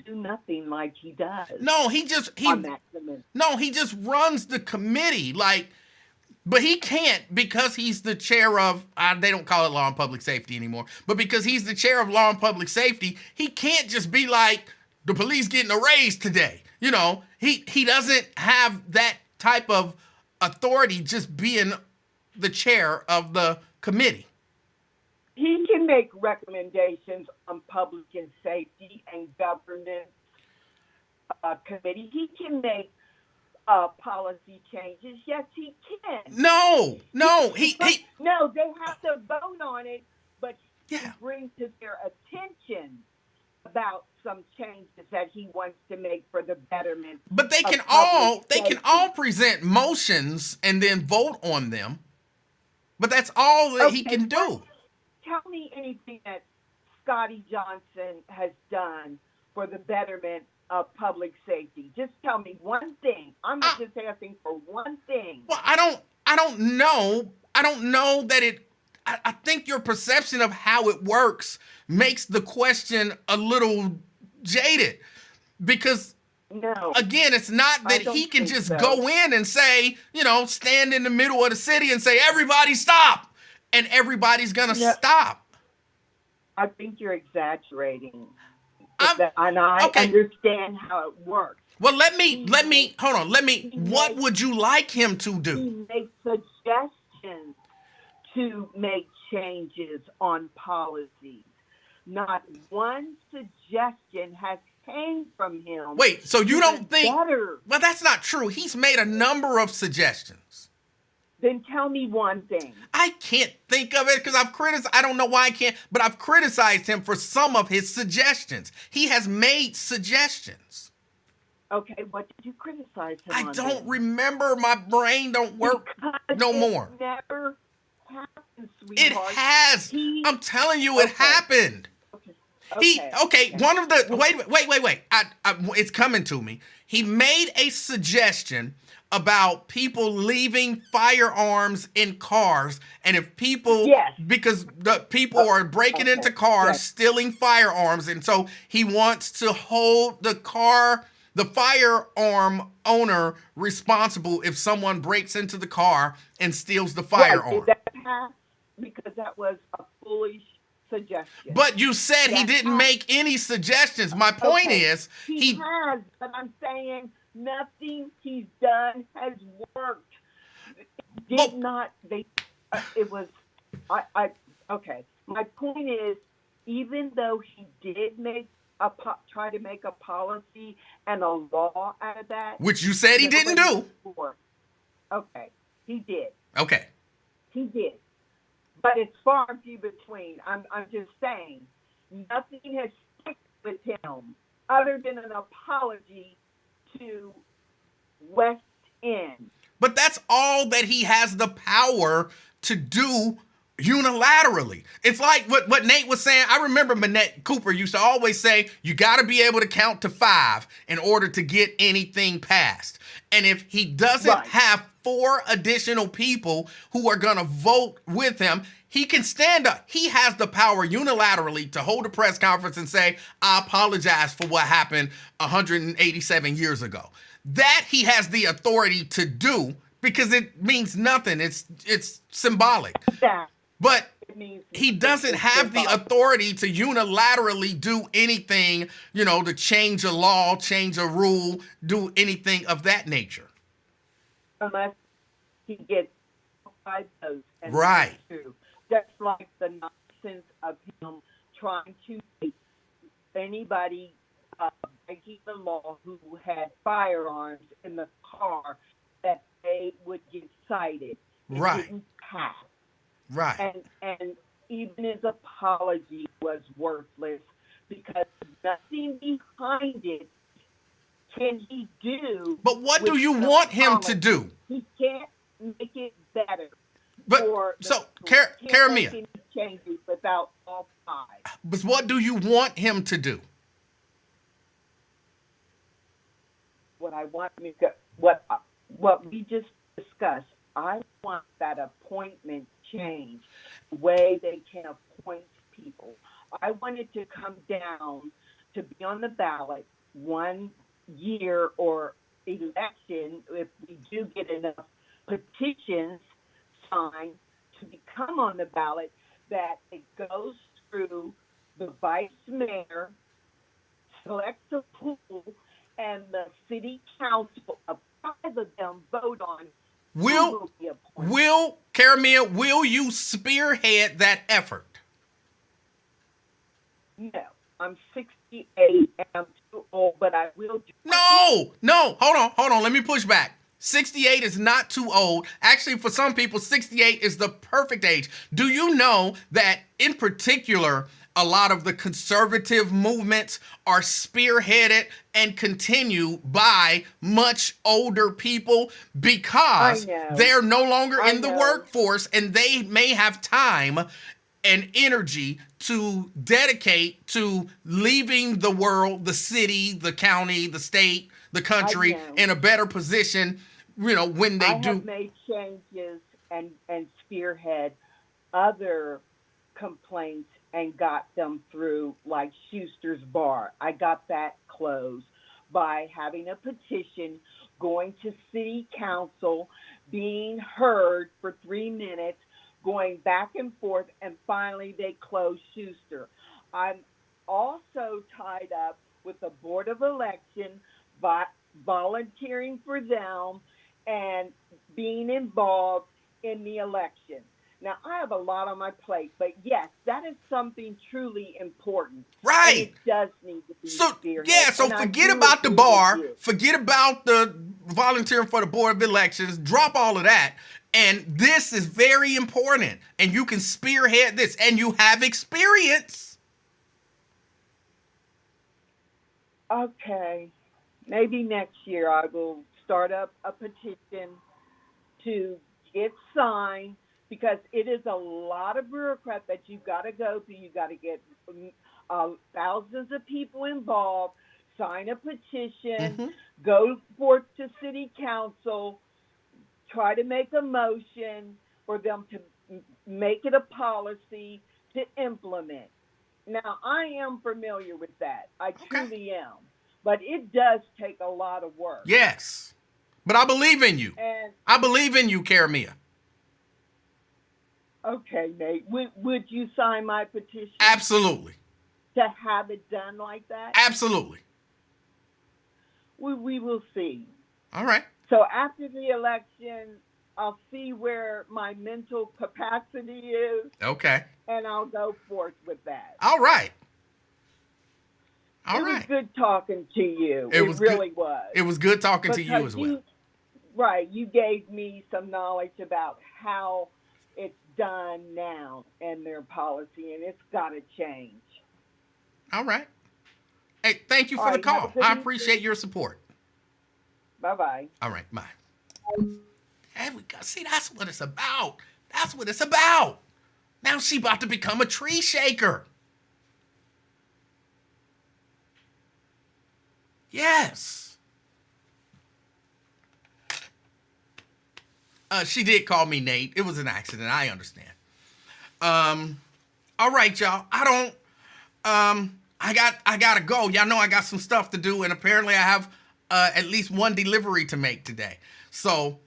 Speaker 6: Do nothing like he does.
Speaker 1: No, he just runs the committee, but he can't, because he's the chair of, they don't call it law and public safety anymore, but because he's the chair of law and public safety, he can't just be like, the police getting a raise today. He doesn't have that type of authority just being the chair of the committee.
Speaker 6: He can make recommendations on public and safety and governance committee. He can make policy changes. Yes, he can.
Speaker 1: No,
Speaker 6: No, they have to vote on it, but he brings to their attention about some changes that he wants to make for the betterment.
Speaker 1: But they can all present motions and then vote on them. But that's all that he can do.
Speaker 6: Tell me anything that Scotty Johnson has done for the betterment of public safety. Just tell me one thing. I'm not just asking for one thing.
Speaker 1: Well, I I don't know. I don't know that it. I think your perception of how it works makes the question a little jaded, because
Speaker 6: No,
Speaker 1: again, it's not
Speaker 6: I
Speaker 1: that
Speaker 6: don't
Speaker 1: he can
Speaker 6: think
Speaker 1: just
Speaker 6: so.
Speaker 1: go in and say, stand in the middle of the city and say, everybody stop, and everybody's gonna
Speaker 6: No.
Speaker 1: stop.
Speaker 6: I think you're exaggerating.
Speaker 1: I'm-
Speaker 6: And I
Speaker 1: okay.
Speaker 6: understand how it works.
Speaker 1: Well, let me hold on. What would you like him to do?
Speaker 6: He makes suggestions to make changes on policies. Not one suggestion has came from him.
Speaker 1: Wait, so you don't
Speaker 6: Even
Speaker 1: think?
Speaker 6: better?
Speaker 1: Well, that's not true. He's made a number of suggestions.
Speaker 6: Then tell me one thing.
Speaker 1: I can't think of it because I've criticized. I don't know why I can't, but I've criticized him for some of his suggestions. He has made suggestions.
Speaker 6: Okay, what did you criticize him
Speaker 1: I
Speaker 6: on?
Speaker 1: don't
Speaker 6: then?
Speaker 1: remember. My brain don't work
Speaker 6: Because
Speaker 1: no
Speaker 6: it
Speaker 1: more.
Speaker 6: Never happened,
Speaker 1: It
Speaker 6: sweetheart.
Speaker 1: has.
Speaker 6: He-
Speaker 1: I'm telling you, it
Speaker 6: Okay.
Speaker 1: happened.
Speaker 6: Okay.
Speaker 1: One of the wait. It's coming to me. He made a suggestion about people leaving firearms in cars, and if people,
Speaker 6: Yes.
Speaker 1: because the people are breaking into cars,
Speaker 6: Yes.
Speaker 1: stealing firearms, and so he wants to hold the firearm owner responsible if someone breaks into the car and steals the firearm.
Speaker 6: Right, did that pass? Because that was a foolish suggestion.
Speaker 1: But you said he
Speaker 6: That
Speaker 1: didn't
Speaker 6: passed.
Speaker 1: make any suggestions. My point
Speaker 6: Okay.
Speaker 1: is,
Speaker 6: He has, but I'm saying nothing he's done has worked. Did
Speaker 1: Well-
Speaker 6: not they? It was. Okay. My point is, even though he did try to make a policy and a law out of that,
Speaker 1: which you said he didn't do.
Speaker 6: before. Okay, he did.
Speaker 1: Okay.
Speaker 6: He did. But it's far and few between. I'm just saying, nothing has stuck with him other than an apology to West End.
Speaker 1: But that's all that he has the power to do unilaterally. It's like what Nate was saying. I remember Manette Cooper used to always say, you got to be able to count to 5 in order to get anything passed. And if he doesn't
Speaker 6: Right.
Speaker 1: have 4 additional people who are going to vote with him, he can stand up. He has the power unilaterally to hold a press conference and say, I apologize for what happened 187 years ago. That he has the authority to do because it means nothing. It's symbolic.
Speaker 6: That
Speaker 1: But
Speaker 6: it means
Speaker 1: he doesn't have the authority to unilaterally do anything, to change a law, change a rule, do anything of that nature.
Speaker 6: unless he gets 5 votes. And
Speaker 1: Right.
Speaker 6: that's true. Just like the nonsense of him trying to make anybody breaking the law who had firearms in the car that they would get cited. It
Speaker 1: Right.
Speaker 6: didn't pass.
Speaker 1: Right.
Speaker 6: And even his apology was worthless because nothing behind it can he do.
Speaker 1: But what do
Speaker 6: with
Speaker 1: you
Speaker 6: the
Speaker 1: want him to
Speaker 6: apology.
Speaker 1: do?
Speaker 6: He can't make it better.
Speaker 1: But
Speaker 6: or
Speaker 1: so,
Speaker 6: can't
Speaker 1: Karamia,
Speaker 6: make any changes without all 5.
Speaker 1: but what do you want him to do?
Speaker 6: What I want what we just discussed, I want that appointment change, the way they can appoint people. I want it to come down to be on the ballot 1 year or election if we do get enough petitions signed to become on the ballot, that it goes through the vice mayor, selects a pool, and the city council, 5 of them vote on who will be appointed.
Speaker 1: Karamia, will you spearhead that effort?
Speaker 6: No, I'm 68 and I'm too old, but I will do
Speaker 1: No, hold on. Let me push back. 68 is not too old. Actually, for some people, 68 is the perfect age. Do you know that, in particular, a lot of the conservative movements are spearheaded and continue by much older people because
Speaker 6: I know.
Speaker 1: they're no longer
Speaker 6: I
Speaker 1: in the
Speaker 6: know.
Speaker 1: workforce and they may have time and energy to dedicate to leaving the world, the city, the county, the state, the country
Speaker 6: know.
Speaker 1: in a better position when they
Speaker 6: I
Speaker 1: do.
Speaker 6: have made changes and spearhead other complaints and got them through, like Schuster's Bar. I got that closed by having a petition, going to city council, being heard for 3 minutes, going back and forth, and finally they closed Schuster. I'm also tied up with the Board of Election, volunteering for them and being involved in the election. Now, I have a lot on my plate, but yes, that is something truly important.
Speaker 1: Right.
Speaker 6: And it does need to be
Speaker 1: So
Speaker 6: spearheaded.
Speaker 1: so
Speaker 6: And I
Speaker 1: forget
Speaker 6: do
Speaker 1: about the
Speaker 6: agree
Speaker 1: bar,
Speaker 6: with you.
Speaker 1: forget about the volunteering for the Board of Elections, drop all of that. And this is very important. And you can spearhead this, and you have experience.
Speaker 6: Okay. Maybe next year I will start up a petition to get signed, because it is a lot of bureaucrats that you got to go through. You got to get thousands of people involved, sign a petition, go forth to city council, try to make a motion for them to make it a policy to implement. Now, I am familiar with that. I truly am. But it does take a lot of work.
Speaker 1: Yes. But I believe in you.
Speaker 6: And
Speaker 1: I believe in you, Karamia.
Speaker 6: okay, Nate, would you sign my petition?
Speaker 1: Absolutely.
Speaker 6: To have it done like that?
Speaker 1: Absolutely.
Speaker 6: We will see.
Speaker 1: All right.
Speaker 6: So after the election, I'll see where my mental capacity is,
Speaker 1: Okay.
Speaker 6: and I'll go forth with that.
Speaker 1: All right. All
Speaker 6: It
Speaker 1: right.
Speaker 6: was good talking to you.
Speaker 1: It
Speaker 6: It
Speaker 1: was
Speaker 6: really
Speaker 1: good.
Speaker 6: was.
Speaker 1: It was good talking to you
Speaker 6: Because
Speaker 1: as well.
Speaker 6: Right. You gave me some knowledge about how it's done now and their policy, and it's got to change.
Speaker 1: All right. Hey, thank you for
Speaker 6: All
Speaker 1: the
Speaker 6: right, have
Speaker 1: call.
Speaker 6: a good
Speaker 1: I
Speaker 6: evening.
Speaker 1: appreciate your support.
Speaker 6: Bye-bye.
Speaker 1: All right, bye. There we go. See, that's what it's about. That's what it's about. Now she about to become a tree shaker. Yes. She did call me Nate. It was an accident. I understand. All right, y'all. I gotta go. Y'all know I got some stuff to do, and apparently I have at least one delivery to make today. So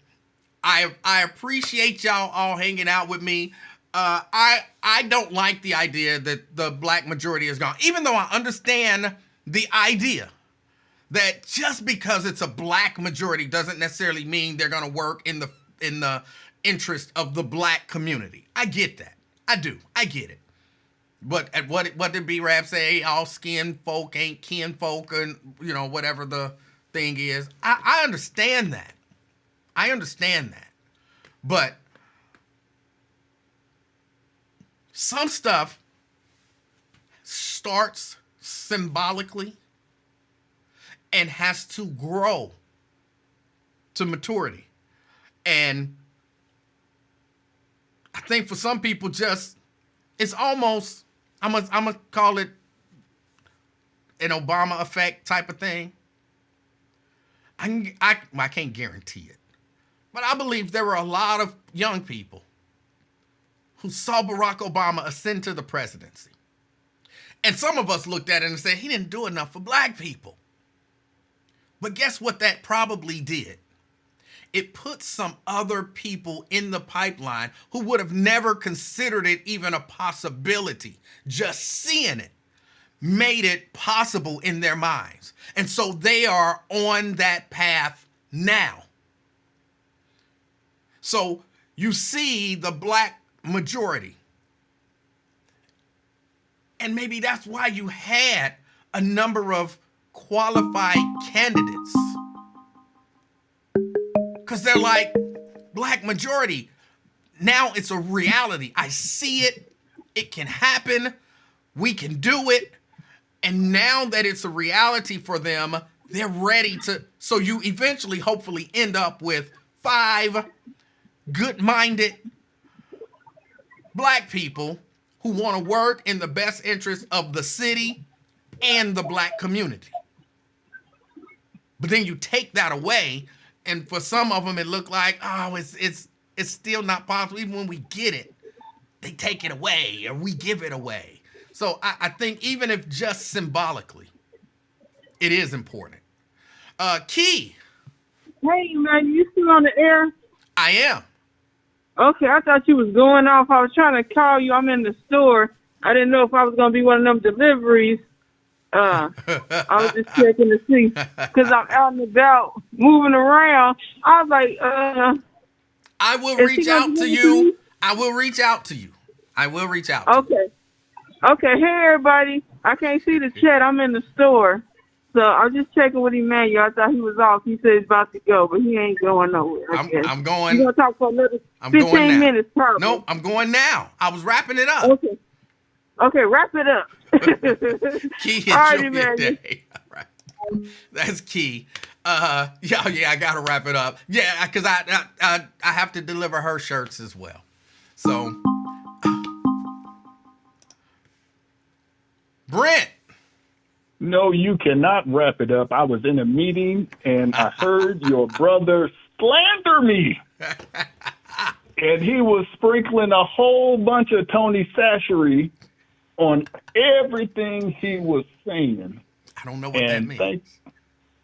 Speaker 1: I appreciate y'all all hanging out with me. I don't like the idea that the black majority is gone, even though I understand the idea that just because it's a black majority doesn't necessarily mean they're gonna work in the interest of the black community. I get that. I do. I get it. But at what did B-Rap say? All skin folk ain't kin folk, and whatever the thing is. I understand that. I understand that. But some stuff starts symbolically and has to grow to maturity. And I think for some people, it's almost, I'm gonna call it an Obama effect type of thing. I can't guarantee it, but I believe there were a lot of young people who saw Barack Obama ascend to the presidency. And some of us looked at it and said, he didn't do enough for black people. But guess what that probably did? It put some other people in the pipeline who would have never considered it even a possibility. Just seeing it made it possible in their minds. And so they are on that path now. So you see the black majority. And maybe that's why you had a number of qualified candidates. Because they're like, black majority. Now it's a reality. I see it. It can happen. We can do it. And now that it's a reality for them, they're ready to. So you eventually, hopefully, end up with 5 good-minded black people who want to work in the best interest of the city and the black community. But then you take that away, and for some of them, it looked like, oh, it's still not possible. Even when we get it, they take it away or we give it away. So I think even if just symbolically, it is important. Key,
Speaker 7: Hey, man, you still on the air?
Speaker 1: I am.
Speaker 7: Okay, I thought you was going off. I was trying to call you. I'm in the store. I didn't know if I was going to be one of them deliveries. I was just checking to see because I'm out and about moving around. I was like,
Speaker 1: I will
Speaker 7: Is he
Speaker 1: reach
Speaker 7: gonna
Speaker 1: out to
Speaker 7: deliver to
Speaker 1: you.
Speaker 7: you?
Speaker 1: I will reach out to you. I will reach out to you.
Speaker 7: okay. Okay, hey, everybody. I can't see the chat. I'm in the store. So I'm just checking with Emanuel. I thought he was off. He said he's about to go, but he ain't going nowhere.
Speaker 1: I'm
Speaker 7: You're
Speaker 1: going.
Speaker 7: going to talk for another
Speaker 1: I'm going
Speaker 7: 15
Speaker 1: now.
Speaker 7: minutes, probably.
Speaker 1: Nope, I'm going now. I was wrapping it up.
Speaker 7: Okay. Okay, wrap it up.
Speaker 1: Key, enjoy
Speaker 7: All right,
Speaker 1: your
Speaker 7: Emmanuel.
Speaker 1: day. All right. That's Key. Yeah, I gotta wrap it up. Yeah, because I have to deliver her shirts as well. So, Brent.
Speaker 8: No, you cannot wrap it up. I was in a meeting and I heard your brother slander me. And he was sprinkling a whole bunch of Tony Sashery on everything he was saying.
Speaker 1: I don't know what that means.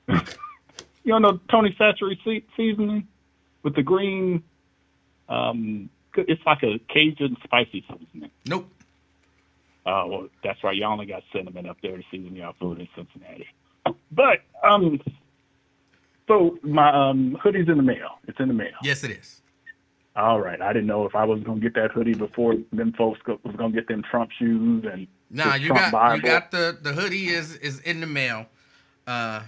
Speaker 8: You don't know Tony Sashery seasoning with the green? It's like a Cajun spicy seasoning.
Speaker 1: Nope.
Speaker 8: Well, that's right. Y'all only got cinnamon up there to season y'all food in Cincinnati. But so my hoodie's in the mail. It's in the mail.
Speaker 1: Yes, it is.
Speaker 8: All right. I didn't know if I was gonna get that hoodie before them folks was gonna get them Trump shoes and.
Speaker 1: Nah,
Speaker 8: this
Speaker 1: you
Speaker 8: Trump
Speaker 1: got
Speaker 8: Bible.
Speaker 1: the hoodie is in the mail. I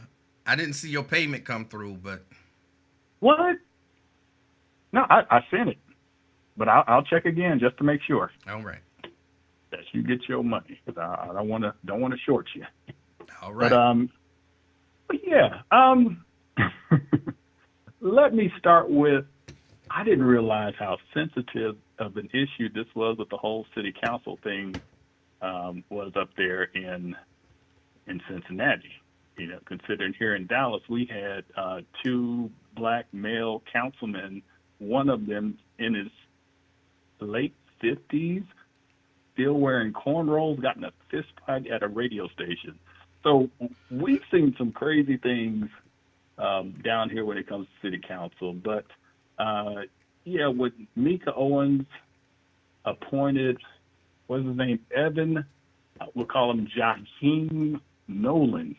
Speaker 1: didn't see your payment come through, but
Speaker 8: What? No, I sent it, but I'll check again just to make sure
Speaker 1: all right.
Speaker 8: that you get your money because I don't want to short you.
Speaker 1: All right.
Speaker 8: But yeah, let me start with. I didn't realize how sensitive of an issue this was with the whole city council thing. Was up there in Cincinnati. You know, considering here in Dallas we had 2 black male councilmen, one of them in his late 50s, still wearing cornrows, got in a fist fight at a radio station. So we've seen some crazy things down here when it comes to city council. But, yeah, with Mika Owens appointed, what's his name, Evan, we'll call him Jaheim Nolan,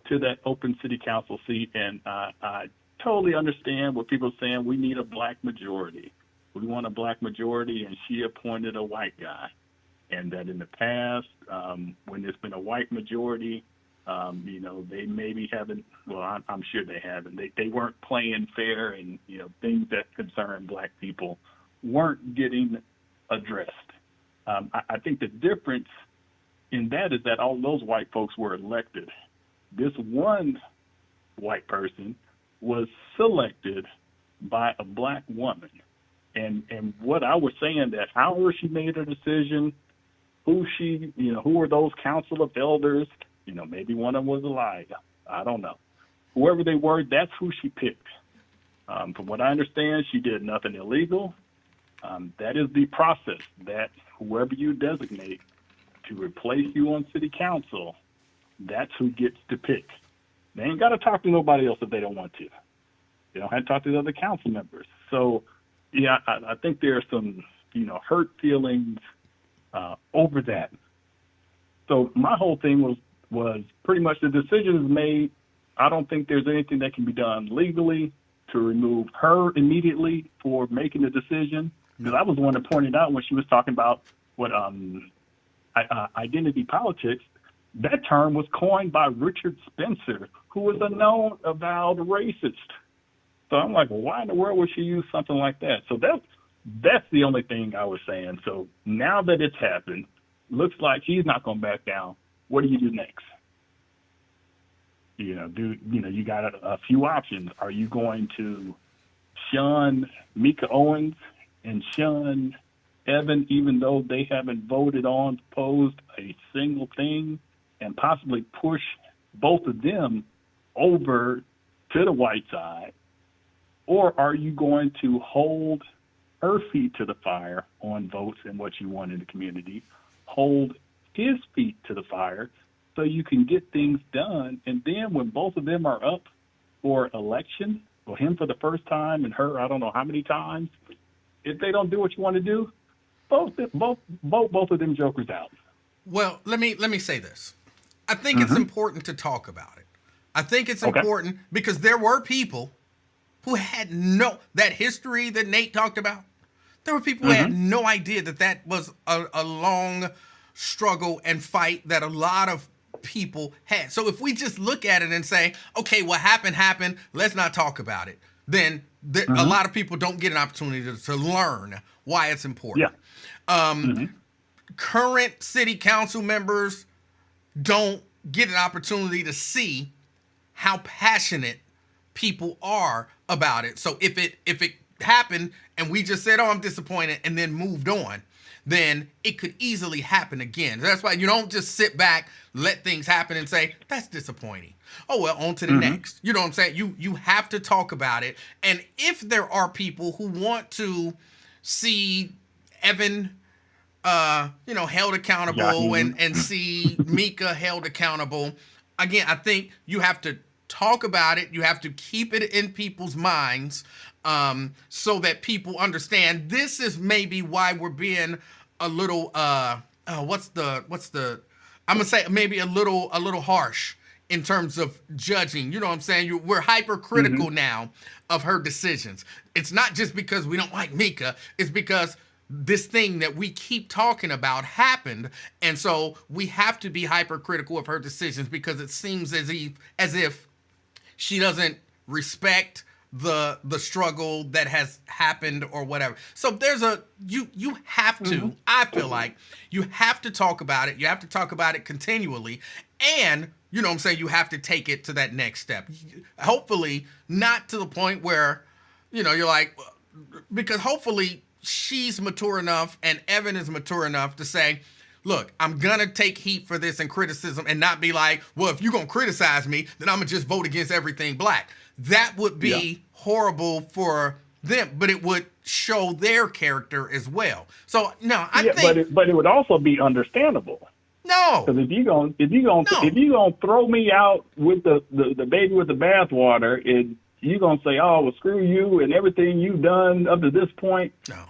Speaker 8: to that open city council seat. And I totally understand what people are saying. We need a black majority. We want a black majority, and she appointed a white guy. And that in the past, when there's been a white majority, you know, they maybe haven't, well, I'm sure they haven't. They weren't playing fair, and, you know, things that concern black people weren't getting addressed. I think the difference in that is that all those white folks were elected. This one white person was selected by a black woman. And what I was saying, that however she made her decision, who were those council of elders, you know, maybe one of them was a liar. I don't know. Whoever they were, that's who she picked. From what I understand, she did nothing illegal. That is the process, that whoever you designate to replace you on city council, that's who gets to pick. They ain't got to talk to nobody else if they don't want to. They don't have to talk to the other council members. So, yeah, I think there's some, you know, hurt feelings over that. So my whole thing was pretty much the decision is made. I don't think there's anything that can be done legally to remove her immediately for making the decision. Because I was the one that pointed out when she was talking about what identity politics, that term was coined by Richard Spencer, who was a known avowed racist. So I'm like, well, why in the world would she use something like that? So that's the only thing I was saying. So now that it's happened, looks like he's not going to back down. What do you do next? You got a few options. Are you going to shun Mika Owens and shun Evan, even though they haven't voted on, proposed a single thing, and possibly push both of them over to the white side, or are you going to hold her feet to the fire on votes and what you want in the community, hold his feet to the fire so you can get things done, and then when both of them are up for election, or him for the first time and her I don't know how many times, if they don't do what you want to do, vote both of them jokers out.
Speaker 1: Well, let me say this. I think it's important to talk about it. I think it's important because there were people who had that history that Nate talked about. There were people who had no idea that was a long struggle and fight that a lot of people had. So if we just look at it and say, okay, what happened, let's not talk about it, then a lot of people don't get an opportunity to learn why it's important. Yeah. Current city council members don't get an opportunity to see how passionate people are about it. So if it happened and we just said, oh, I'm disappointed, and then moved on, then it could easily happen again. That's why you don't just sit back, let things happen and say, that's disappointing. Oh, well, on to the next. You know what I'm saying? You have to talk about it. And if there are people who want to see Evan held accountable and see Mika held accountable, again, I think you have to talk about it. You have to keep it in people's minds so that people understand this is maybe why we're being a little I'm gonna say maybe a little harsh in terms of judging. You know what I'm saying? We're hypercritical now of her decisions. It's not just because we don't like Mika, it's because this thing that we keep talking about happened, and so we have to be hypercritical of her decisions because it seems as if she doesn't respect the struggle that has happened or whatever. So there's you have to, I feel like you have to talk about it. You have to talk about it continually, and you know what I'm saying, you have to take it to that next step. Hopefully not to the point where, you're like, because hopefully she's mature enough and Evan is mature enough to say, look, I'm going to take heat for this and criticism and not be like, well, if you're going to criticize me, then I'm going to just vote against everything black. That would be horrible for them, but it would show their character as well. So, no, I think...
Speaker 8: But it would also be understandable.
Speaker 1: No.
Speaker 8: Because if you're gonna throw me out with the baby with the bathwater, and you're going to say, oh, well, screw you and everything you've done up to this point.
Speaker 1: No.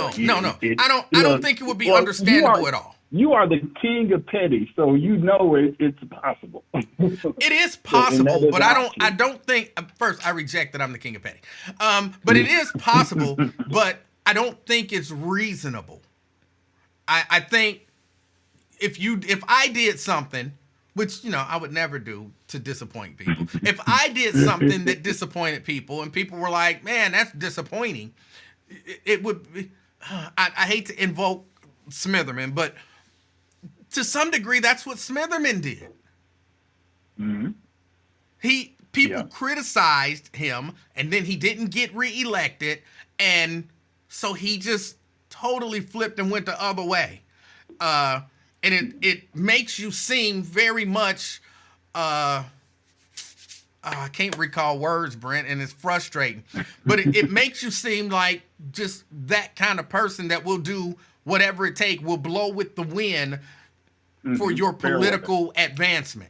Speaker 1: I don't think it would be understandable at all.
Speaker 8: You are the king of petty, so it's possible.
Speaker 1: It is possible, but I don't think. First, I reject that I'm the king of petty. But it is possible, but I don't think it's reasonable. I think if I did something, which I would never do to disappoint people. If I did something that disappointed people, and people were like, "Man, that's disappointing," it would be. I hate to invoke Smitherman, but to some degree, that's what Smitherman did. People criticized him, and then he didn't get reelected, and so he just totally flipped and went the other way. And it makes you seem very much. I can't recall words, Brent, and it's frustrating. But it makes you seem like just that kind of person that will do whatever it takes, will blow with the wind for your political advancement.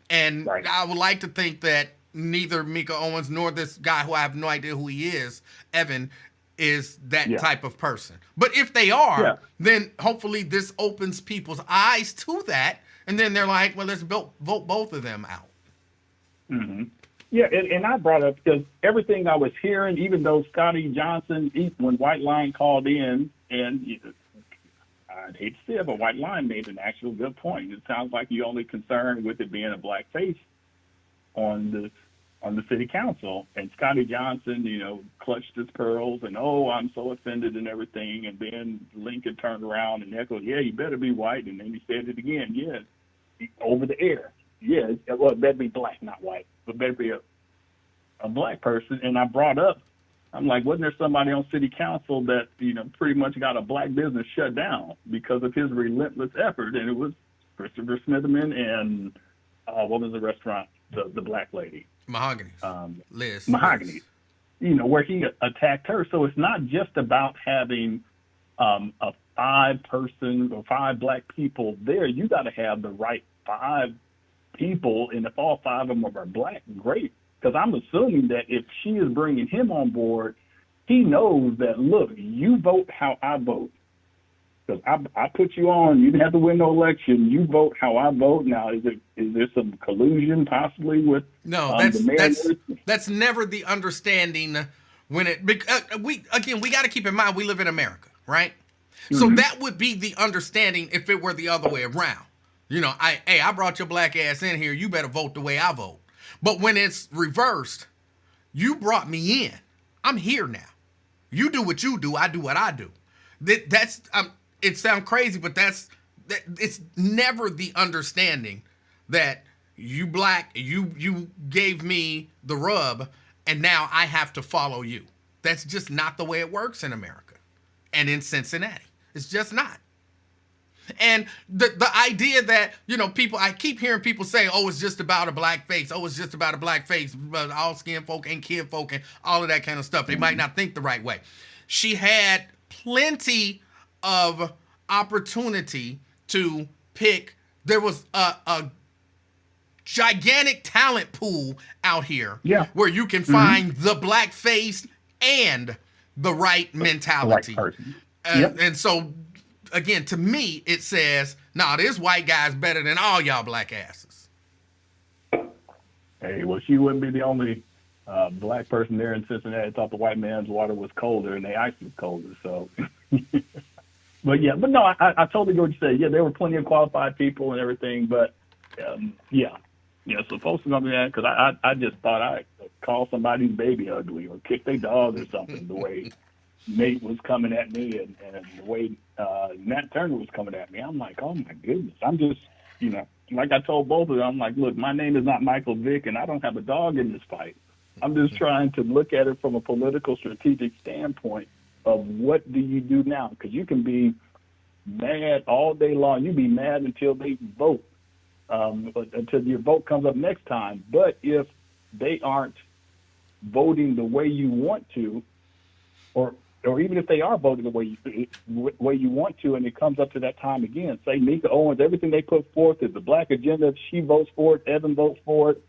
Speaker 1: And I would like to think that neither Mika Owens nor this guy who I have no idea who he is, Evan, is that type of person. But if they are, then hopefully this opens people's eyes to that. And then they're like, well, let's vote both of them out.
Speaker 8: Yeah, and I brought up because everything I was hearing, even though Scotty Johnson, when White Line called in, and I'd hate to say it, but White Line made an actual good point. It sounds like you're only concerned with it being a black face on the city council. And Scotty Johnson, clutched his pearls and, oh, I'm so offended and everything. And then Lincoln turned around and echoed, yeah, you better be white. And then he said it again, over the air. Yeah, well, it better be black, not white, but better be a black person. And I brought up, I'm like, wasn't there somebody on city council that, pretty much got a black business shut down because of his relentless effort? And it was Christopher Smitherman and what was the restaurant? the black lady,
Speaker 1: Mahogany. Liz.
Speaker 8: Mahogany.
Speaker 1: Liz.
Speaker 8: You know, where he attacked her. So it's not just about having a 5-person or 5 black people there. You got to have the right 5 people, and if all 5 of them are black, great. Because I'm assuming that if she is bringing him on board, he knows that, look, you vote how I vote. Because I put you on, you didn't have to win no election. You vote how I vote. Now, is there some collusion possibly with
Speaker 1: No,
Speaker 8: the mayor?
Speaker 1: that's never the understanding when we got to keep in mind we live in America, right? So that would be the understanding if it were the other way around. You know, I brought your black ass in here. You better vote the way I vote. But when it's reversed, you brought me in. I'm here now. You do what you do. I do what I do. That's it sounds crazy, but it's never the understanding that you black, you gave me the rub, and now I have to follow you. That's just not the way it works in America and in Cincinnati. It's just not. And the idea that, you know, I keep hearing people say, oh, it's just about a black face. Oh, it's just about a black face. All skin folk and kin folk and all of that kind of stuff. They might not think the right way. She had plenty of opportunity to pick. There was a gigantic talent pool out here where you can find the black face and the right mentality.
Speaker 8: The right person.
Speaker 1: And so, again, to me, it says, nah, this white guy's better than all y'all black asses.
Speaker 8: Hey, well, she wouldn't be the only black person there in Cincinnati thought the white man's water was colder and the ice was colder. So, but no, I totally get what you say. Yeah, there were plenty of qualified people and everything, but so folks are gonna be that because I just thought I'd call somebody's baby ugly or kick their dog or something the way Nate was coming at me and the way Nat Turner was coming at me. I'm like, oh my goodness. I'm just, you know, like I told both of them, I'm like, look, my name is not Michael Vick and I don't have a dog in this fight. I'm just trying to look at it from a political strategic standpoint of what do you do now? Because you can be mad all day long. You be mad until they vote, until your vote comes up next time. But if they aren't voting the way you want to, or even if they are voting the way you want to, and it comes up to that time again, say Mika Owens, everything they put forth is the black agenda. She votes for it. Evan votes for it.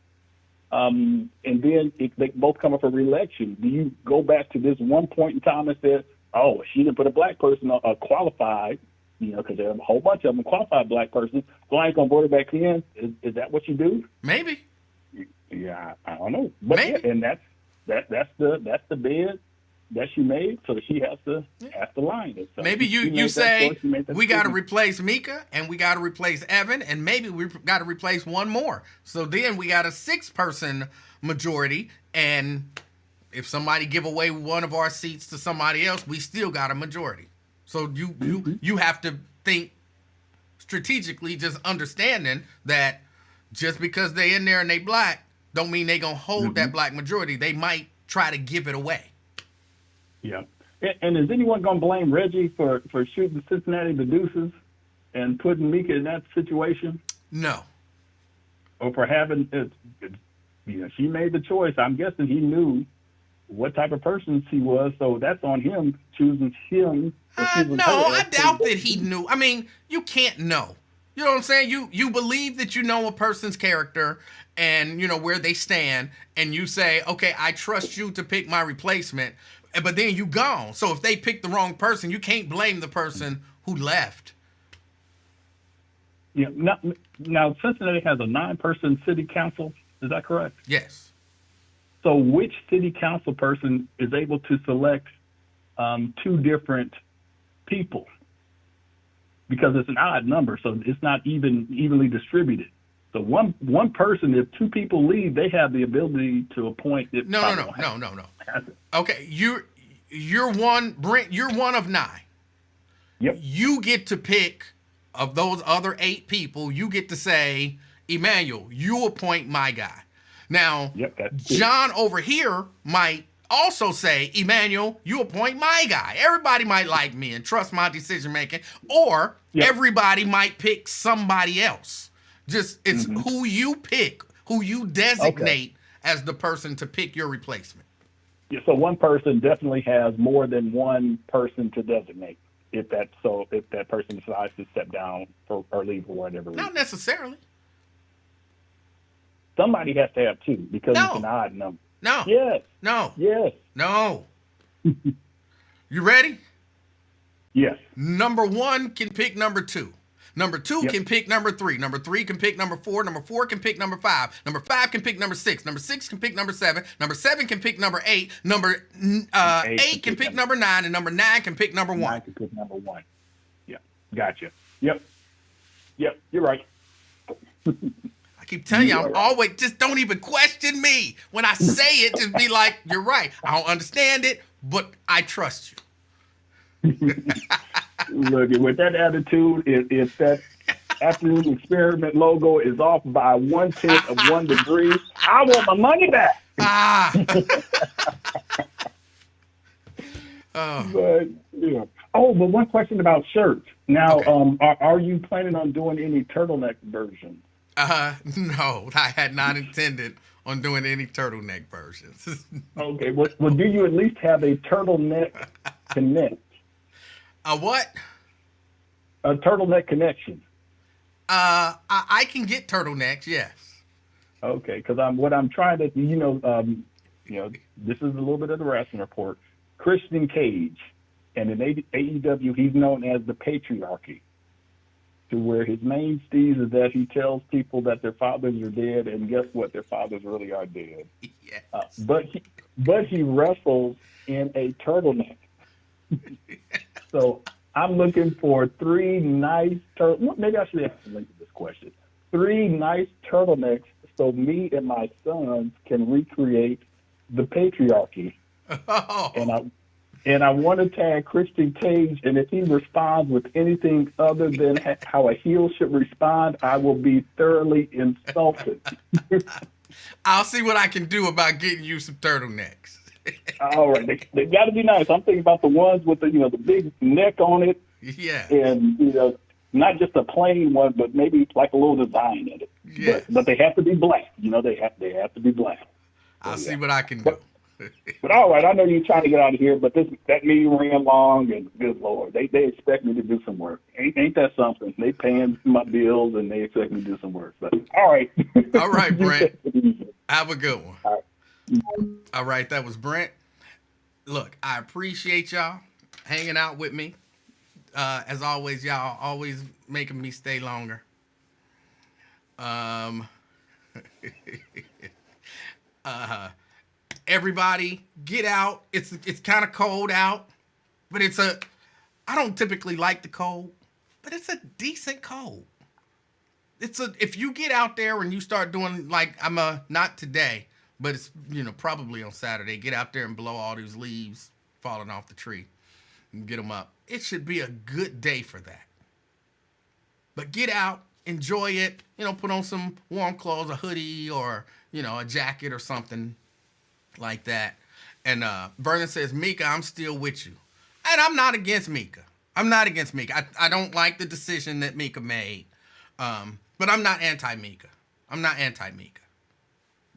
Speaker 8: And then if they both come up for re-election, do you go back to this one point in time and say, oh, she didn't put a black person qualified, you know, because there's a whole bunch of them qualified black persons, so I ain't gonna vote her back in. Is that what you do?
Speaker 1: Maybe.
Speaker 8: Yeah, I don't know. But
Speaker 1: maybe.
Speaker 8: Yeah, and that's the bid that she made, so she has to line it. So
Speaker 1: maybe you say we got to replace Mika and we got to replace Evan and maybe we got to replace one more. So then we got a 6-person majority, and if somebody give away one of our seats to somebody else, we still got a majority. So you have to think strategically, just understanding that just because they in there and they black don't mean they gonna hold that black majority. They might try to give it away.
Speaker 8: Yeah. And is anyone going to blame Reggie for shooting Cincinnati the deuces and putting Mika in that situation?
Speaker 1: No.
Speaker 8: Or for having, she made the choice. I'm guessing he knew what type of person she was, so that's on him choosing him.
Speaker 1: No, I doubt that he knew. I mean, you can't know. You know what I'm saying? You believe that you know a person's character and, you know, where they stand, and you say, okay, I trust you to pick my replacement. But then you gone. So if they pick the wrong person, you can't blame the person who left.
Speaker 8: Yeah. Now Cincinnati has a 9-person city council. Is that correct?
Speaker 1: Yes.
Speaker 8: So which city council person is able to select 2 different people? Because it's an odd number, so it's not evenly distributed. So one person, if 2 people leave, they have the ability to appoint.
Speaker 1: No. Okay, you're one, Brent. You're one of 9.
Speaker 8: Yep.
Speaker 1: You get to pick of those other 8 people. You get to say, Emanuel, you appoint my guy. Now, John over here might also say, Emanuel, you appoint my guy. Everybody might like me and trust my decision making, or everybody might pick somebody else. Just it's who you pick, who you designate as the person to pick your replacement.
Speaker 8: Yeah, so one person definitely has more than one person to designate. If that person decides to step down or leave for whatever reason.
Speaker 1: Not necessarily.
Speaker 8: Somebody has to have two because
Speaker 1: No.
Speaker 8: it's an odd number.
Speaker 1: No.
Speaker 8: Yes.
Speaker 1: No.
Speaker 8: Yes.
Speaker 1: No. You ready?
Speaker 8: Yes.
Speaker 1: Number 1 can pick number 2. Number 2
Speaker 8: Yep.
Speaker 1: can pick number 3. Number 3 can pick number 4. Number 4 can pick number 5. Number 5 can pick number 6. Number 6 can pick number 7. Number 7 can pick number 8. Number 8 can pick number 9. And number 9 can pick number 1.
Speaker 8: 9 can pick number 1. Yeah. Gotcha. Yep. You're right.
Speaker 1: I keep telling you, I'm always, just don't even question me. When I say it, just be like, you're right. I don't understand it, but I trust you.
Speaker 8: Look, with that attitude, if that afternoon experiment logo is off by 1/10 of 1 degree, I want my money back. But yeah. Oh, but one question about shirts. Now,
Speaker 1: Okay.
Speaker 8: Are you planning on doing any turtleneck versions?
Speaker 1: No, I had not intended on doing any turtleneck versions.
Speaker 8: Okay. Well, do you at least have a turtleneck connect?
Speaker 1: A what?
Speaker 8: A turtleneck connection.
Speaker 1: I can get turtlenecks, yes.
Speaker 8: Okay, because what I'm trying to, this is a little bit of the wrestling report. Christian Cage, and in AEW, he's known as the patriarchy, to where his main steez is that he tells people that their fathers are dead, and guess what? Their fathers really are dead.
Speaker 1: Yes.
Speaker 8: But he wrestles in a turtleneck. So I'm looking for 3 nice maybe I should ask the link to this question. 3 nice turtlenecks so me and my sons can recreate the patriarchy.
Speaker 1: Oh.
Speaker 8: And I want to tag Christian Cage, and if he responds with anything other than how a heel should respond, I will be thoroughly insulted.
Speaker 1: I'll see what I can do about getting you some turtlenecks.
Speaker 8: All right, they got to be nice. I'm thinking about the ones with the big neck on it,
Speaker 1: Yeah.
Speaker 8: and not just a plain one, but maybe like a little design in it.
Speaker 1: Yeah.
Speaker 8: But they have to be black. They have to be black.
Speaker 1: I'll see what I can do.
Speaker 8: But all right, I know you're trying to get out of here, but that meeting ran long, and good Lord, they expect me to do some work. Ain't that something? They paying my bills, and they expect me to do some work. But all right.
Speaker 1: All right, Brent. Have a good one.
Speaker 8: All right.
Speaker 1: All right, that was Brent. Look, I appreciate y'all hanging out with me. As always, y'all always making me stay longer. Everybody, get out. It's kind of cold out, but I don't typically like the cold, but it's a decent cold. If you get out there and you start doing not today, but it's probably on Saturday, get out there and blow all these leaves falling off the tree and get them up. It should be a good day for that. But get out, enjoy it, put on some warm clothes, a hoodie or, a jacket or something like that. And Vernon says, Mika, I'm still with you. And I'm not against Mika. I don't like the decision that Mika made. But I'm not anti-Mika.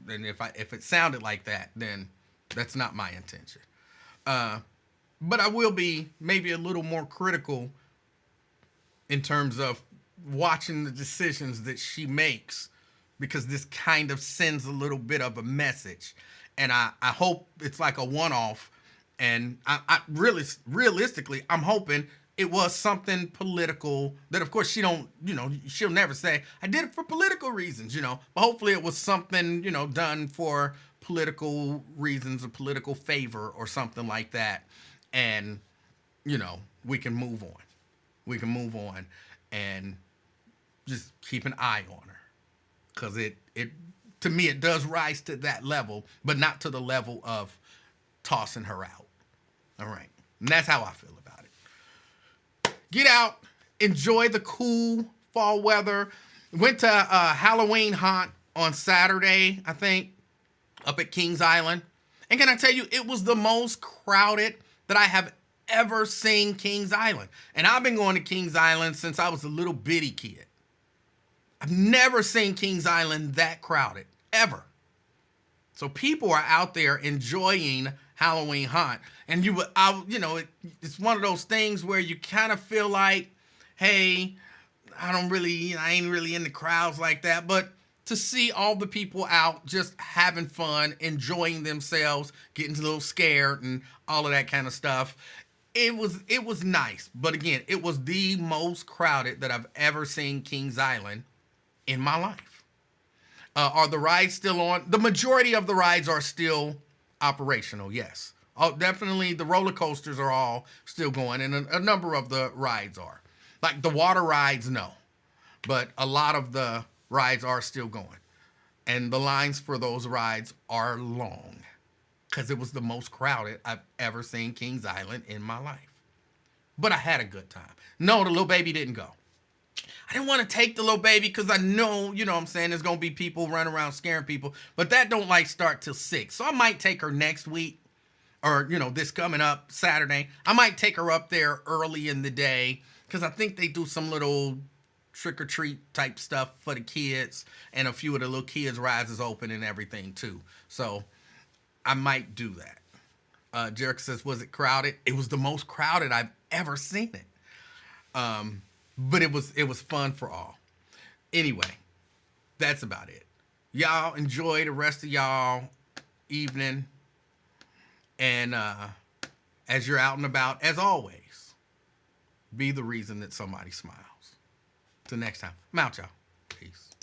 Speaker 1: And if it sounded like that, then that's not my intention. But I will be maybe a little more critical in terms of watching the decisions that she makes, because this kind of sends a little bit of a message. And I hope it's like a one-off. And I really, realistically, I'm hoping it was something political that, of course, she'll never say, I did it for political reasons, But hopefully it was something, done for political reasons or political favor or something like that. And, we can move on. And just keep an eye on her. Because to me, it does rise to that level, but not to the level of tossing her out. All right. And that's how I feel about it. Get out, enjoy the cool fall weather. Went to Halloween Haunt on Saturday, I think, up at Kings Island. And can I tell you, it was the most crowded that I have ever seen Kings Island. And I've been going to Kings Island since I was a little bitty kid. I've never seen Kings Island that crowded, ever. So people are out there enjoying Halloween Haunt, and it's one of those things where you kind of feel like, hey, I ain't really in the crowds like that, but to see all the people out just having fun, enjoying themselves, getting a little scared and all of that kind of stuff, it was nice. But again, it was the most crowded that I've ever seen Kings Island in my life. Are the rides still on? The majority of the rides are still operational, yes. Definitely the roller coasters are all still going, and a number of the rides are. Like the water rides, no. But a lot of the rides are still going. And the lines for those rides are long. Because it was the most crowded I've ever seen Kings Island in my life. But I had a good time. No, the little baby didn't go. I didn't want to take the little baby because I know, what I'm saying, there's going to be people running around scaring people. But that don't start till 6. So I might take her next week or, this coming up Saturday. I might take her up there early in the day because I think they do some little trick-or-treat type stuff for the kids. And a few of the little kids' rides is open and everything too. So I might do that. Jericho says, was it crowded? It was the most crowded I've ever seen it. But it was fun for all. Anyway, that's about it. Y'all enjoy the rest of y'all evening. And as you're out and about, as always, be the reason that somebody smiles. Till next time. I'm out, y'all. Peace.